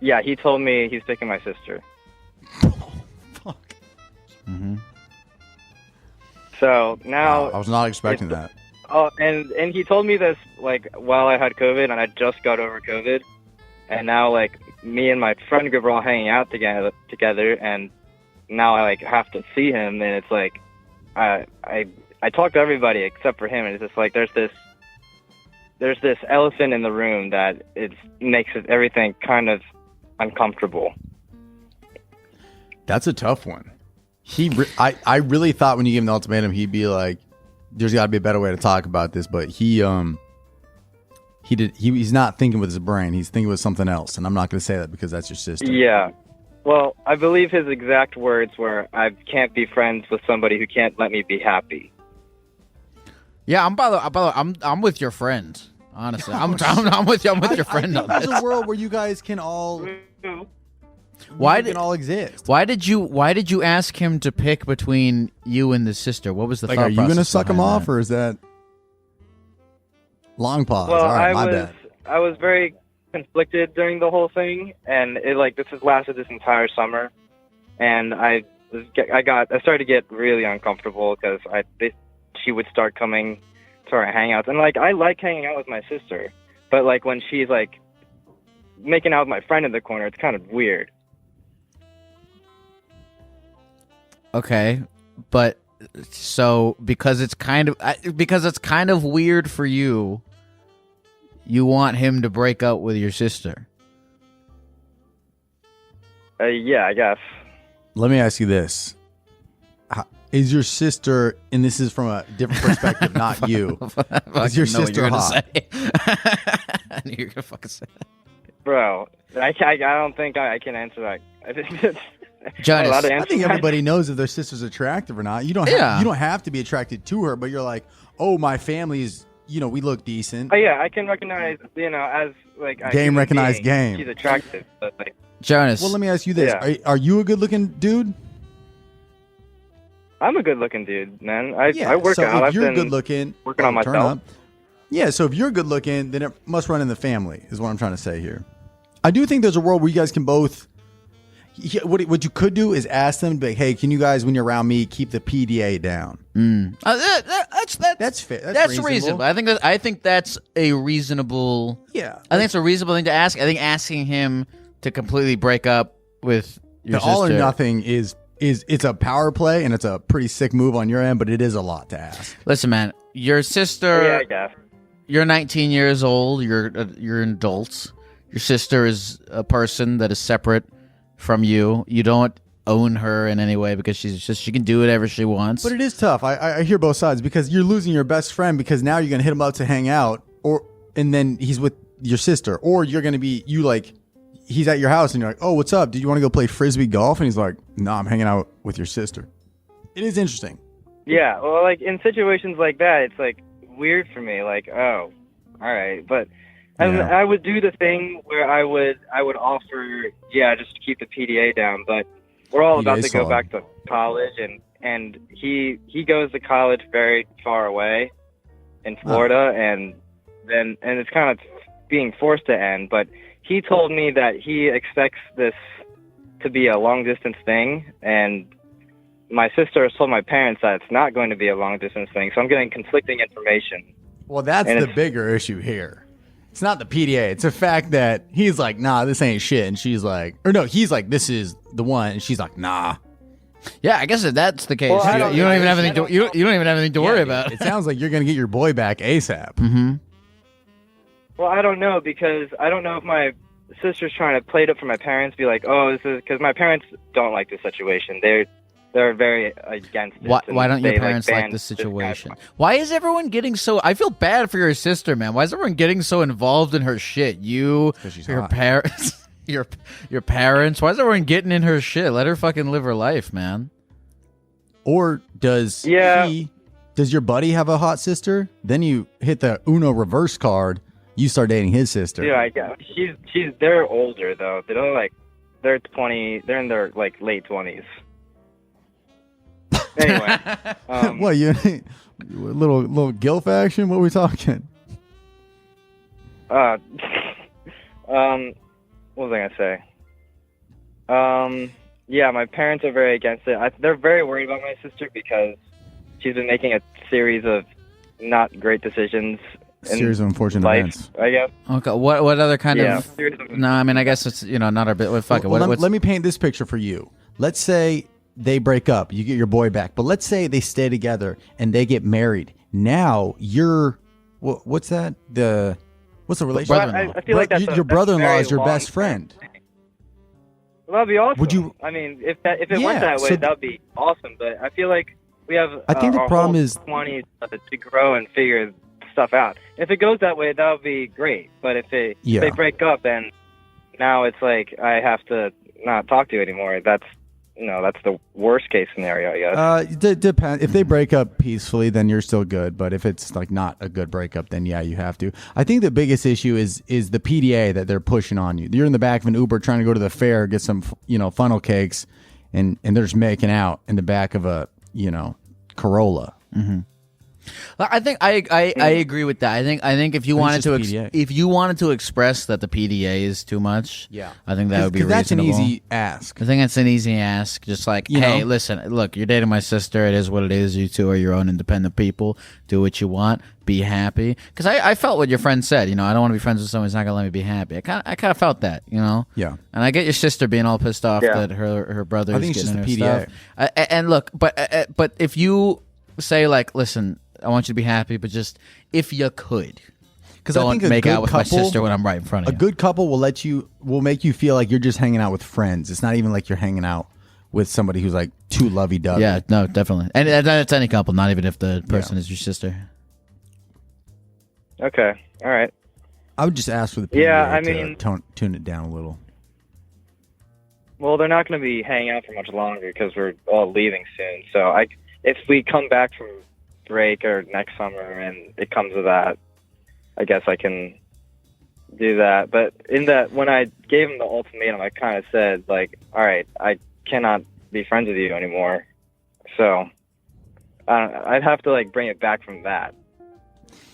Speaker 7: Yeah, he told me he's picking my sister.
Speaker 1: Fuck.
Speaker 2: Mm-hmm.
Speaker 7: So now
Speaker 1: Wow, I was not expecting that.
Speaker 7: Oh, and he told me this while I had COVID, and I just got over COVID, and now me and my friend group are all hanging out together, and now I have to see him, and it's I talk to everybody except for him, and it's just there's this elephant in the room that it makes everything kind of uncomfortable.
Speaker 1: That's a tough one. I really thought when you gave him the ultimatum, he'd be like, "There's got to be a better way to talk about this," but he's not thinking with his brain. He's thinking with something else, and I'm not going to say that because that's your sister.
Speaker 7: Yeah. Well, I believe his exact words were, "I can't be friends with somebody who can't let me be happy."
Speaker 2: Yeah, I'm with your friend. Honestly, I'm with you. I'm with your friend on
Speaker 1: There's
Speaker 2: this.
Speaker 1: a world where you guys can all
Speaker 2: Why
Speaker 1: can all exist.
Speaker 2: Why did you ask him to pick between you and the sister? What was the thought
Speaker 1: Are you going to
Speaker 2: process
Speaker 1: suck him
Speaker 2: behind
Speaker 1: off,
Speaker 2: that?
Speaker 1: or is that long pause?
Speaker 7: Well,
Speaker 1: All right, my bad.
Speaker 7: I was very conflicted during the whole thing, and this has lasted this entire summer, and I started to get really uncomfortable because she would start coming to our hangouts, and I like hanging out with my sister, but when she's making out with my friend in the corner, it's kind of weird.
Speaker 2: Okay, but so because it's kind of weird for you, you want him to break up with your sister.
Speaker 7: Yeah, I guess.
Speaker 1: Let me ask you this. Is your sister, and this is from a different perspective, not you, is your sister hot?
Speaker 2: I knew you were going to fucking say that.
Speaker 7: Bro, I don't think I can answer that. I think it's
Speaker 2: Jonas,
Speaker 1: I think everybody knows if their sister's attractive or not. You don't have to be attracted to her, but you're like, oh, my family is, we look decent.
Speaker 7: Oh yeah, I can recognize, as
Speaker 1: game recognized game.
Speaker 7: She's attractive, but
Speaker 2: Jonas.
Speaker 1: Well, let me ask you this:
Speaker 7: Yeah.
Speaker 1: Are you a good-looking dude?
Speaker 7: I'm a good-looking dude, man. I work
Speaker 1: so
Speaker 7: out.
Speaker 1: if
Speaker 7: I've
Speaker 1: you're
Speaker 7: been
Speaker 1: good-looking,
Speaker 7: working on
Speaker 1: turn
Speaker 7: myself.
Speaker 1: up. Yeah, so if you're good-looking, then it must run in the family. Is what I'm trying to say here. I do think there's a world where you guys can both. What you could do is ask them, be like, hey, can you guys, when you're around me, keep the PDA down? That's fair.
Speaker 2: That's reasonable. I think that's a reasonable.
Speaker 1: Yeah,
Speaker 2: I think it's a reasonable thing to ask. I think asking him to completely break up with your sister.
Speaker 1: All or nothing is it's a power play, and it's a pretty sick move on your end, but it is a lot to ask.
Speaker 2: Listen, man, your sister.
Speaker 7: Yeah, I guess.
Speaker 2: You're 19 years old. You're an adult. Your sister is a person that is separate from you. You don't own her in any way because she can do whatever she wants.
Speaker 1: But it is tough. I hear both sides because you're losing your best friend because now you're gonna hit him up to hang out, and then he's with your sister, or you're gonna be he's at your house and you're like, oh, what's up? Did you want to go play frisbee golf? And he's like, no, I'm hanging out with your sister. It is interesting.
Speaker 7: Yeah, well, in situations like that, it's weird for me. Oh, all right, but. And I would do the thing where I would offer, just to keep the PDA down. But we're all about to go back to college, and he goes to college very far away in Florida, and it's kind of being forced to end. But he told me that he expects this to be a long distance thing, and my sister has told my parents that it's not going to be a long distance thing, so I'm getting conflicting information.
Speaker 1: Well, that's the bigger issue here. It's not the PDA. It's the fact that he's like, nah, this ain't shit. And she's like, or no, he's like, this is the one. And she's like, nah.
Speaker 2: Yeah, I guess if that's the case,
Speaker 7: Well,
Speaker 2: you don't even have anything. You don't even have anything to worry about.
Speaker 1: It sounds like you're gonna get your boy back ASAP.
Speaker 2: Mm-hmm.
Speaker 7: Well, I don't know, because I don't know if my sister's trying to play it up for my parents, be like, oh, this is because my parents don't like the situation. They're very against it.
Speaker 2: Why don't your
Speaker 7: they,
Speaker 2: parents like
Speaker 7: banned
Speaker 2: this
Speaker 7: guy
Speaker 2: situation?
Speaker 7: from-
Speaker 2: Why is everyone getting so? I feel bad for your sister, man. Why is everyone getting so involved in her shit? You,
Speaker 1: she's
Speaker 2: your
Speaker 1: hot.
Speaker 2: parents, your parents. Why is everyone getting in her shit? Let her fucking live her life, man.
Speaker 1: Or does does your buddy have a hot sister? Then you hit the Uno reverse card. You start dating his sister.
Speaker 7: Yeah, I guess they're older though. They're 20. They're in their like late 20s. Anyway,
Speaker 1: What, you little gilf action? What are we talking?
Speaker 7: what was I gonna say? Yeah, my parents are very against it. They're very worried about my sister because she's been making a series of not great decisions.
Speaker 1: Series of unfortunate
Speaker 7: life,
Speaker 1: events.
Speaker 7: I guess.
Speaker 2: Okay, what other kind of?
Speaker 7: series of-
Speaker 2: No, I mean, I guess it's not our bit. Well, fuck it.
Speaker 1: Well,
Speaker 2: What's-
Speaker 1: let me paint this picture for you. Let's say they break up, you get your boy back, but let's say they stay together and they get married. Now you're what's that? What's the relationship?
Speaker 2: Brother-in-law.
Speaker 7: I feel like that's
Speaker 1: your brother-in-law
Speaker 7: very
Speaker 1: is your best
Speaker 7: long
Speaker 1: friend.
Speaker 7: thing. Well, that'd be awesome.
Speaker 1: Would you-
Speaker 7: I mean, if it
Speaker 1: Yeah,
Speaker 7: went that way,
Speaker 1: so-
Speaker 7: that'd be awesome. But I feel like we have.
Speaker 1: I think the
Speaker 7: our
Speaker 1: problem
Speaker 7: whole
Speaker 1: is-
Speaker 7: 20s to grow and figure stuff out. If it goes that way, that would be great. But if they break up, then now it's like I have to not talk to you anymore. That's the worst case scenario, I guess.
Speaker 1: Depend. If they break up peacefully, then you're still good. But if it's like not a good breakup, then yeah, you have to. I think the biggest issue is the PDA that they're pushing on you. You're in the back of an Uber trying to go to the fair, get some funnel cakes, and they're just making out in the back of a Corolla.
Speaker 2: Mm-hmm. I think I agree with that. I think if you wanted to express that the PDA is too much, I think that would be reasonable.
Speaker 1: That's an easy ask.
Speaker 2: I think that's an easy ask. Just like, hey, listen, look, you're dating my sister. It is what it is. You two are your own independent people. Do what you want. Be happy. Because I felt what your friend said. I don't want to be friends with someone who's not gonna let me be happy. I kind of felt that. Yeah. And I get your sister being all pissed off that her brother.
Speaker 1: I think
Speaker 2: is
Speaker 1: it's just
Speaker 2: getting
Speaker 1: the
Speaker 2: her
Speaker 1: PDA.
Speaker 2: stuff. And look, but if you say like, listen, I want you to be happy, but just if you could,
Speaker 1: because I think
Speaker 2: don't make out with my sister when I'm right in front of you.
Speaker 1: A good couple will make you feel like you're just hanging out with friends. It's not even like you're hanging out with somebody who's like too lovey-dovey.
Speaker 2: Yeah, no, definitely, and it's any couple, not even if the person is your sister.
Speaker 7: Okay, all right.
Speaker 1: I would just ask for the PDA
Speaker 7: to
Speaker 1: tune it down a little.
Speaker 7: Well, they're not going to be hanging out for much longer because we're all leaving soon. So if we come back from break or next summer and it comes to that, I guess I can do that. But when I gave him the ultimatum, I kind of said like, all right, I cannot be friends with you anymore. So I'd have to like bring it back from that.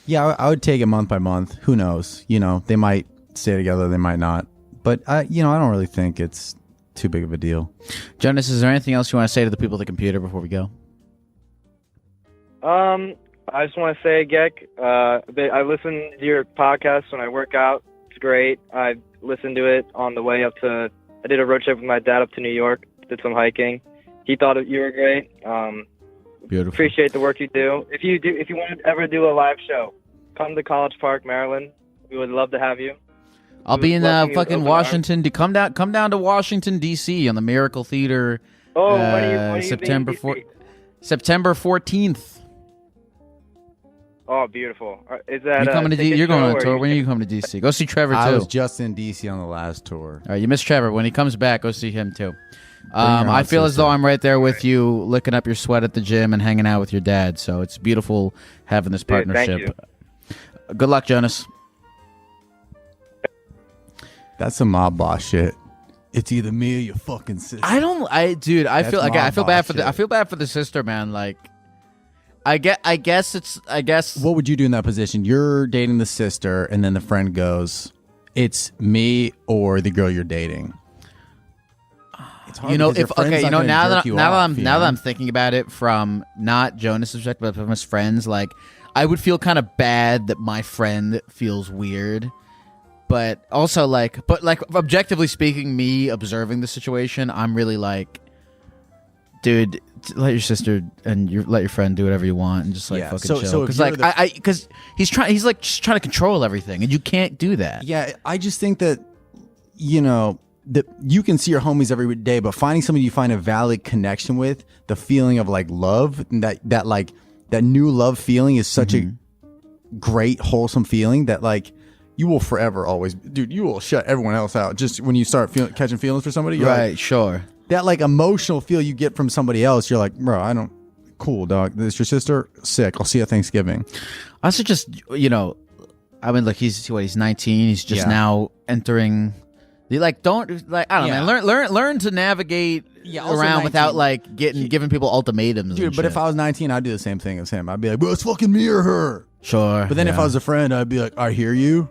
Speaker 1: Yeah, I would take it month by month. Who knows? They might stay together, they might not. But I don't really think it's too big of a deal.
Speaker 2: Jonas, is there anything else you want to say to the people at the computer before we go?
Speaker 7: I just want to say, Geck, I listen to your podcast when I work out. It's great. I listened to it on the way up I did a road trip with my dad up to New York, did some hiking. He thought you were great.
Speaker 2: Beautiful.
Speaker 7: Appreciate the work you do. If you want to ever do a live show, come to College Park, Maryland. We would love to have you.
Speaker 2: I'll be in fucking Washington. Come down to Washington D.C. on the Miracle Theater.
Speaker 7: Oh, when are you
Speaker 2: September
Speaker 7: being in DC?
Speaker 2: September 14th.
Speaker 7: Oh, beautiful. Is that
Speaker 2: you're going on a tour? When are you coming to DC? Go see Trevor too.
Speaker 1: I was just in DC on the last tour.
Speaker 2: All right, you missed Trevor. When he comes back, go see him too. I feel as though I'm right there with you, licking up your sweat at the gym and hanging out with your dad. So it's beautiful having this partnership.
Speaker 7: Thank
Speaker 2: Good luck, Jonas.
Speaker 1: That's some mob boss shit. It's either me or your fucking sister.
Speaker 2: I feel bad for the sister, man. Like, I guess.
Speaker 1: What would you do in that position? You're dating the sister, and then the friend goes, "It's me or the girl you're dating." It's hard
Speaker 2: You know,
Speaker 1: because your
Speaker 2: if
Speaker 1: friend's
Speaker 2: okay,
Speaker 1: not
Speaker 2: you know,
Speaker 1: gonna
Speaker 2: now
Speaker 1: jerk
Speaker 2: that
Speaker 1: you
Speaker 2: now that
Speaker 1: off,
Speaker 2: I'm
Speaker 1: you
Speaker 2: now that
Speaker 1: know?
Speaker 2: I'm thinking about it from not Jonas' perspective, but from his friends, like I would feel kind of bad that my friend feels weird, but also like, objectively speaking, me observing the situation, I'm really like, dude, let your sister and let your friend do whatever you want and just like fucking chill.
Speaker 1: so if
Speaker 2: Because
Speaker 1: you're
Speaker 2: like because he's like just trying to control everything, and you can't do that.
Speaker 1: Yeah, I just think that, you know, that you can see your homies every day, but finding somebody you find a valid connection with, the feeling of like love, and that like that new love feeling is such a great wholesome feeling that like you will forever always, dude, you will shut everyone else out just when you start catching feelings for somebody. You're
Speaker 2: Right,
Speaker 1: like,
Speaker 2: sure.
Speaker 1: that like emotional feel you get from somebody else, you're like, bro, I don't. Cool, dog. This your sister? Sick. I'll see you at Thanksgiving.
Speaker 2: Also, just, you know, I mean, like he's 19. He's just now entering. Like, don't like I don't know, man. Learn to navigate
Speaker 1: also
Speaker 2: around
Speaker 1: 19.
Speaker 2: without like giving people ultimatums.
Speaker 1: Dude,
Speaker 2: and
Speaker 1: but
Speaker 2: shit.
Speaker 1: if I was 19, I'd do the same thing as him. I'd be like, well, it's fucking me or her.
Speaker 2: Sure.
Speaker 1: But then if I was a friend, I'd be like, I hear you,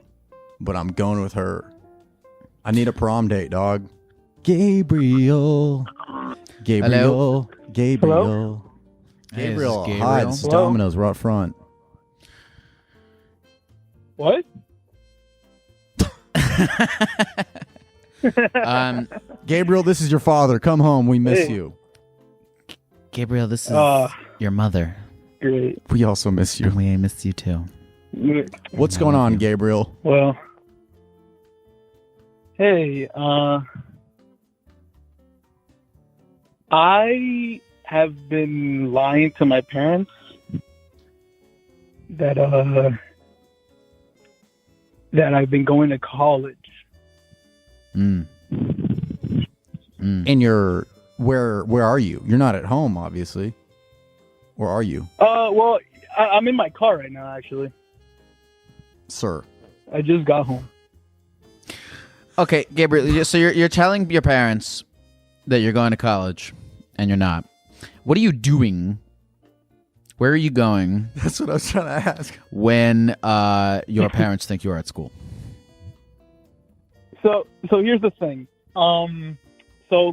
Speaker 1: but I'm going with her. I need a prom date, dog. Gabriel.
Speaker 2: Hello?
Speaker 1: Gabriel.
Speaker 2: Hey,
Speaker 1: Gabriel.
Speaker 2: is this
Speaker 1: Hi,
Speaker 2: Gabriel?
Speaker 1: this is Domino's. We're up front.
Speaker 4: What?
Speaker 1: Gabriel, this is your father. Come home. We miss
Speaker 4: Hey.
Speaker 1: you.
Speaker 2: Gabriel, this is your mother.
Speaker 4: Great.
Speaker 1: We also miss you.
Speaker 2: We miss you too.
Speaker 1: What's going on, Gabriel?
Speaker 4: Well, hey, I have been lying to my parents that I've been going to college.
Speaker 2: Mm.
Speaker 1: And you're where are you? You're not at home, obviously. Where are you,
Speaker 4: Well, I'm in my car right now, actually.
Speaker 1: sir?
Speaker 4: I just got home.
Speaker 2: Okay, Gabriel. So you're telling your parents that you're going to college, and you're not. What are you doing? Where are you going?
Speaker 1: That's what I was trying to ask.
Speaker 2: When your parents think you're at school?
Speaker 4: So here's the thing. So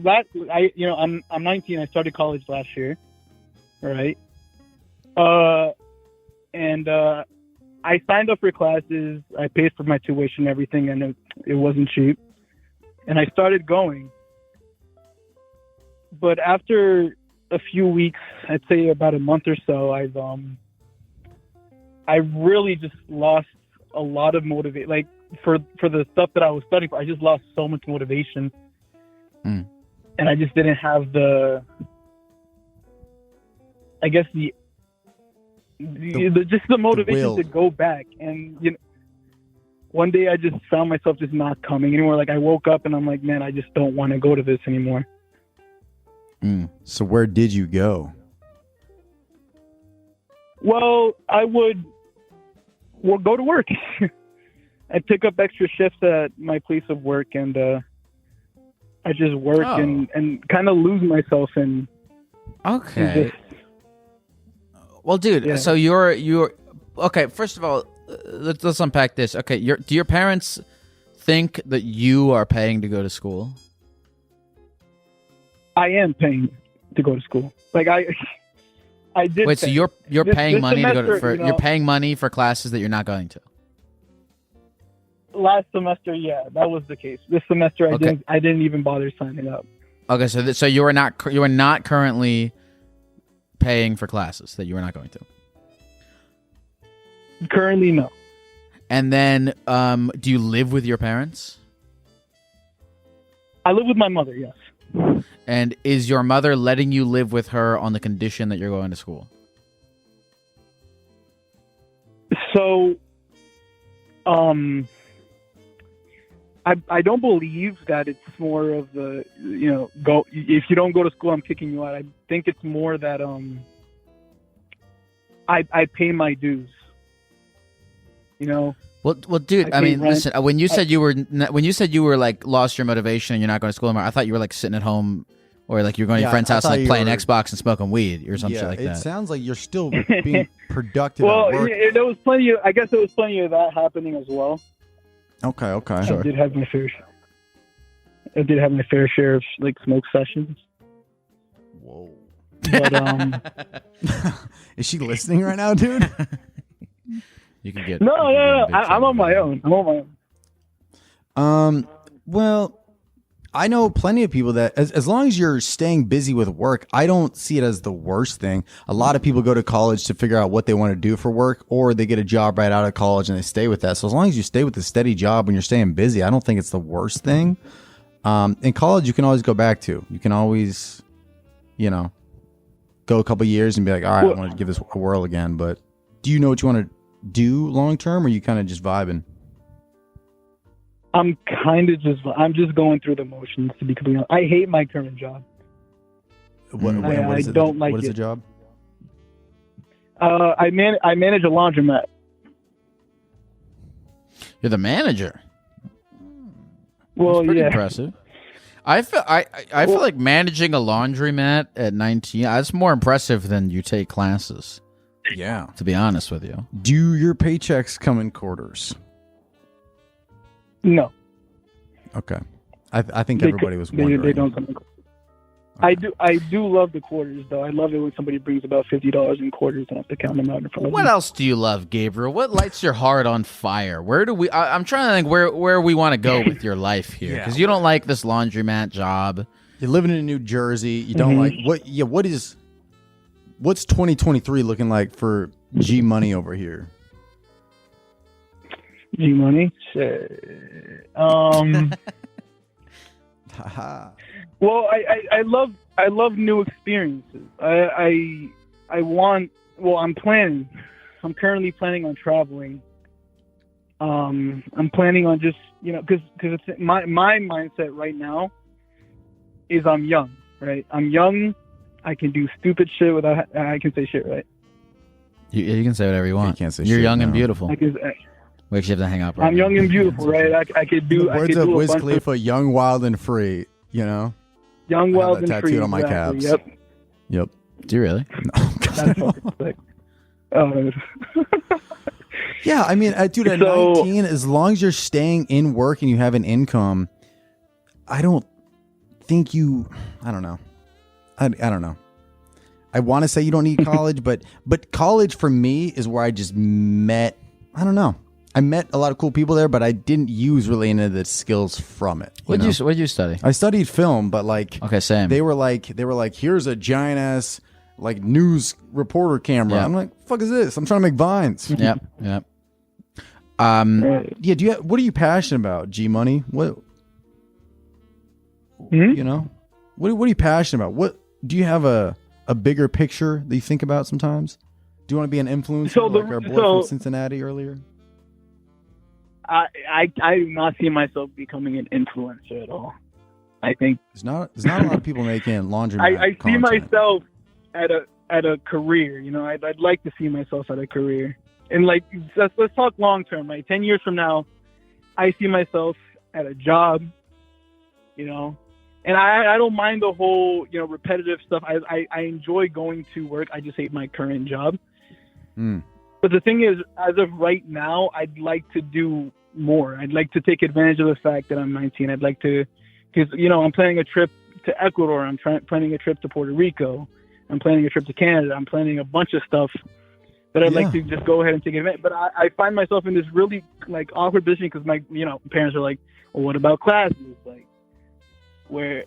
Speaker 4: I'm 19. I started college last year, right? And I signed up for classes. I paid for my tuition and everything, and it wasn't cheap. And I started going. But after a few weeks, I'd say about a month or so, I really just lost a lot of motivation. Like for the stuff that I was studying for, I just lost so much motivation. And I just didn't have the motivation to go back. And one day I just found myself just not coming anymore. Like I woke up and I'm like, man, I just don't want to go to this anymore.
Speaker 1: So where did you go?
Speaker 4: Well, I would go to work. I'd pick up extra shifts at my place of work, and I just work and kind of lose myself in.
Speaker 2: Okay. Well, dude, so you're okay. First of all, let's unpack this. Okay, do your parents think that you are paying to go to school?
Speaker 4: I am paying to go to school. Like I did.
Speaker 2: Wait, so you're paying money to go to
Speaker 4: you're
Speaker 2: paying money for classes that you're not going to?
Speaker 4: Last semester, yeah, that was the case. This semester, I didn't even bother signing up.
Speaker 2: Okay, so you are not currently paying for classes that you are not going to.
Speaker 4: Currently, no.
Speaker 2: And then, do you live with your parents?
Speaker 4: I live with my mother. Yes.
Speaker 2: And is your mother letting you live with her on the condition that you're going to school?
Speaker 4: So, I don't believe that it's more of the, go, if you don't go to school, I'm kicking you out. I think it's more that I pay my dues.
Speaker 2: Well, dude. I mean, listen. When you said you were like lost your motivation and you're not going to school anymore, I thought you were like sitting at home, or like you're going to your friend's house and like playing Xbox and smoking weed or some shit like that.
Speaker 1: It sounds like you're still being productive.
Speaker 4: Well,
Speaker 1: at work.
Speaker 4: there was plenty. I guess there was plenty of that happening as well.
Speaker 1: Okay,
Speaker 4: I
Speaker 1: sure.
Speaker 4: did have my fair share.
Speaker 8: I did have my fair share of like smoke sessions.
Speaker 1: Whoa.
Speaker 8: But
Speaker 1: Is she listening right now, dude?
Speaker 2: You can get
Speaker 8: no.
Speaker 2: big
Speaker 8: I'm on my own.
Speaker 1: Well, I know plenty of people that as long as you're staying busy with work, I don't see it as the worst thing. A lot of people go to college to figure out what they want to do for work, or they get a job right out of college and they stay with that. So as long as you stay with a steady job when you're staying busy, I don't think it's the worst thing. In college, you can always go back to. You can always, go a couple years and be like, all right, I want to give this a whirl again. But do you know what you want to do long term, or are you kind of just vibing?
Speaker 8: I'm just going through the motions, to be completely honest. I hate my current job.
Speaker 1: I
Speaker 8: don't like it.
Speaker 1: What is the job?
Speaker 8: I manage a laundromat.
Speaker 2: You're the manager.
Speaker 8: Well,
Speaker 2: That's pretty
Speaker 8: yeah.
Speaker 2: impressive. I feel like managing a laundromat at 19. That's more impressive than you take classes.
Speaker 1: Yeah.
Speaker 2: To be honest with you.
Speaker 1: Do your paychecks come in quarters?
Speaker 8: No.
Speaker 1: Okay. I think everybody was wondering.
Speaker 8: They don't come in quarters. Okay. I do love the quarters, though. I love it when somebody brings about $50 in quarters and I have to count them out in front of
Speaker 2: What
Speaker 8: me.
Speaker 2: else do you love, Gabriel? What lights your heart on fire? Where do we? I'm trying to think where we want to go with your life here, because you don't like this laundromat job.
Speaker 1: You're living in New Jersey. You don't like what? Yeah. What's 2023 looking like for G Money over here?
Speaker 8: G Money. Well, I love new experiences. I'm currently planning on traveling. I'm planning on just, because it's my mindset right now is I'm young, right? I'm young. I can do stupid shit without, I can say shit, right?
Speaker 2: You can say whatever you want.
Speaker 1: You can't say
Speaker 2: You're
Speaker 1: shit,
Speaker 2: young and
Speaker 1: no.
Speaker 2: beautiful.
Speaker 8: Wait,
Speaker 2: you have to hang up. Right
Speaker 8: I'm
Speaker 2: now.
Speaker 8: young and beautiful, right? I could do.
Speaker 1: Words of Wiz Khalifa, young, wild, and free.
Speaker 8: Young,
Speaker 1: I have
Speaker 8: wild,
Speaker 1: that
Speaker 8: and
Speaker 1: tattooed
Speaker 8: free.
Speaker 1: on my
Speaker 8: exactly.
Speaker 1: calves.
Speaker 8: Yep.
Speaker 2: Do you really?
Speaker 8: That's fucking sick. Oh.
Speaker 1: Yeah, I mean, dude, at 19, as long as you're staying in work and you have an income, I don't think you. I don't know. I don't know. I want to say you don't need college, but college for me is where I just met. I don't know. I met a lot of cool people there, but I didn't use really any of the skills from it.
Speaker 2: What did you study?
Speaker 1: I studied film, but
Speaker 2: okay, same.
Speaker 1: They were like, here's a giant ass like news reporter camera.
Speaker 2: Yeah.
Speaker 1: I'm like, fuck is this? I'm trying to make vines.
Speaker 2: Yep.
Speaker 1: Yeah. What are you passionate about? G Money? What? What are you passionate about? What do you have a bigger picture that you think about sometimes? Do you want to be an influencer like our boy from Cincinnati earlier?
Speaker 8: I do not see myself becoming an influencer at all. I think
Speaker 1: there's not a lot of people making laundromat
Speaker 8: I see
Speaker 1: content.
Speaker 8: myself at a career. I'd like to see myself at a career. And let's talk long term. Like 10 years from now, I see myself at a job. And I don't mind the whole repetitive stuff. I enjoy going to work. I just hate my current job. But the thing is, as of right now, I'd like to do more. I'd like to take advantage of the fact that I'm 19. I'd like to, because I'm planning a trip to Ecuador. I'm planning a trip to Puerto Rico. I'm planning a trip to Canada. I'm planning a bunch of stuff that I'd like to just go ahead and take advantage. But I find myself in this really awkward position because my parents are like, well, what about classes? Where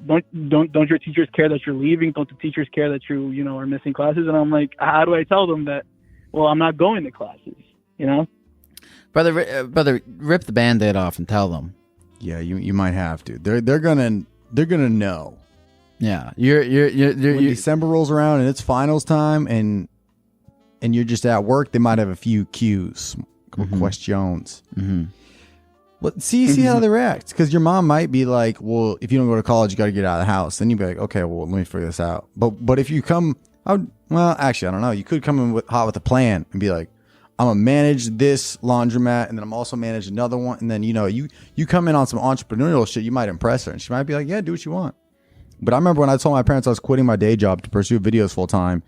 Speaker 8: don't your teachers care that you're leaving? Don't the teachers care that you are missing classes? And I'm like, how do I tell them that? Well, I'm not going to classes.
Speaker 2: Brother, rip the Band-Aid off and tell them.
Speaker 1: Yeah, you might have to. They're gonna know.
Speaker 2: Yeah,
Speaker 1: when December rolls around and it's finals time and you're just at work, they might have a few cues, questions. But see how they react, because your mom might be like, well, if you don't go to college, you got to get out of the house. Then you'd be like, okay, well, let me figure this out. But if you come, actually, I don't know. You could come in hot with a plan and be like, I'm gonna manage this laundromat, and then I'm also manage another one. And then you come in on some entrepreneurial shit, you might impress her, and she might be like, yeah, do what you want. But I remember when I told my parents I was quitting my day job to pursue videos full time.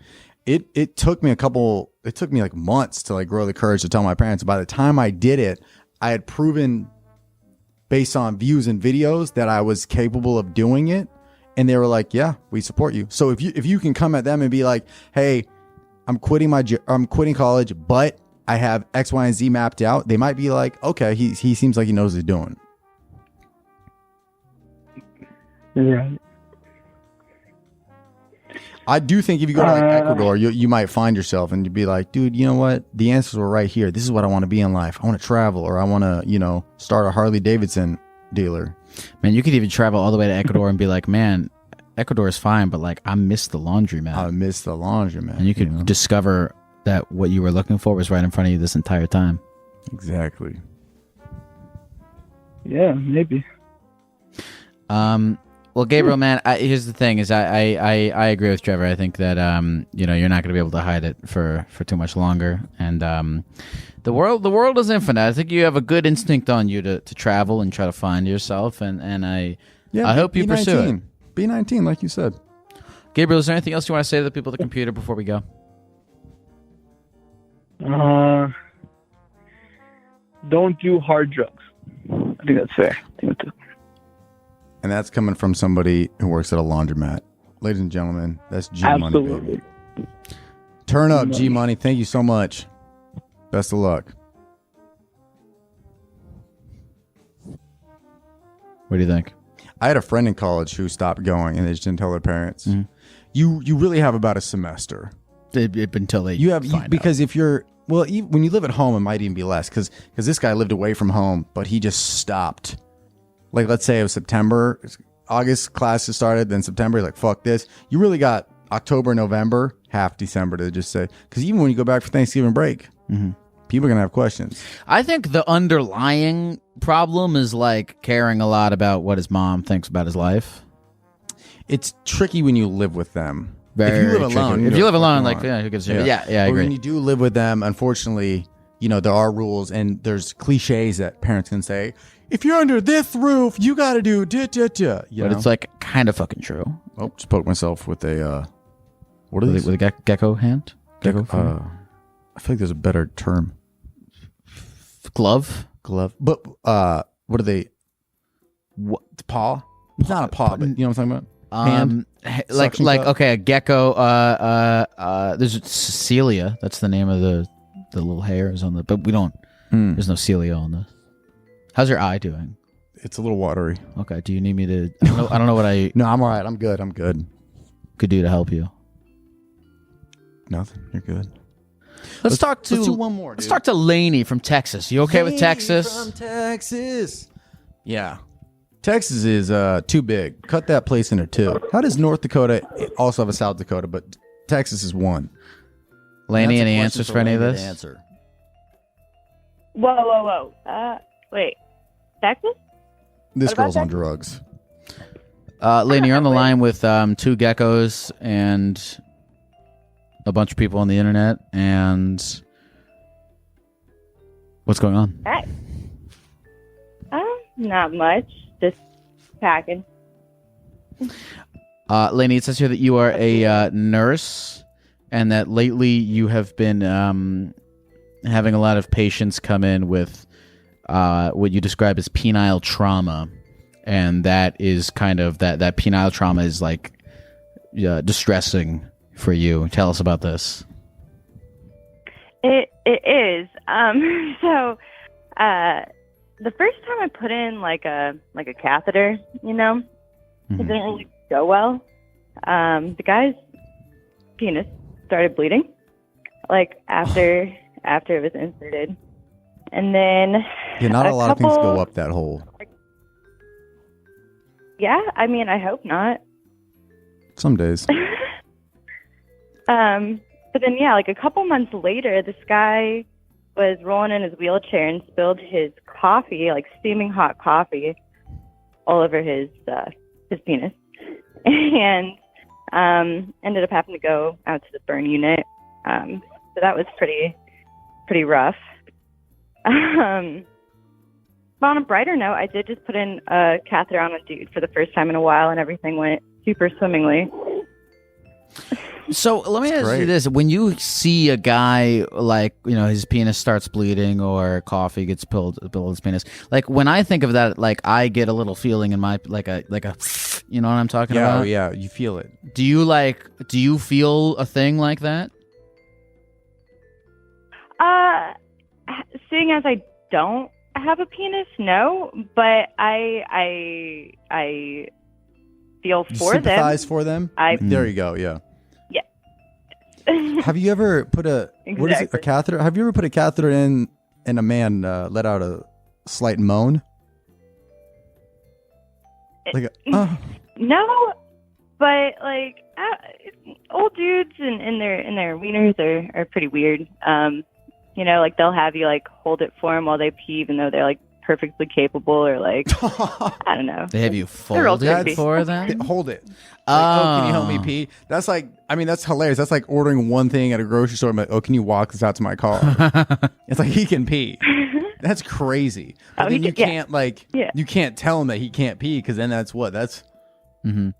Speaker 1: It took me like months to grow the courage to tell my parents. By the time I did it, I had proven based on views and videos that I was capable of doing it. And they were like, yeah, we support you. So if you can come at them and be like, hey, I'm quitting college, but I have X, Y, and Z mapped out, they might be like, okay, he seems like he knows what he's doing.
Speaker 8: Right.
Speaker 1: I do think if you go to like Ecuador, you might find yourself and you'd be like, dude, you know what? The answers were right here. This is what I want to be in life. I want to travel, or I want to, start a Harley Davidson dealer.
Speaker 2: Man, you could even travel all the way to Ecuador and be like, man, Ecuador is fine, but like I miss the laundromat.
Speaker 1: I miss the laundromat.
Speaker 2: And you could discover that what you were looking for was right in front of you this entire time.
Speaker 1: Exactly.
Speaker 8: Yeah, maybe.
Speaker 2: Well, Gabriel, man, here's the thing: is I agree with Trevor. I think that you're not going to be able to hide it for too much longer, and the world is infinite. I think you have a good instinct on you to travel and try to find yourself, and I hope you pursue it.
Speaker 1: Be 19, like you said.
Speaker 2: Gabriel, is there anything else you want to say to the people at the computer before we go?
Speaker 8: Don't do hard drugs. I think that's fair.
Speaker 1: And that's coming from somebody who works at a laundromat. Ladies and gentlemen, that's G-Money, baby. Turn up, G-Money. Thank you so much. Best of luck.
Speaker 2: What do you think?
Speaker 1: I had a friend in college who stopped going and they just didn't tell their parents. Mm-hmm. You really have about a semester.
Speaker 2: Until they
Speaker 1: because if you're when you live at home, it might even be less because this guy lived away from home, but he just stopped. Like, let's say it was September, August classes started, then September, like, fuck this. You really got October, November, half December to just say, because even when you go back for Thanksgiving break, people are going to have questions.
Speaker 2: I think the underlying problem is like caring a lot about what his mom thinks about his life.
Speaker 1: It's tricky when you live with them.
Speaker 2: If you live alone, who gives a shit? Yeah, I agree.
Speaker 1: When you do live with them, unfortunately, there are rules and there's cliches that parents can say. If you're under this roof, you got to do da-da-da.
Speaker 2: But it's like kind of fucking true.
Speaker 1: Oh, just poked myself with a, what are these?
Speaker 2: With a gecko hand? Gecko
Speaker 1: I feel like there's a better term.
Speaker 2: Glove?
Speaker 1: But what are they? What, paw? It's not a paw, but you know what I'm talking about? Hand?
Speaker 2: Okay, a gecko. There's Celia. That's the name of the little hairs on the, but we don't, there's no Celia on this. How's your eye doing?
Speaker 1: It's a little watery.
Speaker 2: Okay. Do you need me to? I don't know what I.
Speaker 1: No, I'm all right. I'm good.
Speaker 2: Could do to help you.
Speaker 1: Nothing. You're good.
Speaker 2: Let's do
Speaker 1: one more.
Speaker 2: Let's talk to Lainey from Texas. You okay with Texas?
Speaker 1: From Texas. Yeah. Texas is too big. Cut that place into two. How does North Dakota also have a South Dakota, but Texas is one?
Speaker 2: Lainey, any answers for any of this?
Speaker 1: Answer.
Speaker 5: Whoa. Wait. Texas?
Speaker 1: This girl's on drugs.
Speaker 2: Lainey, you're on the line with two geckos and a bunch of people on the internet. And what's going on?
Speaker 5: Hey. Not much. Just packing.
Speaker 2: Lainey, it says here that you are a nurse and that lately you have been having a lot of patients come in with what you describe as penile trauma, and that is kind of that penile trauma is like distressing for you. Tell us about this.
Speaker 5: It is. So the first time I put in like a catheter, it didn't really go well. The guy's penis started bleeding, like after it was inserted. And then
Speaker 1: not a lot of things go up that hole.
Speaker 5: Yeah, I mean, I hope not.
Speaker 1: Some days.
Speaker 5: But then, like a couple months later, this guy was rolling in his wheelchair and spilled his coffee, like steaming hot coffee, all over his penis, and ended up having to go out to the burn unit. So that was pretty rough. But on a brighter note, I did just put in a catheter on a dude for the first time in a while, and everything went super swimmingly.
Speaker 2: So let me ask
Speaker 1: great.
Speaker 2: you this: when you see a guy like his penis starts bleeding or coffee gets spilled his penis, like when I think of that, like I get a little feeling in my like a you know what I'm talking about?
Speaker 1: Yeah, you feel it.
Speaker 2: Do you feel a thing like that?
Speaker 5: Seeing as I don't have a penis, no, but I feel
Speaker 1: You
Speaker 5: for
Speaker 1: sympathize
Speaker 5: them.
Speaker 1: for them. There you go. Yeah.
Speaker 5: Yeah.
Speaker 1: Have you ever put what is it? A
Speaker 5: Exactly.
Speaker 1: catheter? Have you ever put a catheter in and a man let out a slight moan? Like,
Speaker 5: No, but like old dudes and their wieners are pretty weird. Like they'll have you like hold it for them while they pee, even though they're like perfectly capable, or like I don't know.
Speaker 2: They have you
Speaker 5: They're real
Speaker 2: fold it
Speaker 5: creepy.
Speaker 2: for them?
Speaker 1: hold it. Like, can you help me pee? That's like, that's hilarious. That's like ordering one thing at a grocery store. I'm like, can you walk this out to my car? It's like he can pee. That's crazy. But then you can't you can't tell him that he can't pee, because then that's.
Speaker 2: Mm-hmm.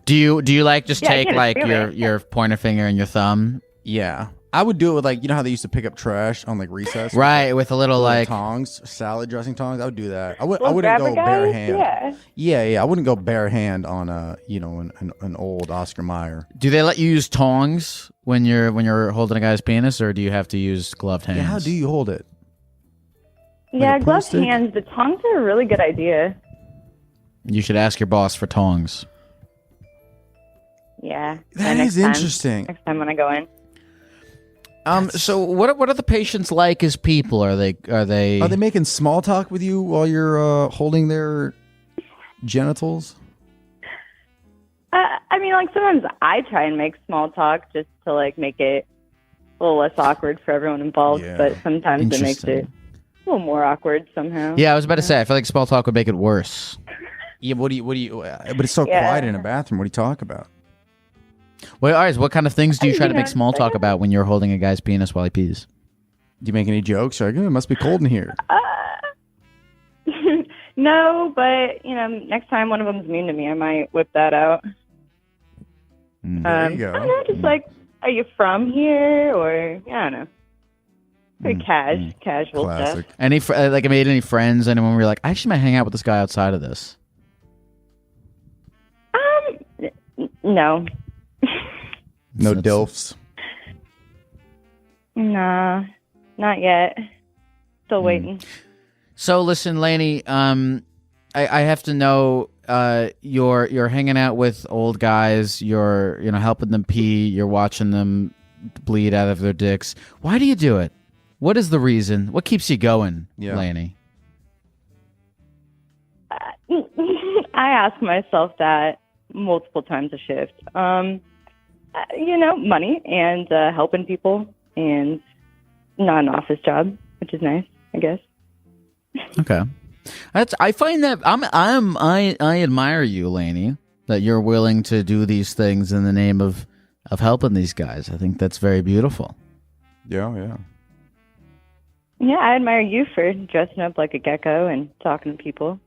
Speaker 2: Do you like just take
Speaker 5: I
Speaker 2: like
Speaker 5: feel it.
Speaker 2: your pointer finger and your thumb?
Speaker 1: Yeah. I would do it with like, how they used to pick up trash on like recess?
Speaker 2: Right, with a little like
Speaker 1: tongs, salad dressing tongs. I would do that. I
Speaker 5: Little
Speaker 1: wouldn't
Speaker 5: grabber
Speaker 1: go bare
Speaker 5: guys?
Speaker 1: hand. Yeah. I wouldn't go bare hand on an old Oscar Mayer.
Speaker 2: Do they let you use tongs when you're holding a guy's penis, or do you have to use gloved hands?
Speaker 1: Yeah, how do you hold it?
Speaker 5: Yeah,
Speaker 1: a pool
Speaker 5: gloved
Speaker 1: stick?
Speaker 5: hands. The tongs are a really good idea.
Speaker 2: You should ask your boss for tongs.
Speaker 5: Yeah.
Speaker 1: That
Speaker 5: next
Speaker 1: is
Speaker 5: time-
Speaker 1: interesting.
Speaker 5: Next time when I go in.
Speaker 2: So what are the patients like as people? Are they
Speaker 1: Are they making small talk with you while you're holding their genitals?
Speaker 5: Like sometimes I try and make small talk just to like make it a little less awkward for everyone involved,
Speaker 1: Yeah.
Speaker 5: but sometimes it makes
Speaker 2: Interesting.
Speaker 5: it a little more awkward somehow.
Speaker 2: Yeah, I was about to say, I feel like small talk would make it worse.
Speaker 1: Yeah, what do you but it's so
Speaker 5: Yeah.
Speaker 1: quiet in a bathroom. What do you talk about?
Speaker 2: Well, all right, what kind of things do you try to make small talk
Speaker 5: yeah.
Speaker 2: about when you're holding a guy's penis while he pees?
Speaker 1: Do you make any jokes? Like, it must be cold in here.
Speaker 5: No, but next time one of them's mean to me, I might whip that out.
Speaker 1: There you go.
Speaker 5: I don't know, just like, are you from here, or I don't know, pretty casual
Speaker 1: Classic.
Speaker 5: stuff.
Speaker 2: Any like, I made any friends? Anyone where you're like, I actually might hang out with this guy outside of this?
Speaker 5: No,
Speaker 1: No
Speaker 2: That's-
Speaker 1: dilfs.
Speaker 5: nah, not yet. Still waiting.
Speaker 2: So listen, Lainey, I have to know, you're hanging out with old guys, you're helping them pee, you're watching them bleed out of their dicks. Why do you do it? What is the reason? What keeps you going,
Speaker 1: Yeah.
Speaker 2: Lainey?
Speaker 5: I ask myself that multiple times a shift. Money and helping people, and not an office job, which is nice, I guess.
Speaker 2: Okay, I find that I admire you, Lainey, that you're willing to do these things in the name of helping these guys. I think that's very beautiful.
Speaker 1: Yeah.
Speaker 5: Yeah, I admire you for dressing up like a gecko and talking to people.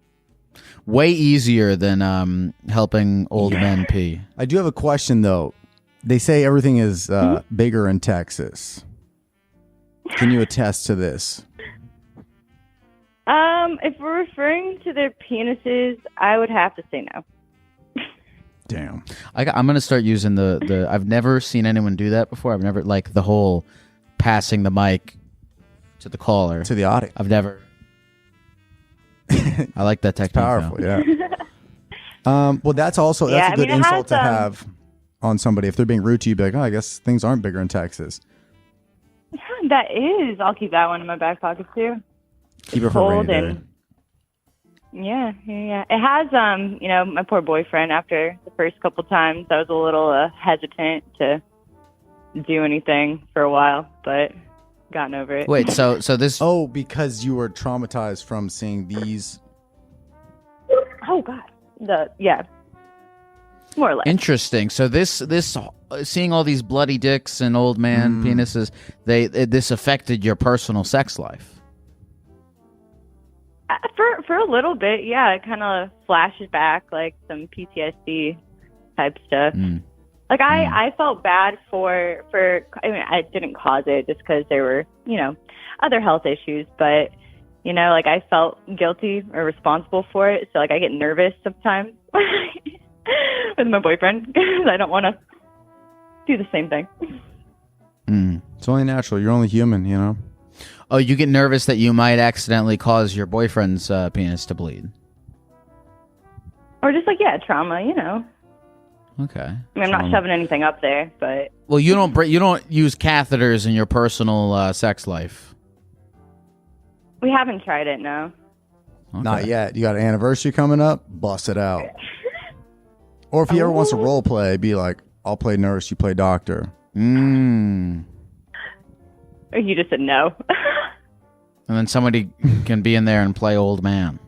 Speaker 2: Way easier than helping old men pee.
Speaker 1: I do have a question, though. They say everything is bigger in Texas. Can you attest to this?
Speaker 5: If we're referring to their penises, I would have to say no.
Speaker 1: Damn.
Speaker 2: I'm gonna start using the. I've never seen anyone do that before. I've never like the whole passing the mic to the caller.
Speaker 1: To the audience.
Speaker 2: I've never. I like that technique.
Speaker 1: Powerful,
Speaker 2: now.
Speaker 1: yeah. Well, that's a good
Speaker 5: it
Speaker 1: insult to
Speaker 5: has,
Speaker 1: have on somebody. If they're being rude to you, be like, I guess things aren't bigger in Texas.
Speaker 5: That is. I'll keep that one in my back pocket too.
Speaker 1: Keep it for a rainy
Speaker 5: Cold
Speaker 1: day.
Speaker 5: and yeah. It has. My poor boyfriend. After the first couple times, I was a little hesitant to do anything for a while, but gotten over it.
Speaker 2: Wait, so this?
Speaker 1: Oh, because you were traumatized from seeing these.
Speaker 5: Oh God. More or less.
Speaker 2: Interesting. So this seeing all these bloody dicks and old man penises, this affected your personal sex life.
Speaker 5: For a little bit, yeah. It kind of flashes back like some PTSD type stuff.
Speaker 9: Like I felt bad for I mean I didn't cause it just because there were other health issues, but like I felt guilty or responsible for it. So like I get nervous sometimes with my boyfriend because I don't want to do the same thing.
Speaker 1: It's only natural. You're only human,
Speaker 2: Oh, you get nervous that you might accidentally cause your boyfriend's penis to bleed.
Speaker 9: Or just like trauma,
Speaker 2: Okay.
Speaker 9: I mean, I'm not shoving anything up there, but
Speaker 2: Well, you don't use catheters in your personal sex life.
Speaker 9: we haven't tried it. No.
Speaker 2: Okay.
Speaker 1: Not yet. You got an anniversary coming up? Bust it out. Or if he ever wants to role play, be like, I'll play nurse, you play doctor.
Speaker 9: Or you just said no.
Speaker 2: And then somebody can be in there and play old man.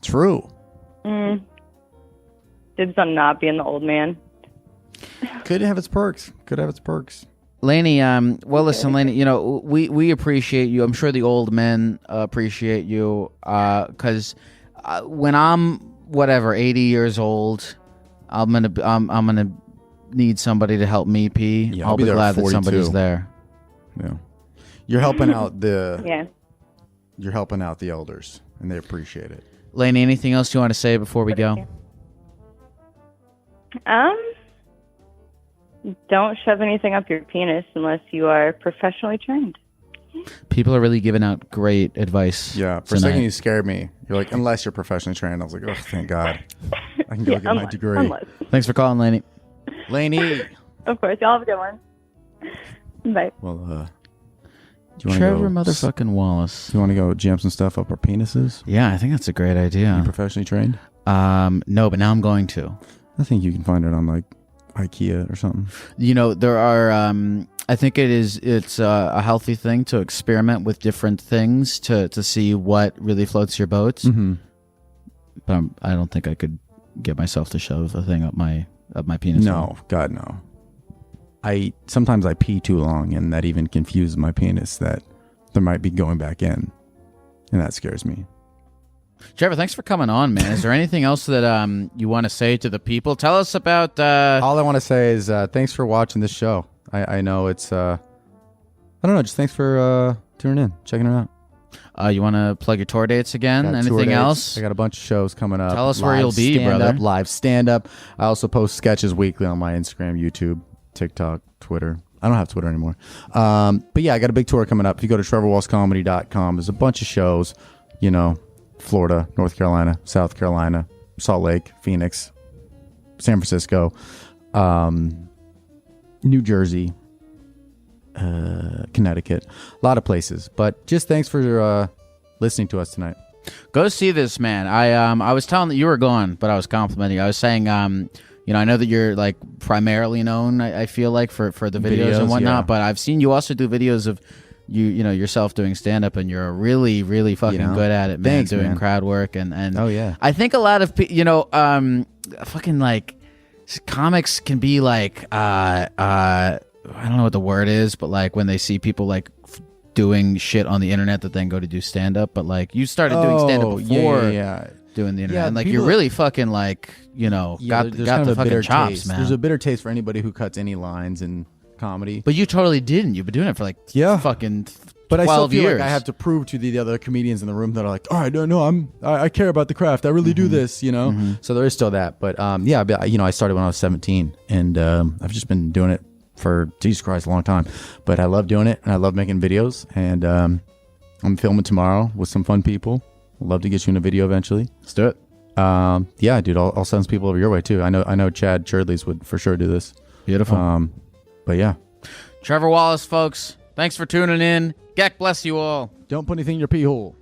Speaker 1: True.
Speaker 9: Dibs on not being the old man.
Speaker 1: Could have its perks.
Speaker 2: Lainey, well, listen, Lainey, we appreciate you. I'm sure the old men appreciate you because when I'm 80 years old, I'm gonna need somebody to help me pee.
Speaker 1: Yeah,
Speaker 2: I'll be
Speaker 1: there at
Speaker 2: glad that
Speaker 1: 42.
Speaker 2: somebody's there.
Speaker 1: Yeah. You're helping out
Speaker 9: Yeah.
Speaker 1: You're helping out the elders, and they appreciate it.
Speaker 2: Lainey, anything else you want to say before we go?
Speaker 9: Don't shove anything up your penis unless you are professionally trained.
Speaker 2: People are really giving out great advice.
Speaker 1: Yeah, for a second you scared me. You're like, unless you're professionally trained. I was like, oh, thank God. I can go get my degree.
Speaker 9: Unless.
Speaker 2: Thanks for calling, Lainey.
Speaker 1: Lainey.
Speaker 9: Of course. Y'all have a good one. Bye.
Speaker 1: Well, do you want
Speaker 2: Trevor
Speaker 1: to go,
Speaker 2: motherfucking Wallace.
Speaker 1: Do you want to go jam some stuff up our penises?
Speaker 2: Yeah, I think that's a great idea.
Speaker 1: You professionally trained?
Speaker 2: No, but now I'm going to.
Speaker 1: I think you can find it on like IKEA or something.
Speaker 2: There are I think it's a healthy thing to experiment with different things to see what really floats your boat.
Speaker 1: Mm-hmm.
Speaker 2: But I don't think I could get myself to shove a thing up my penis.
Speaker 1: No, God no. Sometimes I pee too long, and that even confuses my penis that there might be going back in, and that scares me.
Speaker 2: Trevor, thanks for coming on, man. Is there anything else that you want to say to the people? Tell us about.
Speaker 1: All I want to say is thanks for watching this show. I know it's I don't know. Just thanks for tuning in, checking it out.
Speaker 2: You want to plug your tour dates again? Anything else?
Speaker 1: I got a bunch of shows coming up.
Speaker 2: Tell us where you'll be, brother.
Speaker 1: Live stand-up. I also post sketches weekly on my Instagram, YouTube, TikTok, Twitter. I don't have Twitter anymore. But yeah, I got a big tour coming up. If you go to TrevorWallsComedy.com, there's a bunch of shows, Florida, North Carolina, South Carolina, Salt Lake, Phoenix, San Francisco, New Jersey, Connecticut, a lot of places. But just thanks for listening to us tonight.
Speaker 2: Go see this, man. I was telling that you were gone, but I was complimenting you. I was saying, I know that you're like primarily known, I feel like, for the videos and whatnot, but I've seen you also do videos of yourself doing stand-up, and you're really, really fucking good at it, man.
Speaker 1: Thanks,
Speaker 2: doing
Speaker 1: man.
Speaker 2: crowd work and
Speaker 1: Oh yeah.
Speaker 2: I think a lot of fucking like comics can be like I don't know what the word is, but like when they see people like doing shit on the internet that then go to do stand-up, but like you started doing stand-up before doing the internet, and like you're really fucking like got the fucking chops,
Speaker 1: taste.
Speaker 2: man.
Speaker 1: There's a bitter taste for anybody who cuts any lines in comedy.
Speaker 2: But you totally didn't. You've been doing it for like fucking 12
Speaker 1: but I still feel
Speaker 2: years.
Speaker 1: like I have to prove to the other comedians in the room that are like, all right, no, I care about the craft. I really do this, So there is still that. But I started when I was 17, and I've just been doing it for Jesus Christ a long time. But I love doing it, and I love making videos, and I'm filming tomorrow with some fun people. I'd love to get you in a video eventually.
Speaker 2: Let's do it.
Speaker 1: Yeah, dude, I'll send some people over your way too. I know Chad Churdleys would for sure do this.
Speaker 2: Beautiful.
Speaker 1: But yeah.
Speaker 2: Trevor Wallace, folks. Thanks for tuning in. Geck bless you all.
Speaker 1: Don't put anything in your pee hole.